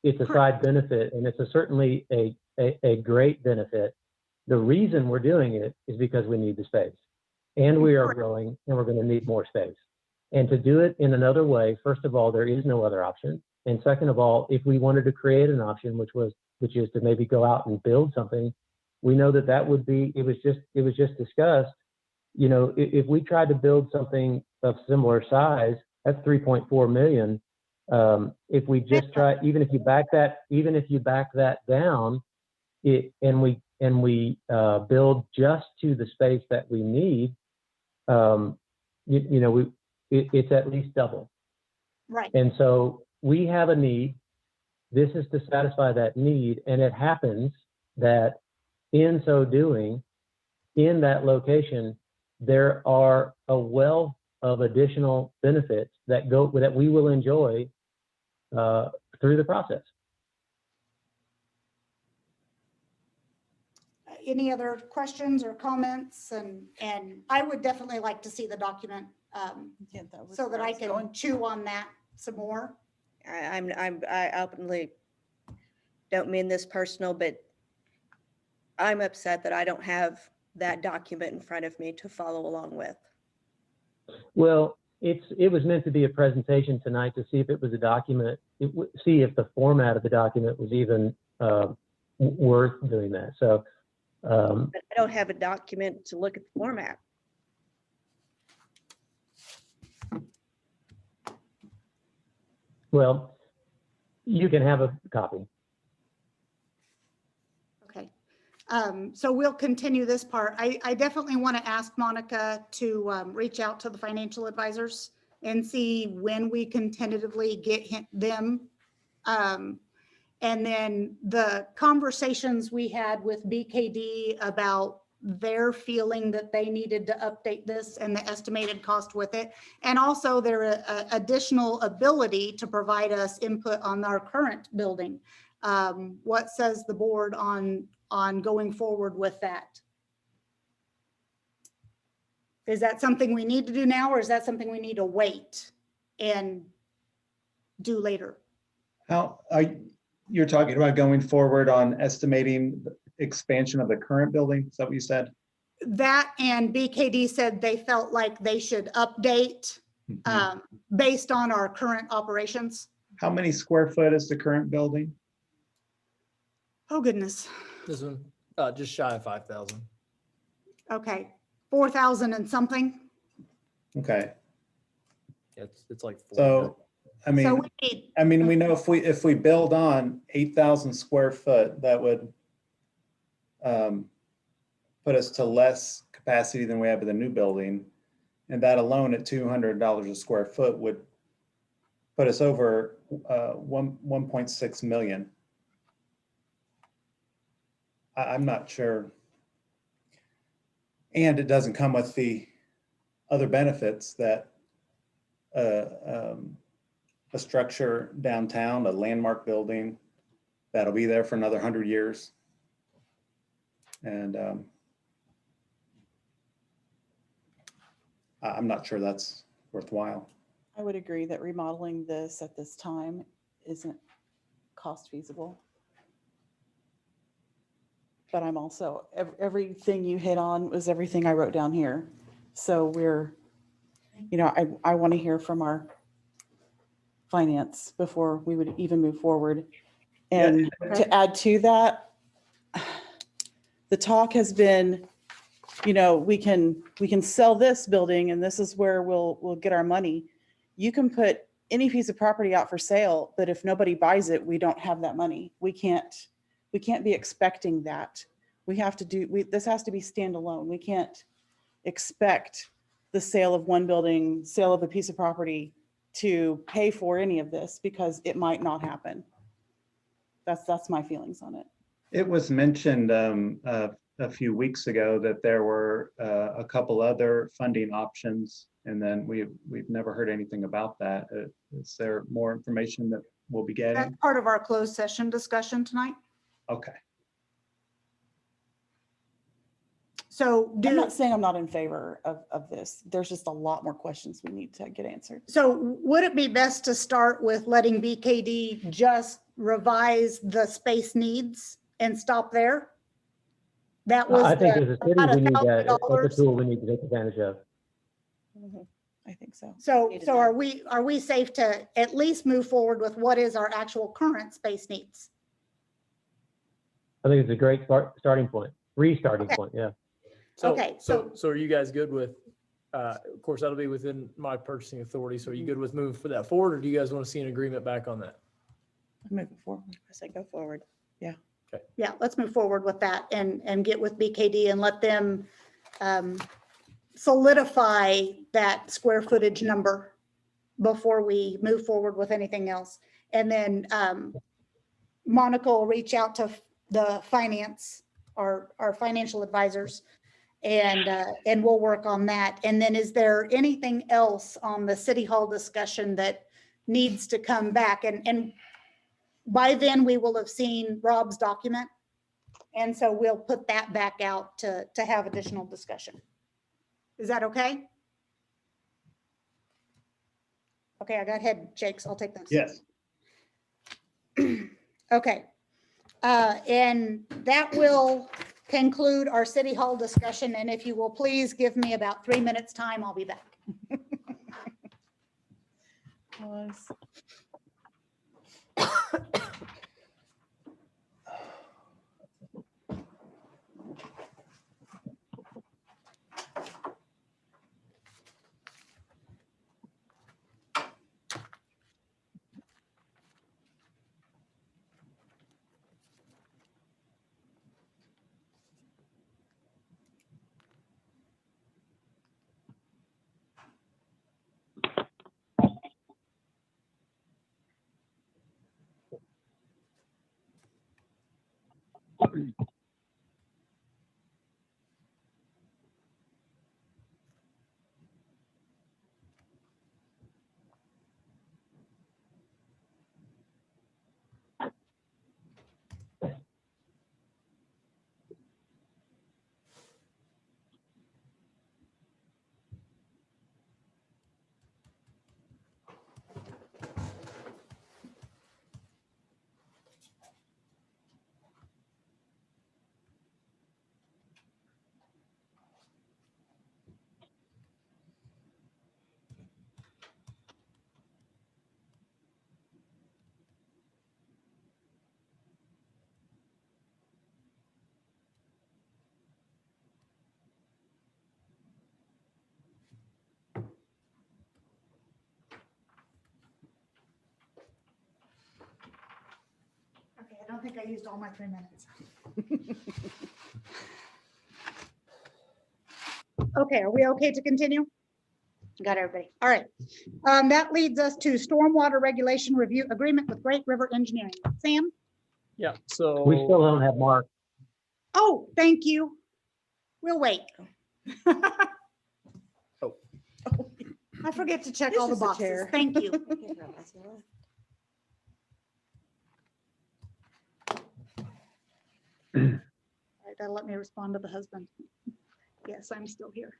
It's a side benefit, and it's certainly a great benefit. The reason we're doing it is because we need the space, and we are growing, and we're going to need more space. And to do it in another way, first of all, there is no other option. And second of all, if we wanted to create an option, which is to maybe go out and build something, we know that would be, it was just discussed, you know, if we tried to build something of similar size, that's 3.4 million. If we just try, even if you back that down, and we build just to the space that we need, it's at least double. Right. And so we have a need. This is to satisfy that need, and it happens that in so doing, in that location, there are a wealth of additional benefits that we will enjoy through the process. Any other questions or comments? And I would definitely like to see the document Yeah, that was so that where I was going. can chew on that some more. I openly don't mean this personal, but I'm upset that I don't have that document in front of me to follow along with. Well, it was meant to be a presentation tonight to see if it was a document, see if the format of the document was even worth doing that. So, But I don't have a document to look at the format. well, you can have a copy. Okay. So we'll continue this part. I definitely want to ask Monica to reach out to the financial advisors and see when we can tentatively get them. And then the conversations we had with BKD about their feeling that they needed to update this and the estimated cost with it. And also their additional ability to provide us input on our current building. What says the board on going forward with that? Is that something we need to do now, or is that something we need to wait and do later? You're talking about going forward on estimating the expansion of the current building? Is that what you said? That and BKD said they felt like they should update based on our current operations. How many square foot is the current building? Oh, goodness. This one, just shy of 5,000. Okay, 4,000 and something. Okay, It's like 4. so, I So mean, we need, we know if we build on 8,000 square foot, that would put us to less capacity than we have in the new building. And that alone at $200 a square foot would put us over 1.6 million. I'm not sure. And it doesn't come with the other benefits that a structure downtown, a landmark building that'll be there for another 100 years. And I'm not sure that's worthwhile. I would agree that remodeling this at this time isn't cost feasible. But I'm also, everything you hit on was everything I wrote down here. So we're, I want to hear from our finance before we would even move forward. And to add to that, the talk has been, we can sell this building and this is where we'll get our money. You can put any piece of property out for sale, but if nobody buys it, we don't have that money. We can't be expecting that. We have to this has to be standalone. We can't expect the sale of one building, sale of a piece of property to pay for any of this because it might not happen. That's my feelings on it. It was mentioned a few weeks ago that there were a couple other funding options, and then we've never heard anything about that. Is there more information that we'll be that's getting? part of our closed session discussion tonight. Okay. So I'm not saying I'm not in favor of this. There's just a lot more questions we need to get answered. So would it be best to start with letting BKD just revise the space needs and stop there? That was I think as a city, about we need that. It's a $1,000. tool we need to take advantage of. I think so. So are we safe to at least move forward with what is our actual current space needs? I think it's a great starting point, restarting point, yeah. Okay, So are you guys good with, of course, that'll be within my purchasing authority. So are you good with moving for that forward, or do you guys want to see an agreement back on that? Moving forward. I say go forward. Yeah, let's move forward with that and get with BKD and let them solidify that square footage number before we move forward with anything else. And then Monica will reach out to the finance, our financial advisors, And we'll work on that. And then is there anything else on the City Hall discussion that needs to come back? And by then we will have seen Rob's document. And so we'll put that back out to have additional discussion. Is that okay? Okay, I got head shakes. I'll take those. Yes. Okay. And that will conclude our City Hall discussion. And if you will please give me about 3 minutes time, I'll be back. Was- Okay, I don't think I used all my 3 minutes. Okay, are we okay to continue? Got everybody. All right. That leads us to stormwater regulation review agreement with Great River Engineering. Sam? Yeah, so. We still don't have Mark. Oh, thank you. We'll wait. Oh. I forget to check This all the is the boxes. chair. Thank you. All right, that'll let me respond to the husband. Yes, I'm still here.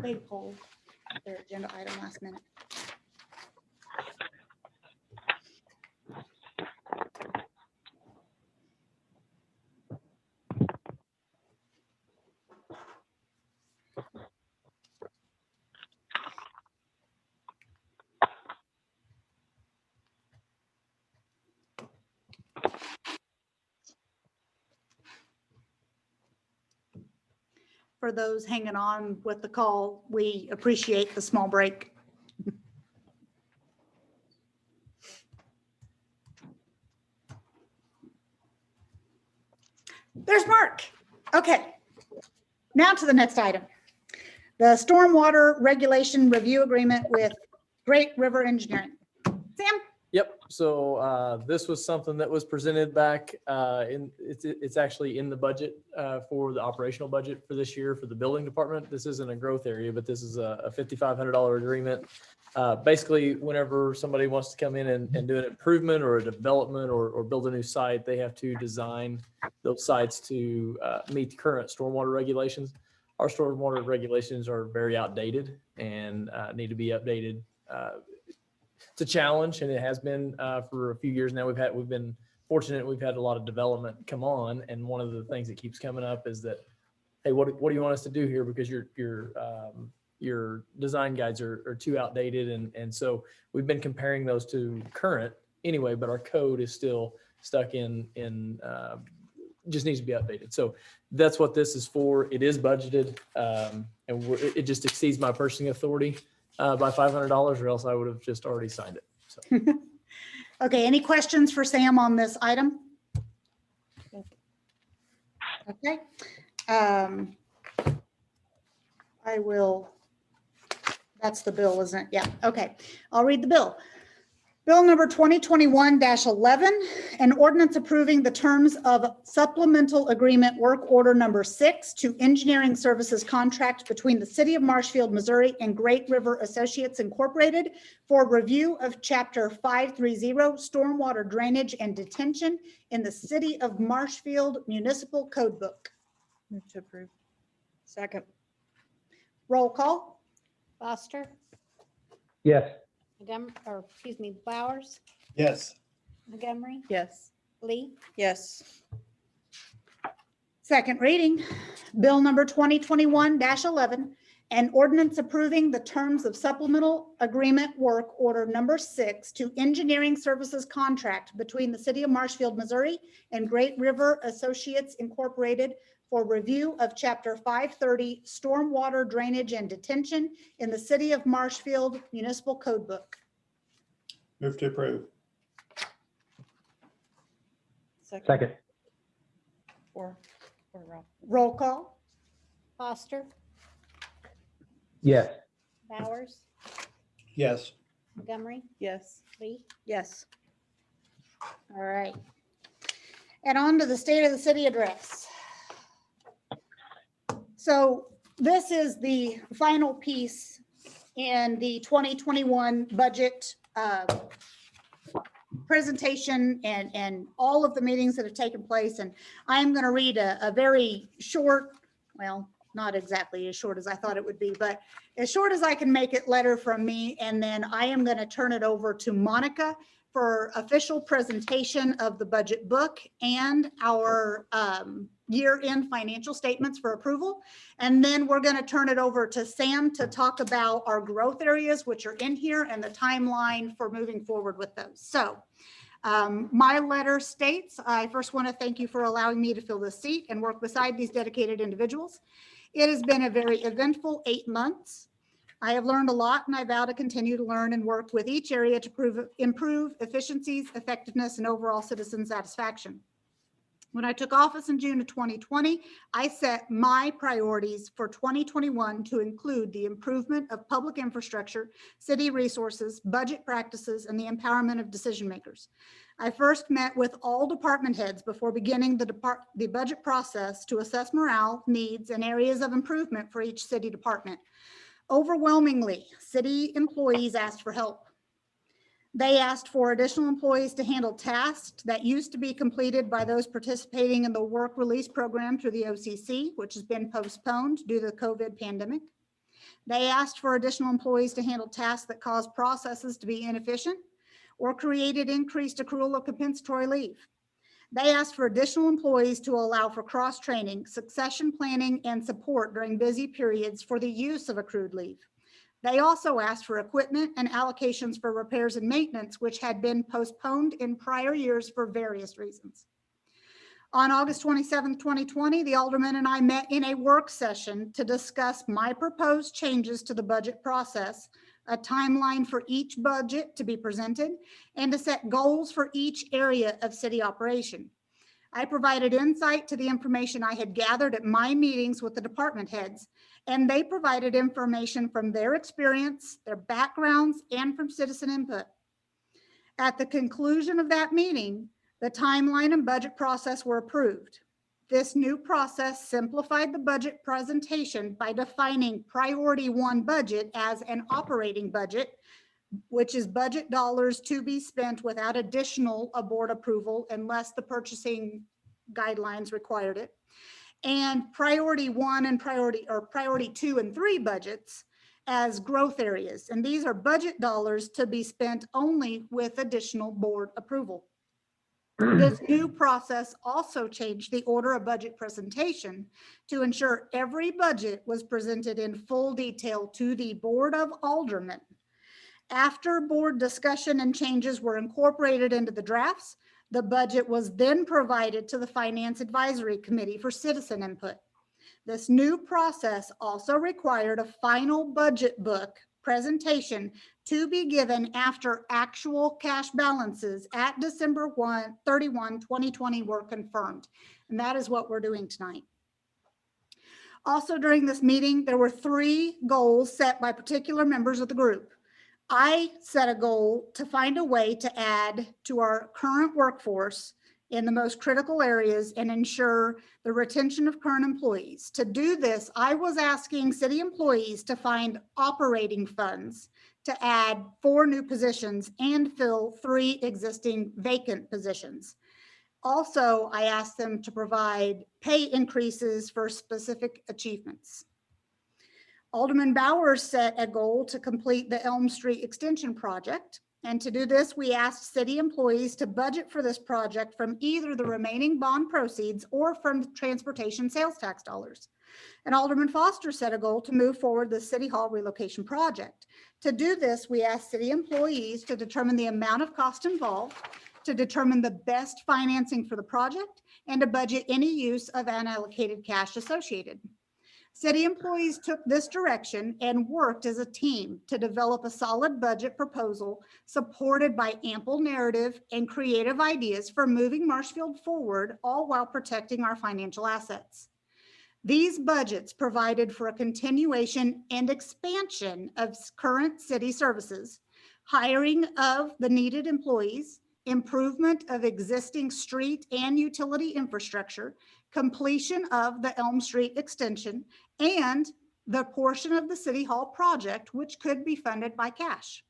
They pulled their agenda item last minute. For those hanging on with the call, we appreciate the small break. There's Mark. Okay. Now to the next item. The stormwater regulation review agreement with Great River Engineering. Sam? Yep. So this was something that was presented back it's actually in the budget for the operational budget for this year for the building department. This isn't a growth area, but this is a $5,500 agreement. Basically, whenever somebody wants to come in and do an improvement or a development or build a new site, they have to design those sites to meet the current stormwater regulations. Our stormwater regulations are very outdated and need to be updated. It's a challenge, and it has been for a few years now. We've been fortunate. We've had a lot of development come on, and one of the things that keeps coming up is that, hey, what do you want us to do here? Because your design guides are too outdated, and so we've been comparing those to current anyway. But our code is still stuck in just needs to be updated. So that's what this is for. It is budgeted, and it just exceeds my purchasing authority by $500, or else I would have just already signed it. So. Okay, any questions for Sam on this item? Okay. I will, that's the bill, isn't it? Yeah, okay. I'll read the bill. Bill number 2021-11, an ordinance approving the terms of supplemental agreement work order number 6 to engineering services contract between the city of Marshfield, Missouri and Great River Associates Incorporated for review of chapter 530 stormwater drainage and detention in the city of Marshfield Municipal Code Book. Move to approve. Second. Roll call. Foster, Yes. Bowers, Yes. Montgomery, Yes. Lee, Yes. Second reading, bill number 2021-11, an ordinance approving the terms of supplemental agreement work order number 6 to engineering services contract between the city of Marshfield, Missouri and Great River Associates Incorporated for review of chapter 530 stormwater drainage and detention in the city of Marshfield Municipal Code Book. Move to approve. Second. Roll call. Foster, Yes. Bowers, Yes. Montgomery, Yes. Lee, Yes. All right. And on to the state of the city address. So this is the final piece in the 2021 budget presentation and all of the meetings that have taken place. And I'm going to read a very short, well, not exactly as short as I thought it would be, but as short as I can make it, letter from me. And then I am going to turn it over to Monica for official presentation of the budget book and our year-end financial statements for approval. And then we're going to turn it over to Sam to talk about our growth areas, which are in here, and the timeline for moving forward with those. So my letter states, I first want to thank you for allowing me to fill this seat and work beside these dedicated individuals. It has been a very eventful 8 months. I have learned a lot, and I vow to continue to learn and work with each area to improve efficiencies, effectiveness, and overall citizen satisfaction. When I took office in June of 2020, I set my priorities for 2021 to include the improvement of public infrastructure, city resources, budget practices, and the empowerment of decision makers. I first met with all department heads before beginning the budget process to assess morale, needs, and areas of improvement for each city department. Overwhelmingly, city employees asked for help. They asked for additional employees to handle tasks that used to be completed by those participating in the work release program through the OCC, which has been postponed due to the COVID pandemic. They asked for additional employees to handle tasks that caused processes to be inefficient or created increased accrual of compensatory leave. They asked for additional employees to allow for cross-training, succession planning, and support during busy periods for the use of accrued leave. They also asked for equipment and allocations for repairs and maintenance, which had been postponed in prior years for various reasons. On August 27, 2020, the Alderman and I met in a work session to discuss my proposed changes to the budget process, a timeline for each budget to be presented, and to set goals for each area of city operation. I provided insight to the information I had gathered at my meetings with the department heads, and they provided information from their experience, their backgrounds, and from citizen input. At the conclusion of that meeting, the timeline and budget process were approved. This new process simplified the budget presentation by defining priority 1 budget as an operating budget, which is budget dollars to be spent without additional board approval unless the purchasing guidelines required it. And priority 1 and priority 2 and 3 budgets as growth areas. And these are budget dollars to be spent only with additional board approval. This new process also changed the order of budget presentation to ensure every budget was presented in full detail to the Board of Aldermen. After board discussion and changes were incorporated into the drafts, the budget was then provided to the Finance Advisory Committee for citizen input. This new process also required a final budget book presentation to be given after actual cash balances at December 31, 2020 were confirmed. And that is what we're doing tonight. Also during this meeting, there were 3 goals set by particular members of the group. I set a goal to find a way to add to our current workforce in the most critical areas and ensure the retention of current employees. To do this, I was asking city employees to find operating funds to add 4 new positions and fill 3 existing vacant positions. Also, I asked them to provide pay increases for specific achievements. Alderman Bowers set a goal to complete the Elm Street Extension project. And to do this, we asked city employees to budget for this project from either the remaining bond proceeds or from transportation sales tax dollars. And Alderman Foster set a goal to move forward the City Hall relocation project. To do this, we asked city employees to determine the amount of cost involved, to determine the best financing for the project, and to budget any use of unallocated cash associated. City employees took this direction and worked as a team to develop a solid budget proposal supported by ample narrative and creative ideas for moving Marshfield forward, all while protecting our financial assets. These budgets provided for a continuation and expansion of current city services, hiring of the needed employees, improvement of existing street and utility infrastructure, completion of the Elm Street extension, and the portion of the City Hall project, which could be funded by cash.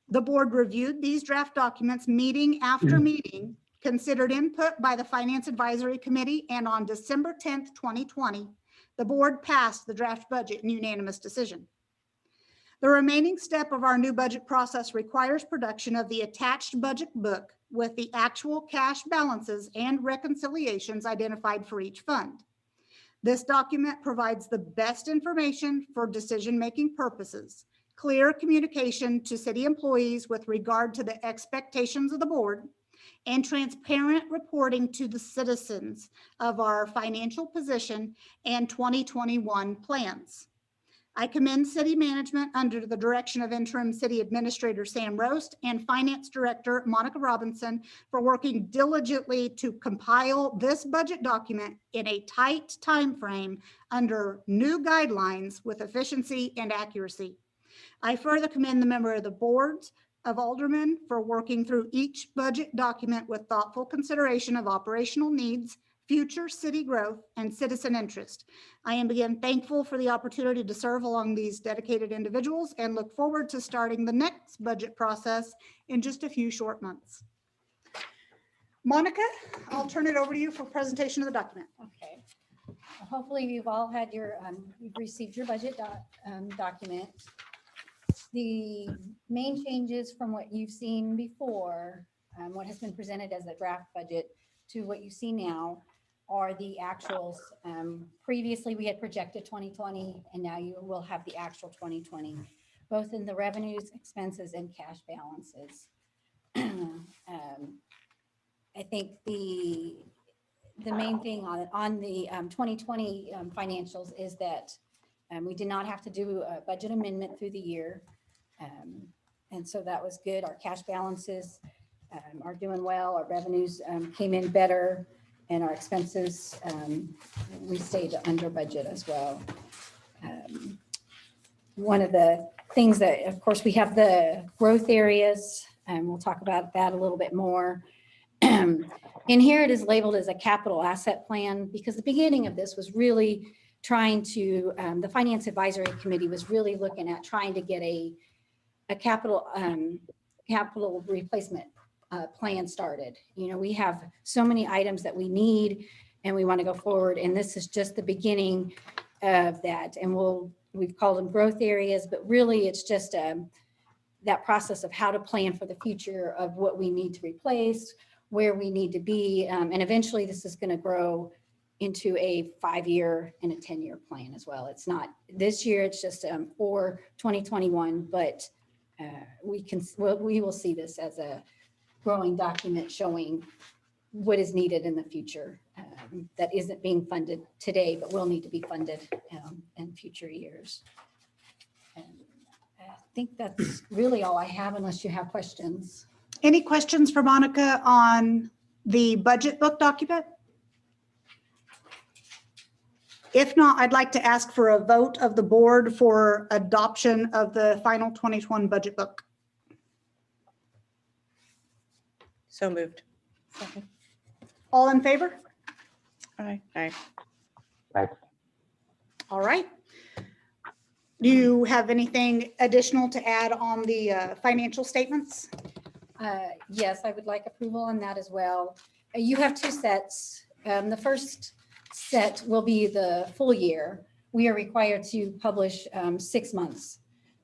The board reviewed these draft documents meeting after meeting, considered input by the Finance Advisory Committee, and on December 10th, 2020, the board passed the draft budget in unanimous decision. The remaining step of our new budget process requires production of the attached budget book with the actual cash balances and reconciliations identified for each fund. This document provides the best information for decision-making purposes, clear communication to city employees with regard to the expectations of the board, and transparent reporting to the citizens of our financial position and 2021 plans. I commend city management under the direction of interim city administrator Sam Roast and finance director Monica Robinson for working diligently to compile this budget document in a tight time frame under new guidelines with efficiency and accuracy. I further commend the member of the boards of Aldermen for working through each budget document with thoughtful consideration of operational needs, future city growth, and citizen interest. I am again thankful for the opportunity to serve along these dedicated individuals and look forward to starting the next budget process in just a few short months. Monica, I'll turn it over to you for presentation of the document. Okay. Hopefully you've all had your, you've received your budget document. The main changes from what you've seen before, what has been presented as a draft budget to what you see now are the actuals. Previously, we had projected 2020, and now you will have the actual 2020, both in the revenues, expenses, and cash balances. I think the main thing on the 2020 financials is that we did not have to do a budget amendment through the year. And so that was good. Our cash balances are doing well. Our revenues came in better, and our expenses, we stayed under budget as well. One of the things that, of course, we have the growth areas and we'll talk about that a little bit more. In here, it is labeled as a capital asset plan because the beginning of this was really trying to, the Finance Advisory Committee was really looking at trying to get a capital replacement plan started. You know, we have so many items that we need and we want to go forward, and this is just the beginning of that. And we've called them growth areas, but really it's just that process of how to plan for the future of what we need to replace, where we need to be, and eventually this is going to grow into a 5-year and a 10-year plan as well. It's not this year, it's just for 2021, but we will see this as a growing document showing what is needed in the future that isn't being funded today, but will need to be funded in future years. And I think that's really all I have, unless you have questions. Any questions for Monica on the budget book document? If not, I'd like to ask for a vote of the board for adoption of the final 2021 budget book. So moved. All in favor? Aye. Aye. All right. Do you have anything additional to add on the financial statements? Yes, I would like approval on that as well. You have 2 sets. The first set will be the full year. We are required to publish 6 months.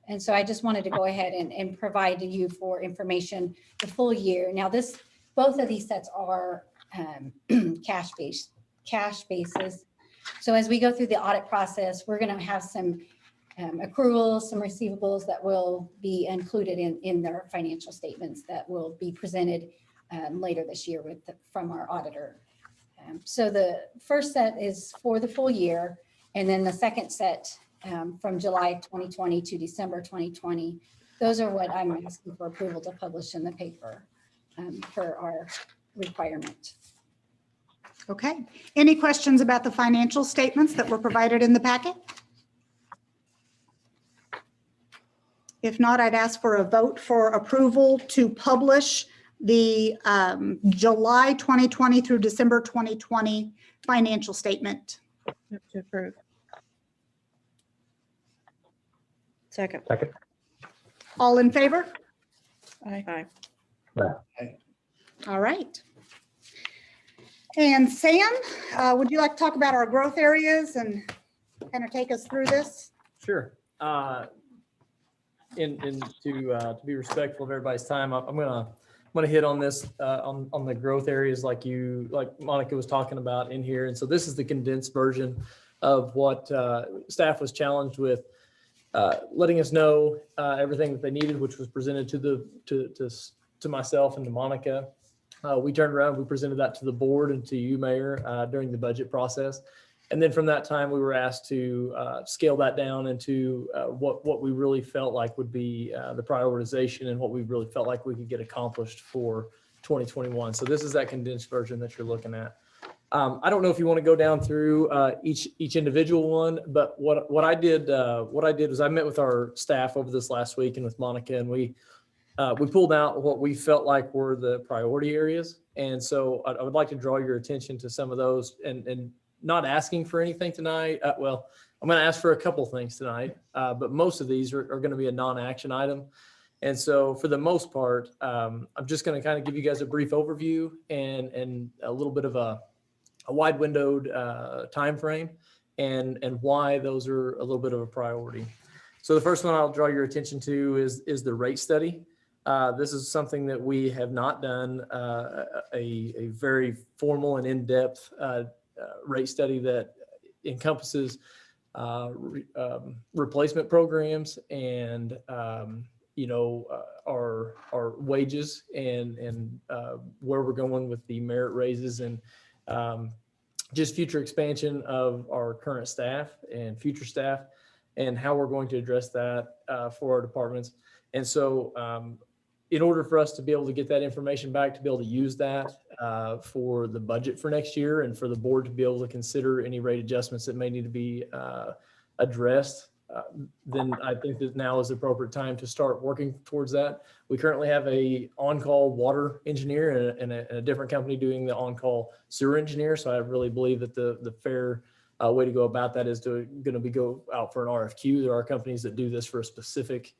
And so I just wanted to go ahead and provide to you for information the full year. Now both of these sets are cash basis. So as we go through the audit process, we're going to have some accruals, some receivables that will be included in their financial statements that will be presented later this year from our auditor. So the first set is for the full year, and then the second set from July 2020 to December 2020. Those are what I'm asking for approval to publish in the paper for our requirement. Okay. Any questions about the financial statements that were provided in the packet? If not, I'd ask for a vote for approval to publish the July 2020 through December 2020 financial statement. Move to approve. Second. All in favor? Aye. All right. And Sam, would you like to talk about our growth areas and kind of take us through this? Sure. To be respectful of everybody's time, I'm gonna hit on this on the growth areas like Monica was talking about in here. And so this is the condensed version of what staff was challenged with, letting us know everything that they needed, which was presented to myself and to Monica. We turned around, we presented that to the board and to you, Mayor, during the budget process. And then from that time, we were asked to scale that down into what we really felt like would be the prioritization and what we really felt like we could get accomplished for 2021. So this is that condensed version that you're looking at. I don't know if you want to go down through each individual one, but what I did was I met with our staff over this last week and with Monica, and we pulled out what we felt like were the priority areas. And so I would like to draw your attention to some of those and not asking for anything tonight. Well, I'm going to ask for a couple things tonight, but most of these are going to be a non-action item. And so for the most part, I'm just going to kind of give you guys a brief overview and a little bit of a wide windowed time frame and why those are a little bit of a priority. So the first one I'll draw your attention to is the rate study. This is something that we have not done a very formal and in-depth rate study that encompasses replacement programs and our wages and where we're going with the merit raises and just future expansion of our current staff and future staff and how we're going to address that for our departments. And so in order for us to be able to get that information back, to be able to use that for the budget for next year and for the board to be able to consider any rate adjustments that may need to be addressed then I think that now is the appropriate time to start working towards that. We currently have a on-call water engineer and a different company doing the on-call sewer engineer. So I really believe that the fair way to go about that is going to be go out for an RFQ. There are companies that do this for a specific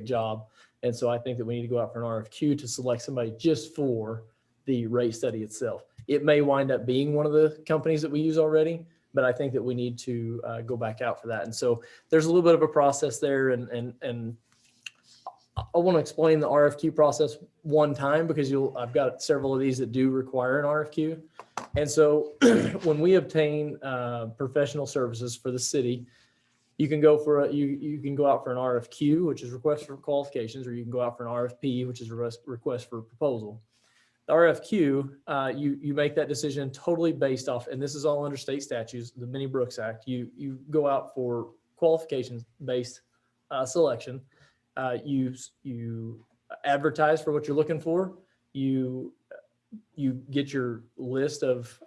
job. And so I think that we need to go out for an RFQ to select somebody just for the rate study itself. It may wind up being one of the companies that we use already, but I think that we need to go back out for that. And so there's a little bit of a process there, and I want to explain the RFQ process one time because I've got several of these that do require an RFQ. And so when we obtain professional services for the city, you can go for you can go out for an RFQ, which is request for qualifications, or you can go out for an RFP, which is a request for proposal. The RFQ, you make that decision totally based off, and this is all under state statutes, the Minnie Brooks Act. You go out for qualifications based selection. You advertise for what you're looking for. You get your list of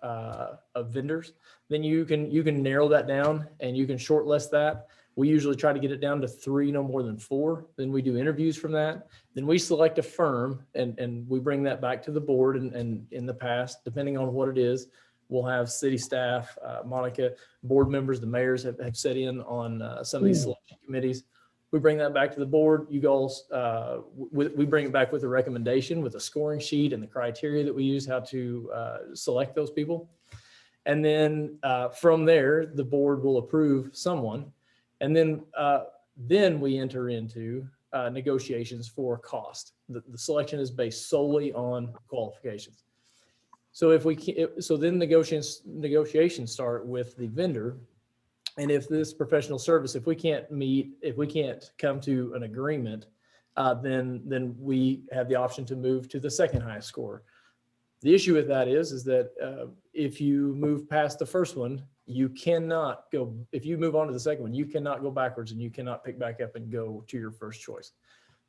vendors. Then you can narrow that down and you can shortlist that. We usually try to get it down to 3, no more than 4. Then we do interviews from that. Then we select a firm and we bring that back to the board. And in the past, depending on what it is, we'll have city staff, Monica, board members, the mayors have set in on some of these selection committees. We bring that back to the board. You guys, we bring it back with a recommendation, with a scoring sheet and the criteria that we use how to select those people. And then from there, the board will approve someone. And then we enter into negotiations for cost. The selection is based solely on qualifications. So then negotiations start with the vendor. And if this professional service, if we can't come to an agreement, then we have the option to move to the second highest score. The issue with that is that if you move past the first one, you cannot go, if you move on to the second one, you cannot go backwards and you cannot pick back up and go to your first choice.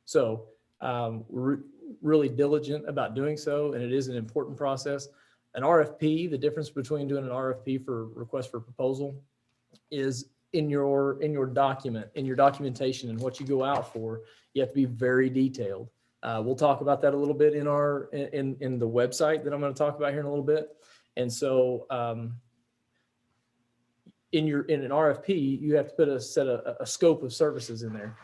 So we're really diligent about doing so, and it is an important process. An RFP, the difference between doing an RFP for request for proposal is in your document, in your documentation and what you go out for, you have to be very detailed. We'll talk about that a little bit in the website that I'm going to talk about here in a little bit. And so in an RFP, you have to put a scope of services in there.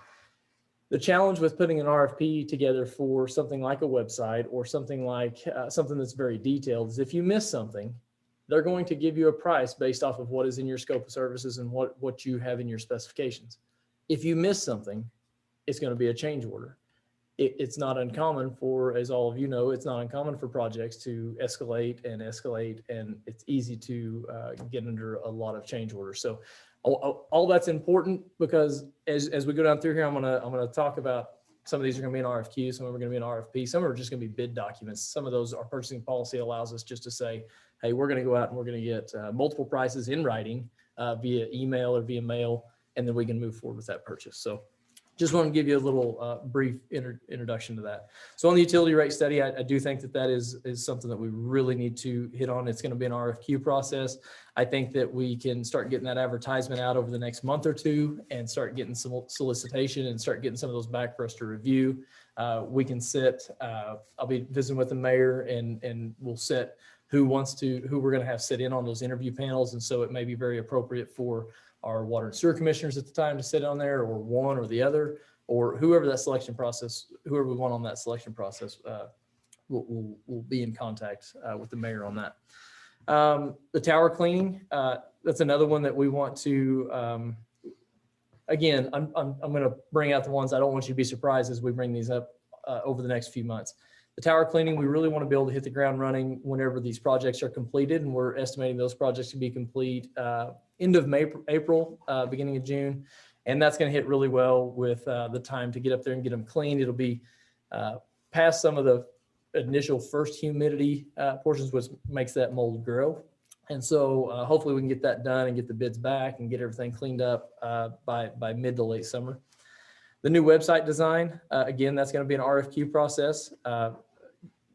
The challenge with putting an RFP together for something like a website or something like something that's very detailed is if you miss something, they're going to give you a price based off of what is in your scope of services and what you have in your specifications. If you miss something, it's going to be a change order. It's not uncommon for, as all of you know, it's not uncommon for projects to escalate, and it's easy to get under a lot of change orders. So all that's important because as we go down through here, I'm gonna talk about some of these are going to be an RFQ, some of them are going to be an RFP, some are just going to be bid documents. Some of those, our purchasing policy allows us just to say, hey, we're going to go out and we're going to get multiple prices in writing via email or via mail, and then we can move forward with that purchase. So just want to give you a little brief introduction to that. So on the utility rate study, I do think that is something that we really need to hit on. It's going to be an RFQ process. I think that we can start getting that advertisement out over the next month or two and start getting some solicitation and start getting some of those back for us to review. We can sit, I'll be visiting with the mayor and we'll set who we're going to have sit in on those interview panels. And so it may be very appropriate for our water and sewer commissioners at the time to sit on there, or one or the other, or whoever we want on that selection process, we'll be in contact with the mayor on that. The tower cleaning, that's another one that we want to, again, I'm going to bring out the ones I don't want you to be surprised as we bring these up over the next few months. The tower cleaning, we really want to be able to hit the ground running whenever these projects are completed, and we're estimating those projects to be complete end of April, beginning of June. And that's going to hit really well with the time to get up there and get them cleaned. It'll be past some of the initial first humidity portions, which makes that mold grow. And so hopefully we can get that done and get the bids back and get everything cleaned up by mid to late summer. The new website design, again, that's going to be an RFQ process.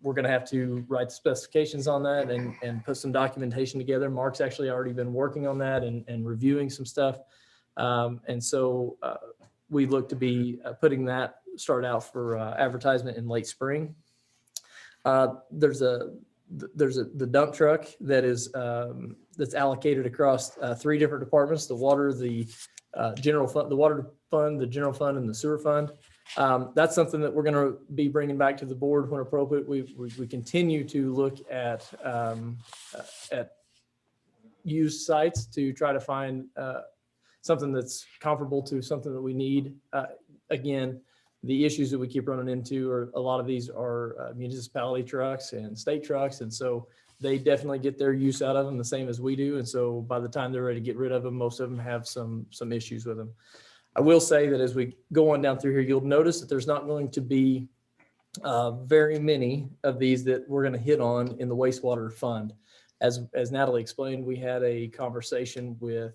We're going to have to write the specifications on that and put some documentation together. Mark's actually already been working on that and reviewing some stuff. And so we look to be putting that start out for advertisement in late spring. There's the dump truck that is that's allocated across 3 different departments: the water, the general fund, the water fund, the general fund, and the sewer fund. That's something that we're going to be bringing back to the board when appropriate. We continue to look at used sites to try to find something that's comparable to something that we need. Again, the issues that we keep running into are a lot of these are municipality trucks and state trucks. And so they definitely get their use out of them the same as we do. And so by the time they're ready to get rid of them, most of them have some issues with them. I will say that as we go on down through here, you'll notice that there's not going to be very many of these that we're going to hit on in the wastewater fund. As Natalie explained, we had a conversation with,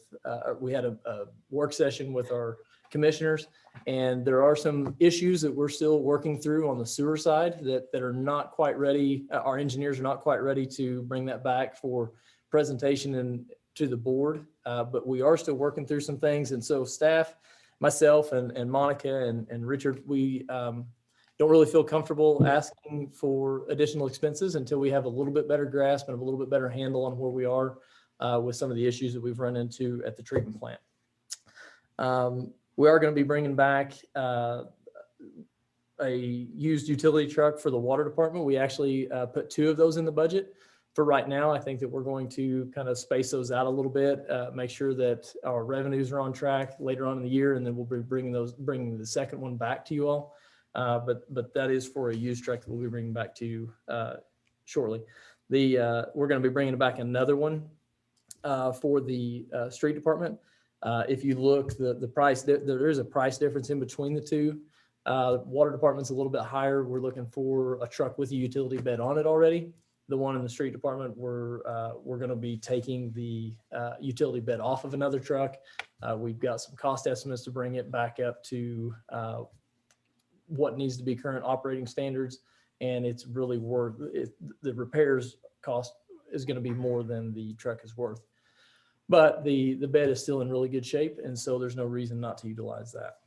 we had a work session with our commissioners, and there are some issues that we're still working through on the sewer side that are not quite ready. Our engineers are not quite ready to bring that back for presentation and to the board, but we are still working through some things. And so staff, myself and Monica and Richard, we don't really feel comfortable asking for additional expenses until we have a little bit better grasp and a little bit better handle on where we are with some of the issues that we've run into at the treatment plant. We are going to be bringing back a used utility truck for the water department. We actually put 2 of those in the budget. For right now, I think that we're going to kind of space those out a little bit, make sure that our revenues are on track later on in the year, and then we'll be bringing the second one back to you all. But that is for a used truck that we'll be bringing back to you shortly. We're going to be bringing back another one for the street department. If you look, the price, there is a price difference in between the 2. The water department's a little bit higher. We're looking for a truck with a utility bed on it already. The one in the street department, we're going to be taking the utility bed off of another truck. We've got some cost estimates to bring it back up to what needs to be current operating standards, and it's really worth it. The repairs cost is going to be more than the truck is worth, but the bed is still in really good shape, and so there's no reason not to utilize that.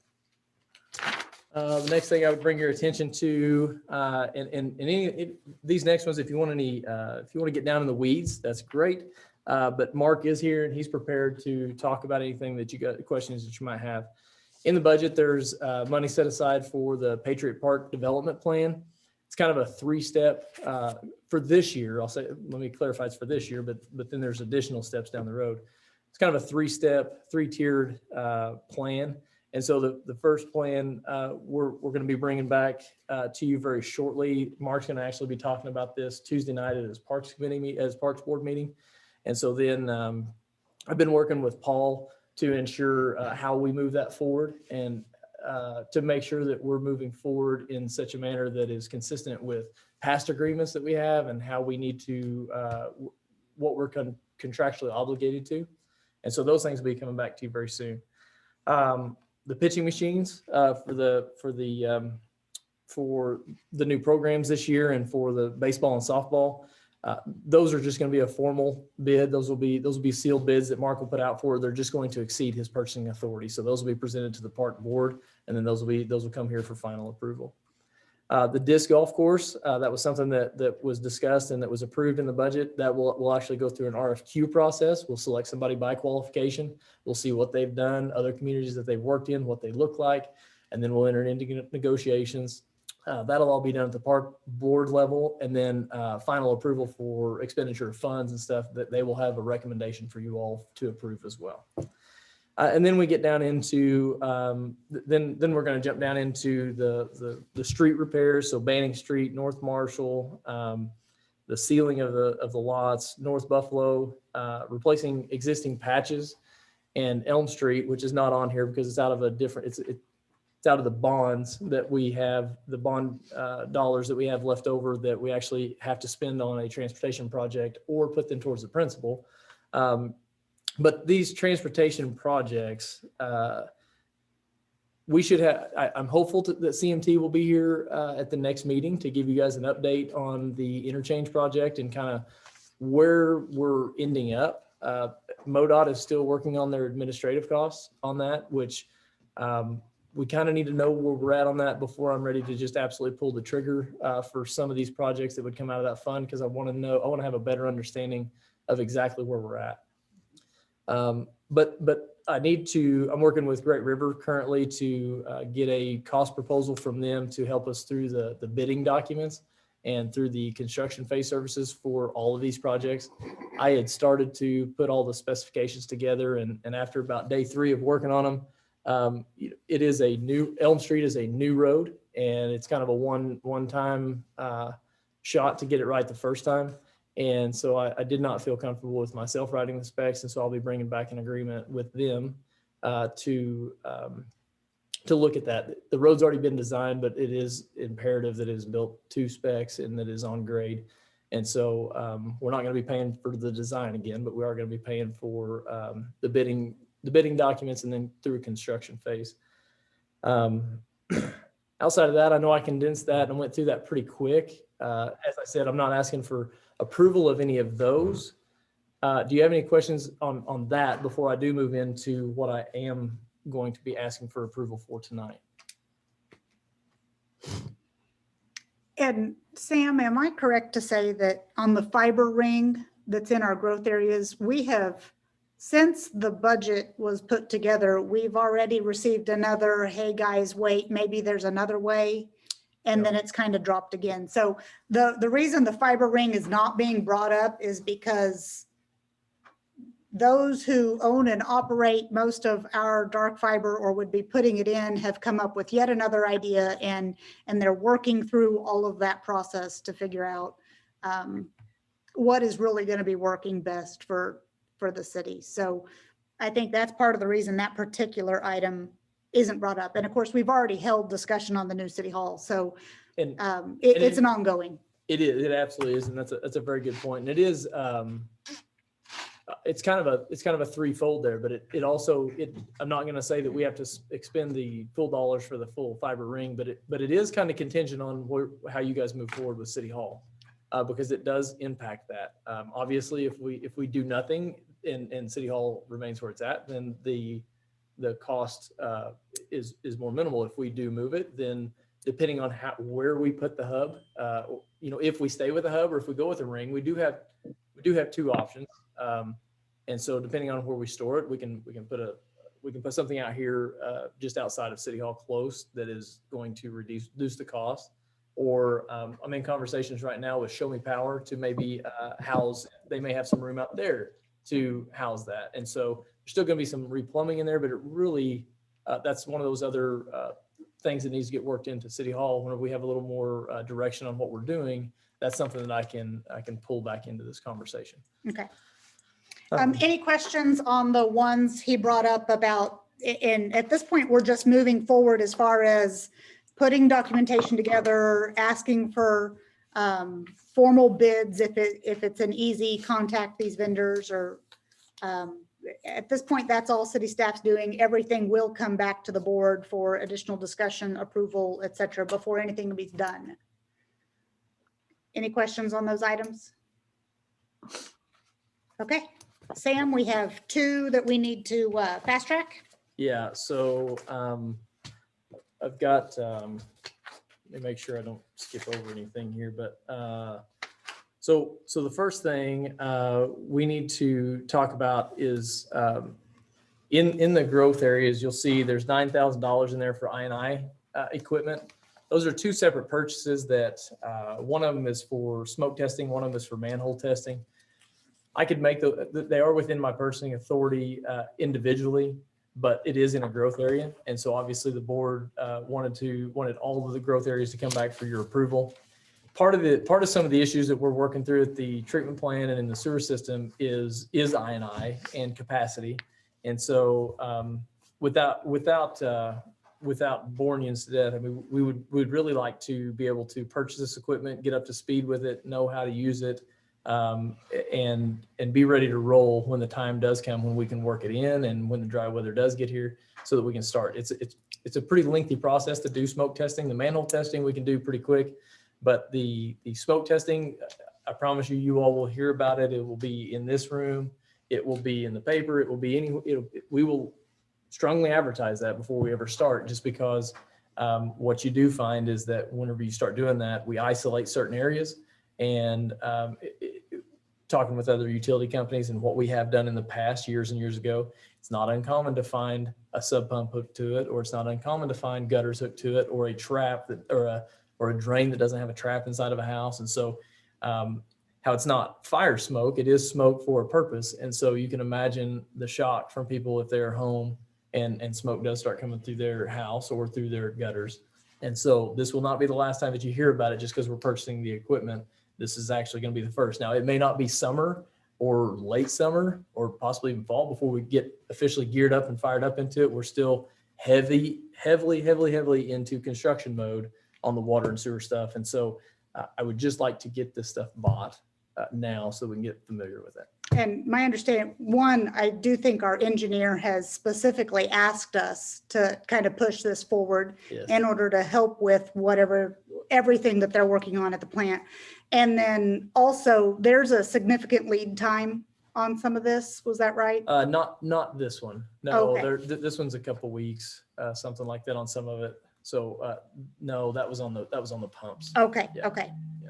The next thing I would bring your attention to, these next ones, if you want to get down in the weeds, that's great. But Mark is here and he's prepared to talk about anything that you got, questions that you might have. In the budget, there's money set aside for the Patriot Park Development Plan. It's kind of a 3-step for this year. I'll say, let me clarify, it's for this year, but then there's additional steps down the road. It's kind of a 3-step, 3-tiered plan. And so the first plan we're going to be bringing back to you very shortly. Mark's going to actually be talking about this Tuesday night at his Parks Committee, as Parks Board meeting. And so then I've been working with Paul to ensure how we move that forward and to make sure that we're moving forward in such a manner that is consistent with past agreements that we have and how we need to, what we're contractually obligated to. And so those things will be coming back to you very soon. The pitching machines for the new programs this year and for the baseball and softball, those are just going to be a formal bid. Those will be sealed bids that Mark will put out for. They're just going to exceed his purchasing authority. So those will be presented to the park board, and then those will come here for final approval. The disc golf course, that was something that was discussed and that was approved in the budget. That will actually go through an RFQ process. We'll select somebody by qualification. We'll see what they've done, other communities that they've worked in, what they look like, and then we'll enter into negotiations. That'll all be done at the park board level, and then final approval for expenditure of funds and stuff that they will have a recommendation for you all to approve as well. And then we get down into, then we're going to jump down into the street repairs. So Banning Street, North Marshall, the sealing of the lots, North Buffalo, replacing existing patches, and Elm Street, which is not on here because it's out of a different, it's out of the bonds that we have, the bond dollars that we have left over that we actually have to spend on a transportation project or put them towards the principal. But these transportation projects, we should have, I'm hopeful that CMT will be here at the next meeting to give you guys an update on the interchange project and kind of where we're ending up. MoDOT is still working on their administrative costs on that, which we kind of need to know where we're at on that before I'm ready to just absolutely pull the trigger for some of these projects that would come out of that fund, because I want to have a better understanding of exactly where we're at. But I'm working with Great River currently to get a cost proposal from them to help us through the bidding documents and through the construction phase services for all of these projects. I had started to put all the specifications together, and after about day 3 of working on them, it is Elm Street is a new road, and it's kind of a one-time shot to get it right the first time. And so I did not feel comfortable with myself writing the specs, and so I'll be bringing back an agreement with them to look at that. The road's already been designed, but it is imperative that it is built to specs and that it is on grade. And so we're not going to be paying for the design again, but we are going to be paying for the bidding documents and then through construction phase. Outside of that, I know I condensed that and went through that pretty quick. As I said, I'm not asking for approval of any of those. Do you have any questions on that before I do move into what I am going to be asking for approval for tonight? And Sam, am I correct to say that on the fiber ring that's in our growth areas, we have, since the budget was put together, we've already received another, hey guys, wait, maybe there's another way. And then it's kind of dropped again. So the reason the fiber ring is not being brought up is because those who own and operate most of our dark fiber or would be putting it in have come up with yet another idea, and they're working through all of that process to figure out what is really going to be working best for the city. So I think that's part of the reason that particular item isn't brought up. And of course, we've already held discussion on the new city hall. So it's an ongoing. It is. It absolutely is. And that's a very good point. And it is, it's kind of a threefold there, but it also, I'm not going to say that we have to expend the full dollars for the full fiber ring, but it is kind of contingent on how you guys move forward with City Hall, because it does impact that. Obviously, if we do nothing and City Hall remains where it's at, then the cost is more minimal. If we do move it, then depending on where we put the hub, if we stay with the hub or if we go with a ring, we do have 2 options. And so depending on where we store it, we can put something out here just outside of City Hall close that is going to reduce the cost. Or I'm in conversations right now with Show Me Power to maybe they may have some room out there to house that. And so there's still going to be some replumbing in there, but it really, that's one of those other things that needs to get worked into City Hall. Whenever we have a little more direction on what we're doing, that's something that I can pull back into this conversation. Okay. Any questions on the ones he brought up about, and at this point, we're just moving forward as far as putting documentation together, asking for formal bids if it's an easy contact these vendors, or at this point, that's all city staff's doing. Everything will come back to the board for additional discussion, approval, et cetera, before anything can be done. Any questions on those items? Okay. Sam, we have 2 that we need to fast track. Yeah, so I've got, let me make sure I don't skip over anything here, but so the first thing we need to talk about is in the growth areas, you'll see there's $9,000 in there for I&I equipment. Those are 2 separate purchases that one of them is for smoke testing, one of them is for manhole testing. I could make they are within my purchasing authority individually, but it is in a growth area. And so obviously the board wanted all of the growth areas to come back for your approval. Part of some of the issues that we're working through at the treatment plant and in the sewer system is I&I and capacity. And so without boring you to death, I mean, we'd really like to be able to purchase this equipment, get up to speed with it, know how to use it, and be ready to roll when the time does come, when we can work it in and when the dry weather does get here, so that we can start. It's a pretty lengthy process to do smoke testing. The manhole testing we can do pretty quick, but the smoke testing, I promise you all will hear about it. It will be in this room, It will be in the paper. It will be we will strongly advertise that before we ever start, just because what you do find is that whenever you start doing that, we isolate certain areas. And talking with other utility companies and what we have done in the past years and years ago, it's not uncommon to find a sub pump hooked to it, or it's not uncommon to find gutters hooked to it, or a trap that, or a drain that doesn't have a trap inside of a house. And so how it's not fire smoke, it is smoke for a purpose. And so you can imagine the shock from people if they're home and smoke does start coming through their house or through their gutters. And so this will not be the last time that you hear about it just because we're purchasing the equipment. This is actually going to be the first. Now, it may not be summer or late summer or possibly even fall before we get officially geared up and fired up into it. We're still heavily into construction mode on the water and sewer stuff. And so I would just like to get this stuff bought now so we can get familiar with it. And my understanding, one, I do think our engineer has specifically asked us to kind of push this forward Yes. in order to help with everything that they're working on at the plant. And then also there's a significant lead time on some of this. Was that right? Not this one. No, Okay. this one's a couple weeks, something like that on some of it. So no, that was on the pumps. Okay, Yeah. okay. Yeah.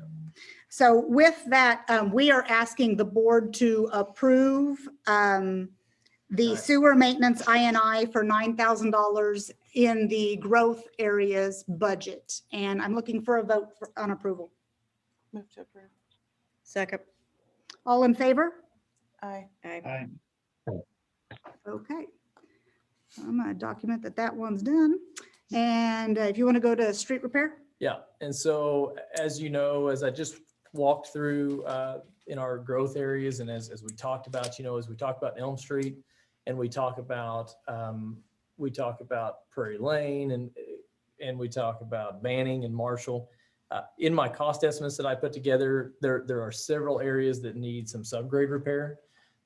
So with that, we are asking the board to approve the sewer maintenance INI for $9,000 in the growth areas budget. And I'm looking for a vote on approval. Move to approve. Second. All in favor? Aye. Aye. Okay. I'm gonna document that one's done. And if you want to go to street repair? Yeah, and so as you know, as I just walked through in our growth areas, and as we talked about, as we talk about Elm Street, and we talk about Prairie Lane, and we talk about Banning and Marshall. In my cost estimates that I put together, there are several areas that need some subgrade repair.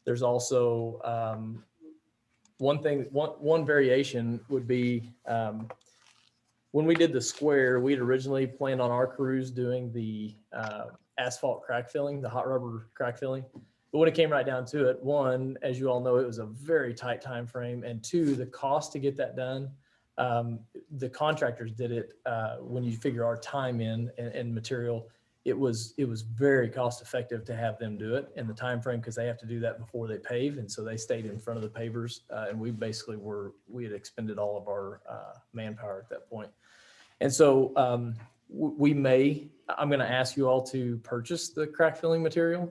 There's also one variation would be when we did the square, we had originally planned on our crews doing the asphalt crack filling, the hot rubber crack filling. But when it came right down to it, one, as you all know, it was a very tight time frame, and two, the cost to get that done, the contractors did it when you figure our time in and material, it was very cost effective to have them do it in the time frame because they have to do that before they pave, and so they stayed in front of the pavers, and we basically we had expended all of our manpower at that point. And so I'm going to ask you all to purchase the crack filling material,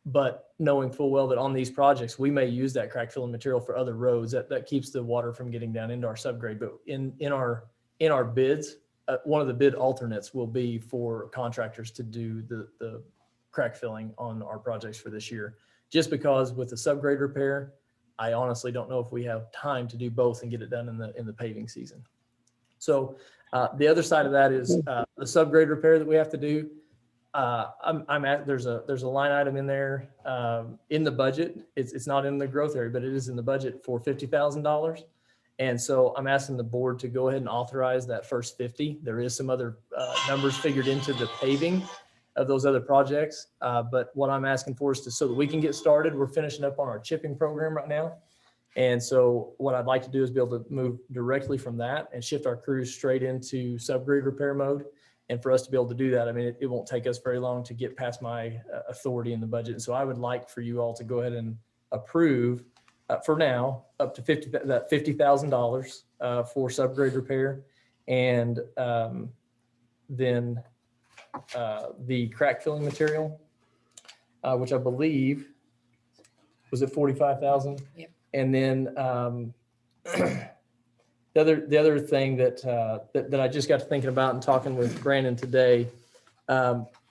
but knowing full well that on these projects, we may use that crack filling material for other roads that keeps the water from getting down into our subgrade. But in our bids, one of the bid alternates will be for contractors to do the crack filling on our projects for this year. Just because with the subgrade repair, I honestly don't know if we have time to do both and get it done in the paving season. So the other side of that is the subgrade repair that we have to do. There's a line item in there in the budget. It's not in the growth area, but it is in the budget for $50,000. And so I'm asking the board to go ahead and authorize that first 50. There is some other numbers figured into the paving of those other projects. But what I'm asking for is so that we can get started. We're finishing up on our chipping program right now. And so what I'd like to do is be able to move directly from that and shift our crews straight into subgrade repair mode. And for us to be able to do that, I mean, it won't take us very long to get past my authority in the budget. And so I would like for you all to go ahead and approve for now up to $50,000 for subgrade repair. And then the crack filling material, which I believe was at 45,000. Yep. And then the other thing that I just got to thinking about and talking with Brandon today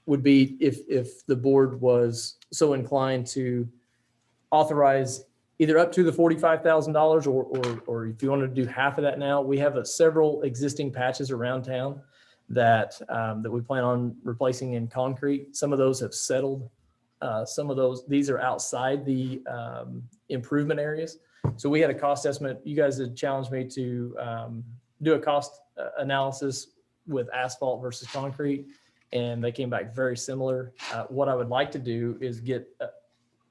would be if the board was so inclined to authorize either up to the $45,000 or if you wanted to do half of that now. We have several existing patches around town that we plan on replacing in concrete. Some of those have settled. These are outside the improvement areas. So we had a cost estimate. You guys had challenged me to do a cost analysis with asphalt versus concrete, and they came back very similar. What I would like to do is get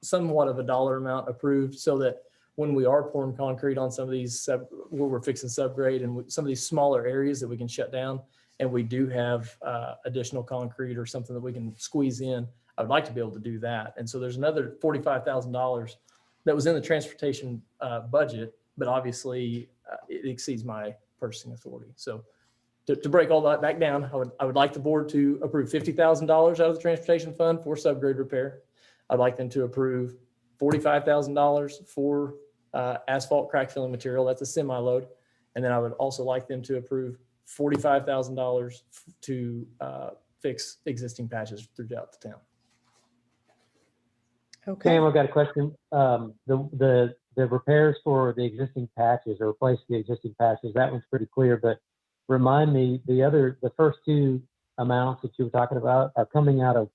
somewhat of a dollar amount approved so that when we are pouring concrete on some of these where we're fixing subgrade and some of these smaller areas that we can shut down, and we do have additional concrete or something that we can squeeze in, I would like to be able to do that. And so there's another $45,000 that was in the transportation budget, but obviously it exceeds my purchasing authority. So to break all that back down, I would like the board to approve $50,000 out of the transportation fund for subgrade repair. I'd like them to approve $45,000 for asphalt crack filling material. That's a semi-load. And then I would also like them to approve $45,000 to fix existing patches throughout the town. Okay. Sam, I've got a question. The repairs for the existing patches or replace the existing patches, that one's pretty clear, but remind me, the first two amounts that you were talking about are coming out of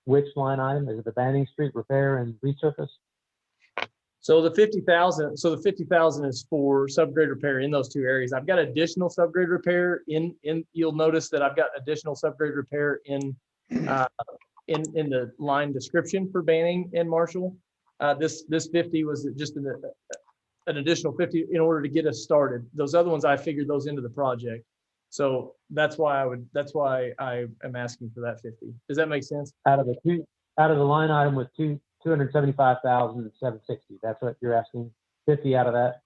which line item? Is it the Banning Street repair and resurface? So the 50,000, is for subgrade repair in those two areas. I've got additional subgrade repair in, you'll notice that I've got additional subgrade repair in the line description for Banning and Marshall. This 50 was just an additional 50 in order to get us started. Those other ones, I figured those into the project. So that's why I am asking for that 50. Does that make sense? Out of the line item with 275,760. That's what you're asking. 50 out of that.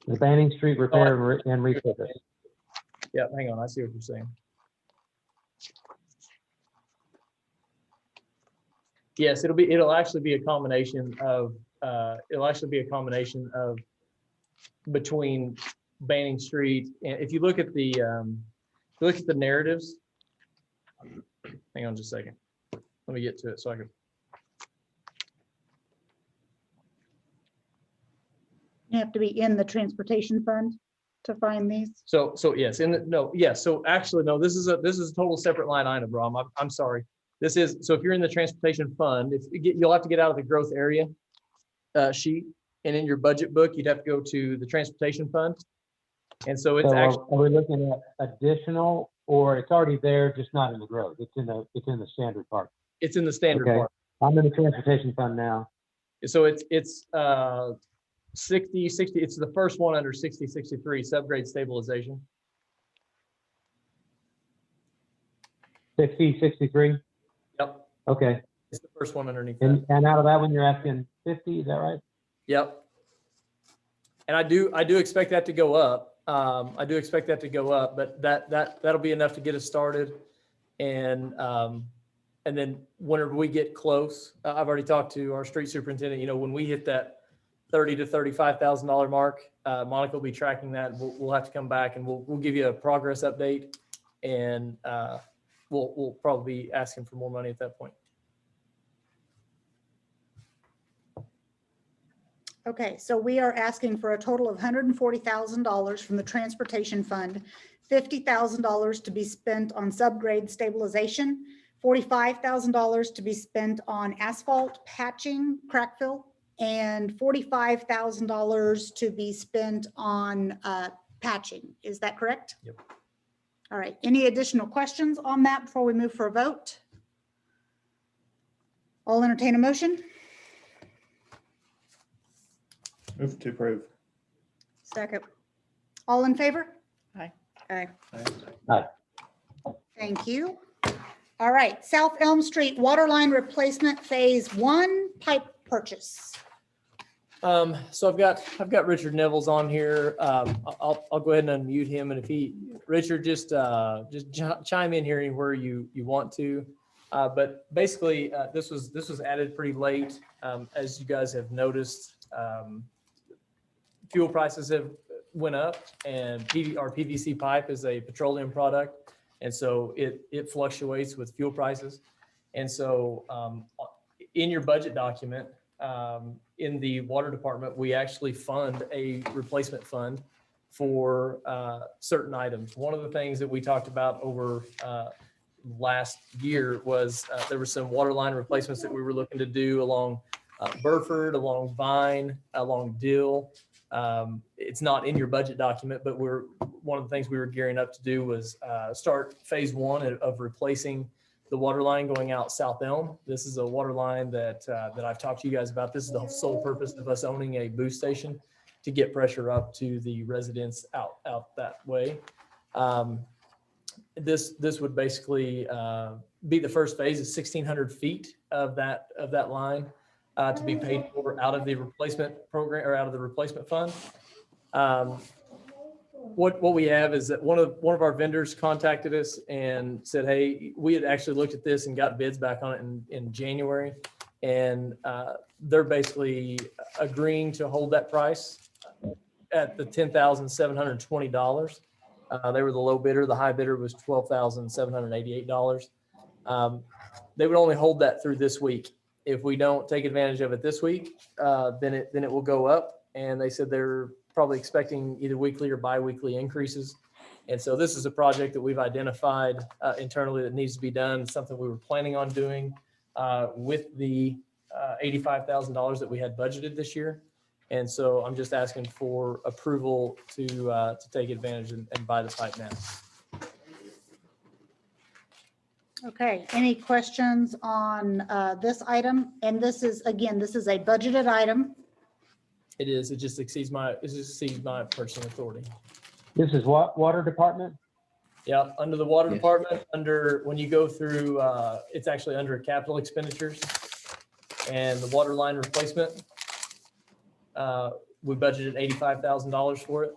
The Banning Street repair and resurface. Yeah, hang on. I see what you're saying. Yes, it'll actually be a combination of between Banning Street and if you look at the narratives. Hang on just a second. Let me get to it so I can. You have to be in the transportation fund to find these. So yes, so actually, no, this is a total separate line item, Brom. I'm sorry. This is, so if you're in the transportation fund, you'll have to get out of the growth area sheet, and in your budget book, you'd have to go to the transportation fund. And so it's actually. Are we looking at additional, or it's already there, just not in the growth? It's in the standard part. It's in the standard Okay. part. I'm in the transportation fund now. So it's 60, it's the first one under 6063, subgrade stabilization. 60, 63? Yep. Okay. It's the first one underneath that. And out of that one, you're asking 50, is that right? Yep. And I do expect that to go up. But that'll be enough to get us started. And then whenever we get close, I've already talked to our street superintendent, when we hit that $30,000 to $35,000 mark, Monica will be tracking that. We'll have to come back and we'll give you a progress update, and we'll probably be asking for more money at that point. Okay, so we are asking for a total of $140,000 from the transportation fund, $50,000 to be spent on subgrade stabilization, $45,000 to be spent on asphalt patching, crack fill, and $45,000 to be spent on patching. Is that correct? Yep. All right. Any additional questions on that before we move for a vote? I'll entertain a motion. Move to approve. Second. All in favor? Aye. Thank you. All right, South Elm Street Water Line Replacement Phase 1 pipe purchase. So I've got Richard Neville's on here. I'll go ahead and unmute him, and if Richard, just chime in here anywhere you want to. But basically, this was added pretty late, as you guys have noticed. Fuel prices have went up, and our PVC pipe is a petroleum product, and so it fluctuates with fuel prices. And so in your budget document, in the water department, we actually fund a replacement fund for certain items. One of the things that we talked about over last year was there were some water line replacements that we were looking to do along Burford, along Vine, along Dill, It's not in your budget document, but one of the things we were gearing up to do was start phase one of replacing the water line going out South Elm. This is a water line that I've talked to you guys about. This is the sole purpose of us owning a boost station to get pressure up to the residents out that way. This would basically be the first phase of 1,600 feet of that line to be paid for out of the replacement program or out of the replacement fund. What we have is that one of our vendors contacted us and said, hey, we had actually looked at this and got bids back on it in January, and they're basically agreeing to hold that price at the $10,720. They were the low bidder. The high bidder was $12,788. They would only hold that through this week. If we don't take advantage of it this week, then it will go up. And they said they're probably expecting either weekly or bi-weekly increases. And so this is a project that we've identified internally that needs to be done. It's something we were planning on doing with the $85,000 that we had budgeted this year. And so I'm just asking for approval to take advantage and buy the pipe now. Okay, any questions on this item? And this is a budgeted item. It is. It just exceeds my purchasing authority. This is what, water department? Yeah, under the water department, when you go through, it's actually under capital expenditures and the water line replacement. We budgeted $85,000 for it.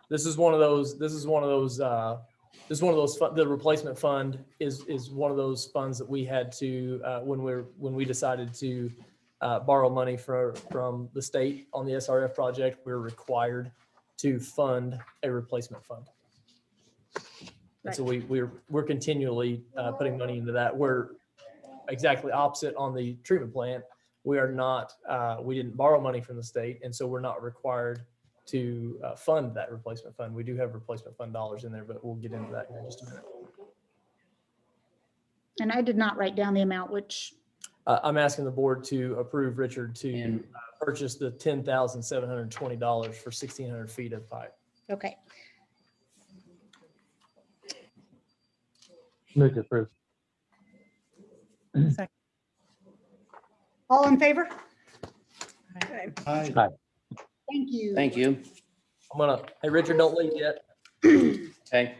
This is one of those. The replacement fund is one of those funds that we had to when we decided to borrow money from the state on the SRF project. We're required to fund a replacement fund. And so we're continually putting money into that. We're exactly opposite on the treatment plant. We are not. We didn't borrow money from the state, and so we're not required to fund that replacement fund. We do have replacement fund dollars in there, but we'll get into that in just a minute. And I did not write down the amount, which I'm asking the board to approve Richard to purchase the $10,720 for 1,600 feet of pipe. okay. Move to approve. All in favor? Aye. Thank you. Thank you. Hey, Richard, don't leave yet. Okay.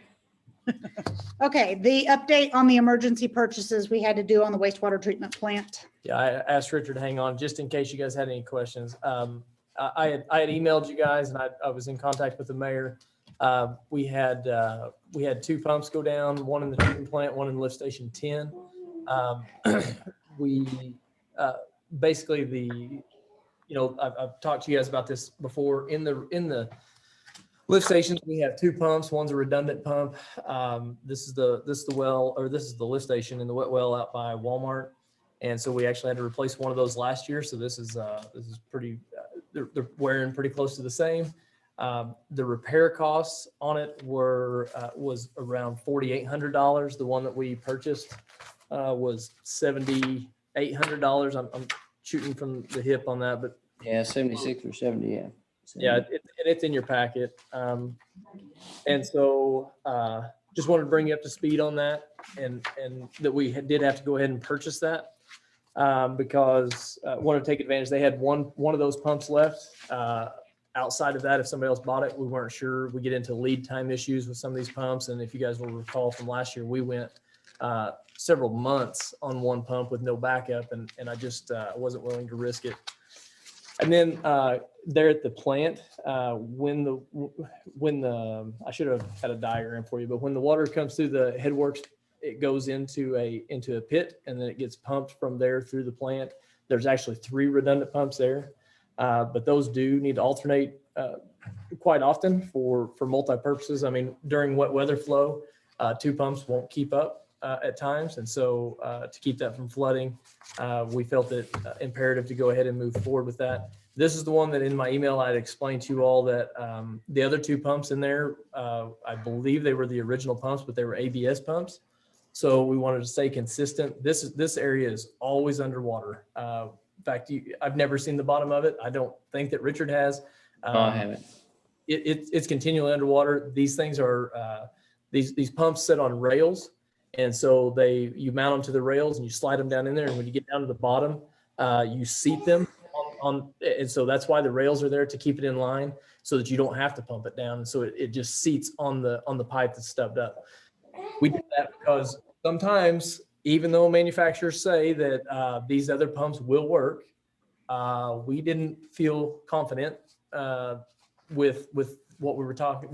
Okay, the update on the emergency purchases we had to do on the wastewater treatment plant. Yeah, I asked Richard to hang on just in case you guys had any questions. I had emailed you guys and I was in contact with the mayor. We had two pumps go down, one in the treatment plant, one in lift station 10. Basically I've talked to you guys about this before. In the lift stations, we have two pumps. One's a redundant pump. This is the lift station in the wet well out by Walmart. And so we actually had to replace one of those last year. So this is pretty, they're wearing pretty close to the same. The repair costs on it was around $4,800. The one that we purchased was $7,800. I'm shooting from the hip on that, but Yeah, 76 or 70, yeah. yeah, it's in your packet. And so just wanted to bring you up to speed on that and that we did have to go ahead and purchase that because wanted to take advantage. They had one of those pumps left. Outside of that, if somebody else bought it, we weren't sure. We get into lead time issues with some of these pumps. And if you guys will recall from last year, we went several months on one pump with no backup, and I just wasn't willing to risk it. And then there at the plant, when the I should have had a diagram for you, but when the water comes through the headworks, it goes into a pit, and then it gets pumped from there through the plant. There's actually 3 redundant pumps there, but those do need to alternate quite often for multi-purposes. I mean, during wet weather flow, 2 pumps won't keep up at times. And so to keep that from flooding, we felt it imperative to go ahead and move forward with that. This is the one that in my email, I'd explained to you all that the other 2 pumps in there, I believe they were the original pumps, but they were ABS pumps. So we wanted to stay consistent. This area is always underwater. In fact, I've never seen the bottom of it. I don't think that Richard has. No, I haven't. It's continually underwater. These things are, these pumps sit on rails. And so you mount them to the rails and you slide them down in there. And when you get down to the bottom, you seat them and so that's why the rails are there, to keep it in line so that you don't have to pump it down. And so it just seats on the pipe that's stubbed up. We did that because sometimes, even though manufacturers say that these other pumps will work, we didn't feel confident with what we were talking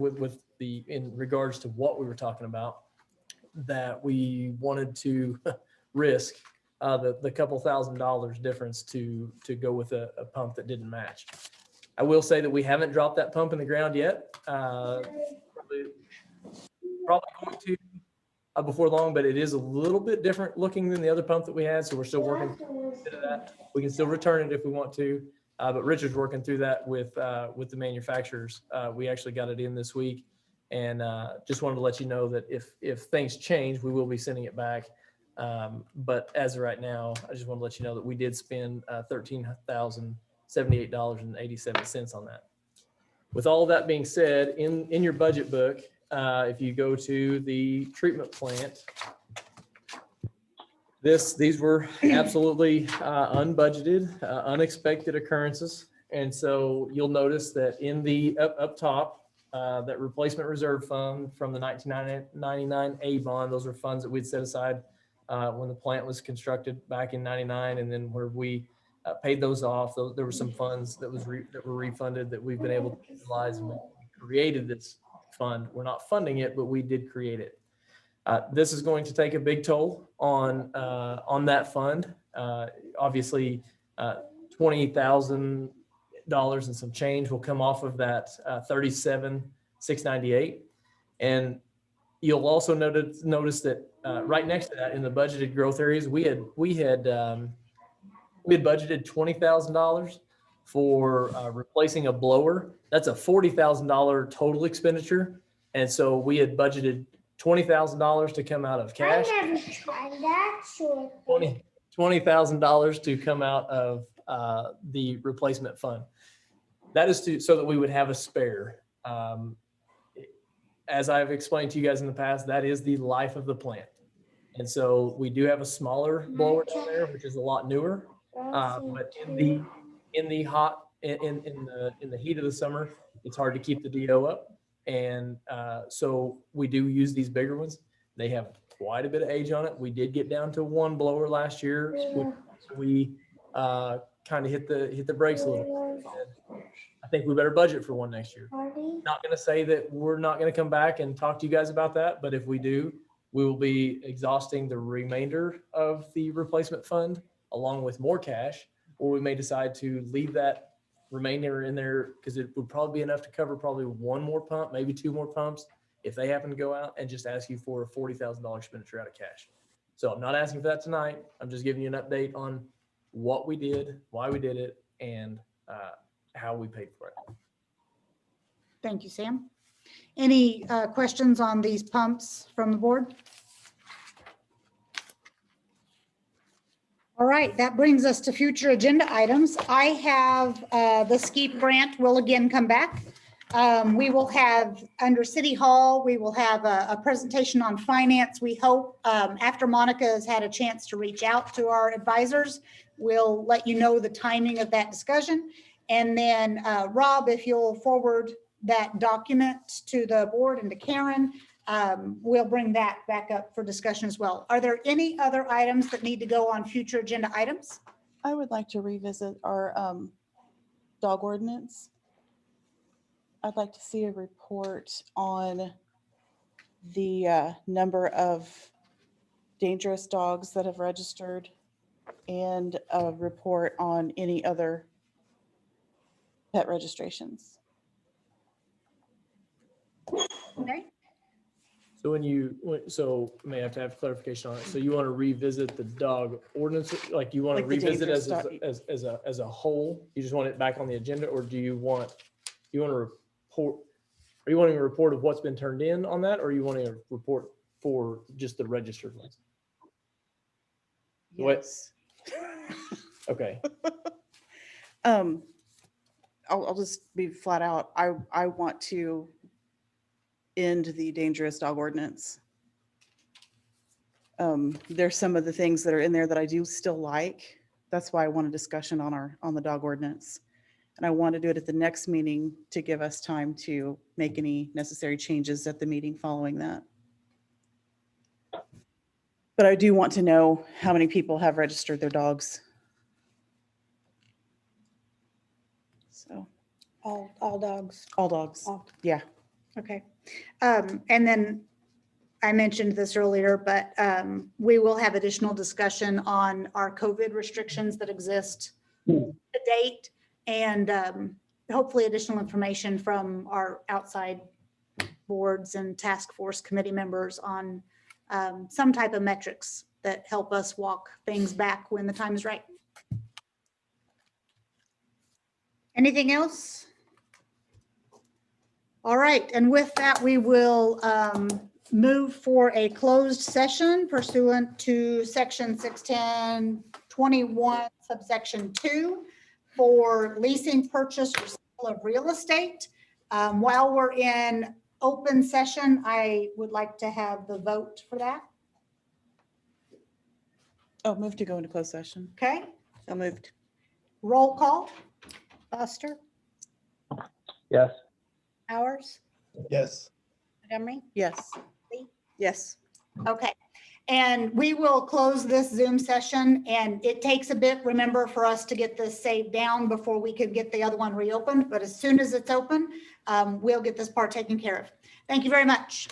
in regards to what we were talking about, that we wanted to risk the couple $1,000s difference to go with a pump that didn't match. I will say that we haven't dropped that pump in the ground yet. Probably going to before long, but it is a little bit different looking than the other pump that we had. So we're still working through that. We can still return it if we want to, but Richard's working through that with the manufacturers. We actually got it in this week, and just wanted to let you know that if things change, we will be sending it back. But as of right now, I just want to let you know that we did spend $13,078.87 on that. With all of that being said, in your budget book, if you go to the treatment plant, these were absolutely unbudgeted, unexpected occurrences. And so you'll notice that in the up top, that replacement reserve fund from the 1999 A bond, those are funds that we'd set aside when the plant was constructed back in 99. And then where we paid those off, there were some funds that were refunded that we've been able to utilize, and we created this fund. We're not funding it, but we did create it. This is going to take a big toll on that fund. Obviously, $20,000 and some change will come off of that $37,698, and you'll also notice that right next to that, in the budgeted growth areas, we had budgeted $20,000 for replacing a blower. That's a $40,000 total expenditure. And so we had budgeted $20,000 to come out of cash. $20,000 to come out of the replacement fund. That is so that we would have a spare. As I've explained to you guys in the past, that is the life of the plant. And so we do have a smaller blower down there, which is a lot newer. But in the heat of the summer, it's hard to keep the DO up. And so we do use these bigger ones. They have quite a bit of age on it. We did get down to one blower last year. So we kind of hit the brakes a little bit. I think we better budget for one next year. Not going to say that we're not going to come back and talk to you guys about that, but if we do, we will be exhausting the remainder of the replacement fund along with more cash, or we may decide to leave that remainder in there because it would probably be enough to cover probably one more pump, maybe two more pumps if they happen to go out, and just ask you for a $40,000 expenditure out of cash. So I'm not asking for that tonight. I'm just giving you an update on what we did, why we did it, and how we paid for it. Thank you, Sam. Any questions on these pumps from the board? All right, that brings us to future agenda items. I have the SKEEP grant will again come back. We will have under City Hall, we will have a presentation on finance. We hope after Monica has had a chance to reach out to our advisors, we'll let you know the timing of that discussion. And then Rob, if you'll forward that document to the board and to Karen, we'll bring that back up for discussion as well. Are there any other items that need to go on future agenda items? I would like to revisit our dog ordinance. I'd like to see a report on the number of dangerous dogs that have registered and a report on any other pet registrations. Okay. So so may have to have clarification on it. So you want to revisit the dog ordinance, like you want to Like the revisit dangerous as a whole? You just want it back on the agenda, or do you want to report? Are you wanting a report of what's been turned in on that, or are you wanting a report for just the registered ones? What? Yes. Okay. I'll just be flat out. I want to end the dangerous dog ordinance. There's some of the things that are in there that I do still like. That's why I want a discussion on the dog ordinance. And I want to do it at the next meeting to give us time to make any necessary changes at the meeting following that. But I do want to know how many people have registered their dogs. So, All dogs. all dogs. All- Yeah. Okay. And then I mentioned this earlier, but we will have additional discussion on our COVID restrictions that exist to date, and hopefully additional information from our outside boards and task force committee members on some type of metrics that help us walk things back when the time is right. Anything else? All right, and with that, we will move for a closed session pursuant to section 610-21 subsection 2 for leasing, purchase, or sale of real estate. While we're in open session, I would like to have the vote for that. Oh, move to go into closed session. Okay, So moved. roll call. Foster, Yes. Powers, Yes. Montgomery, Yes. Yes. Okay, and we will close this Zoom session, and it takes a bit, remember, for us to get this saved down before we could get the other one reopened, but as soon as it's open, we'll get this part taken care of. Thank you very much.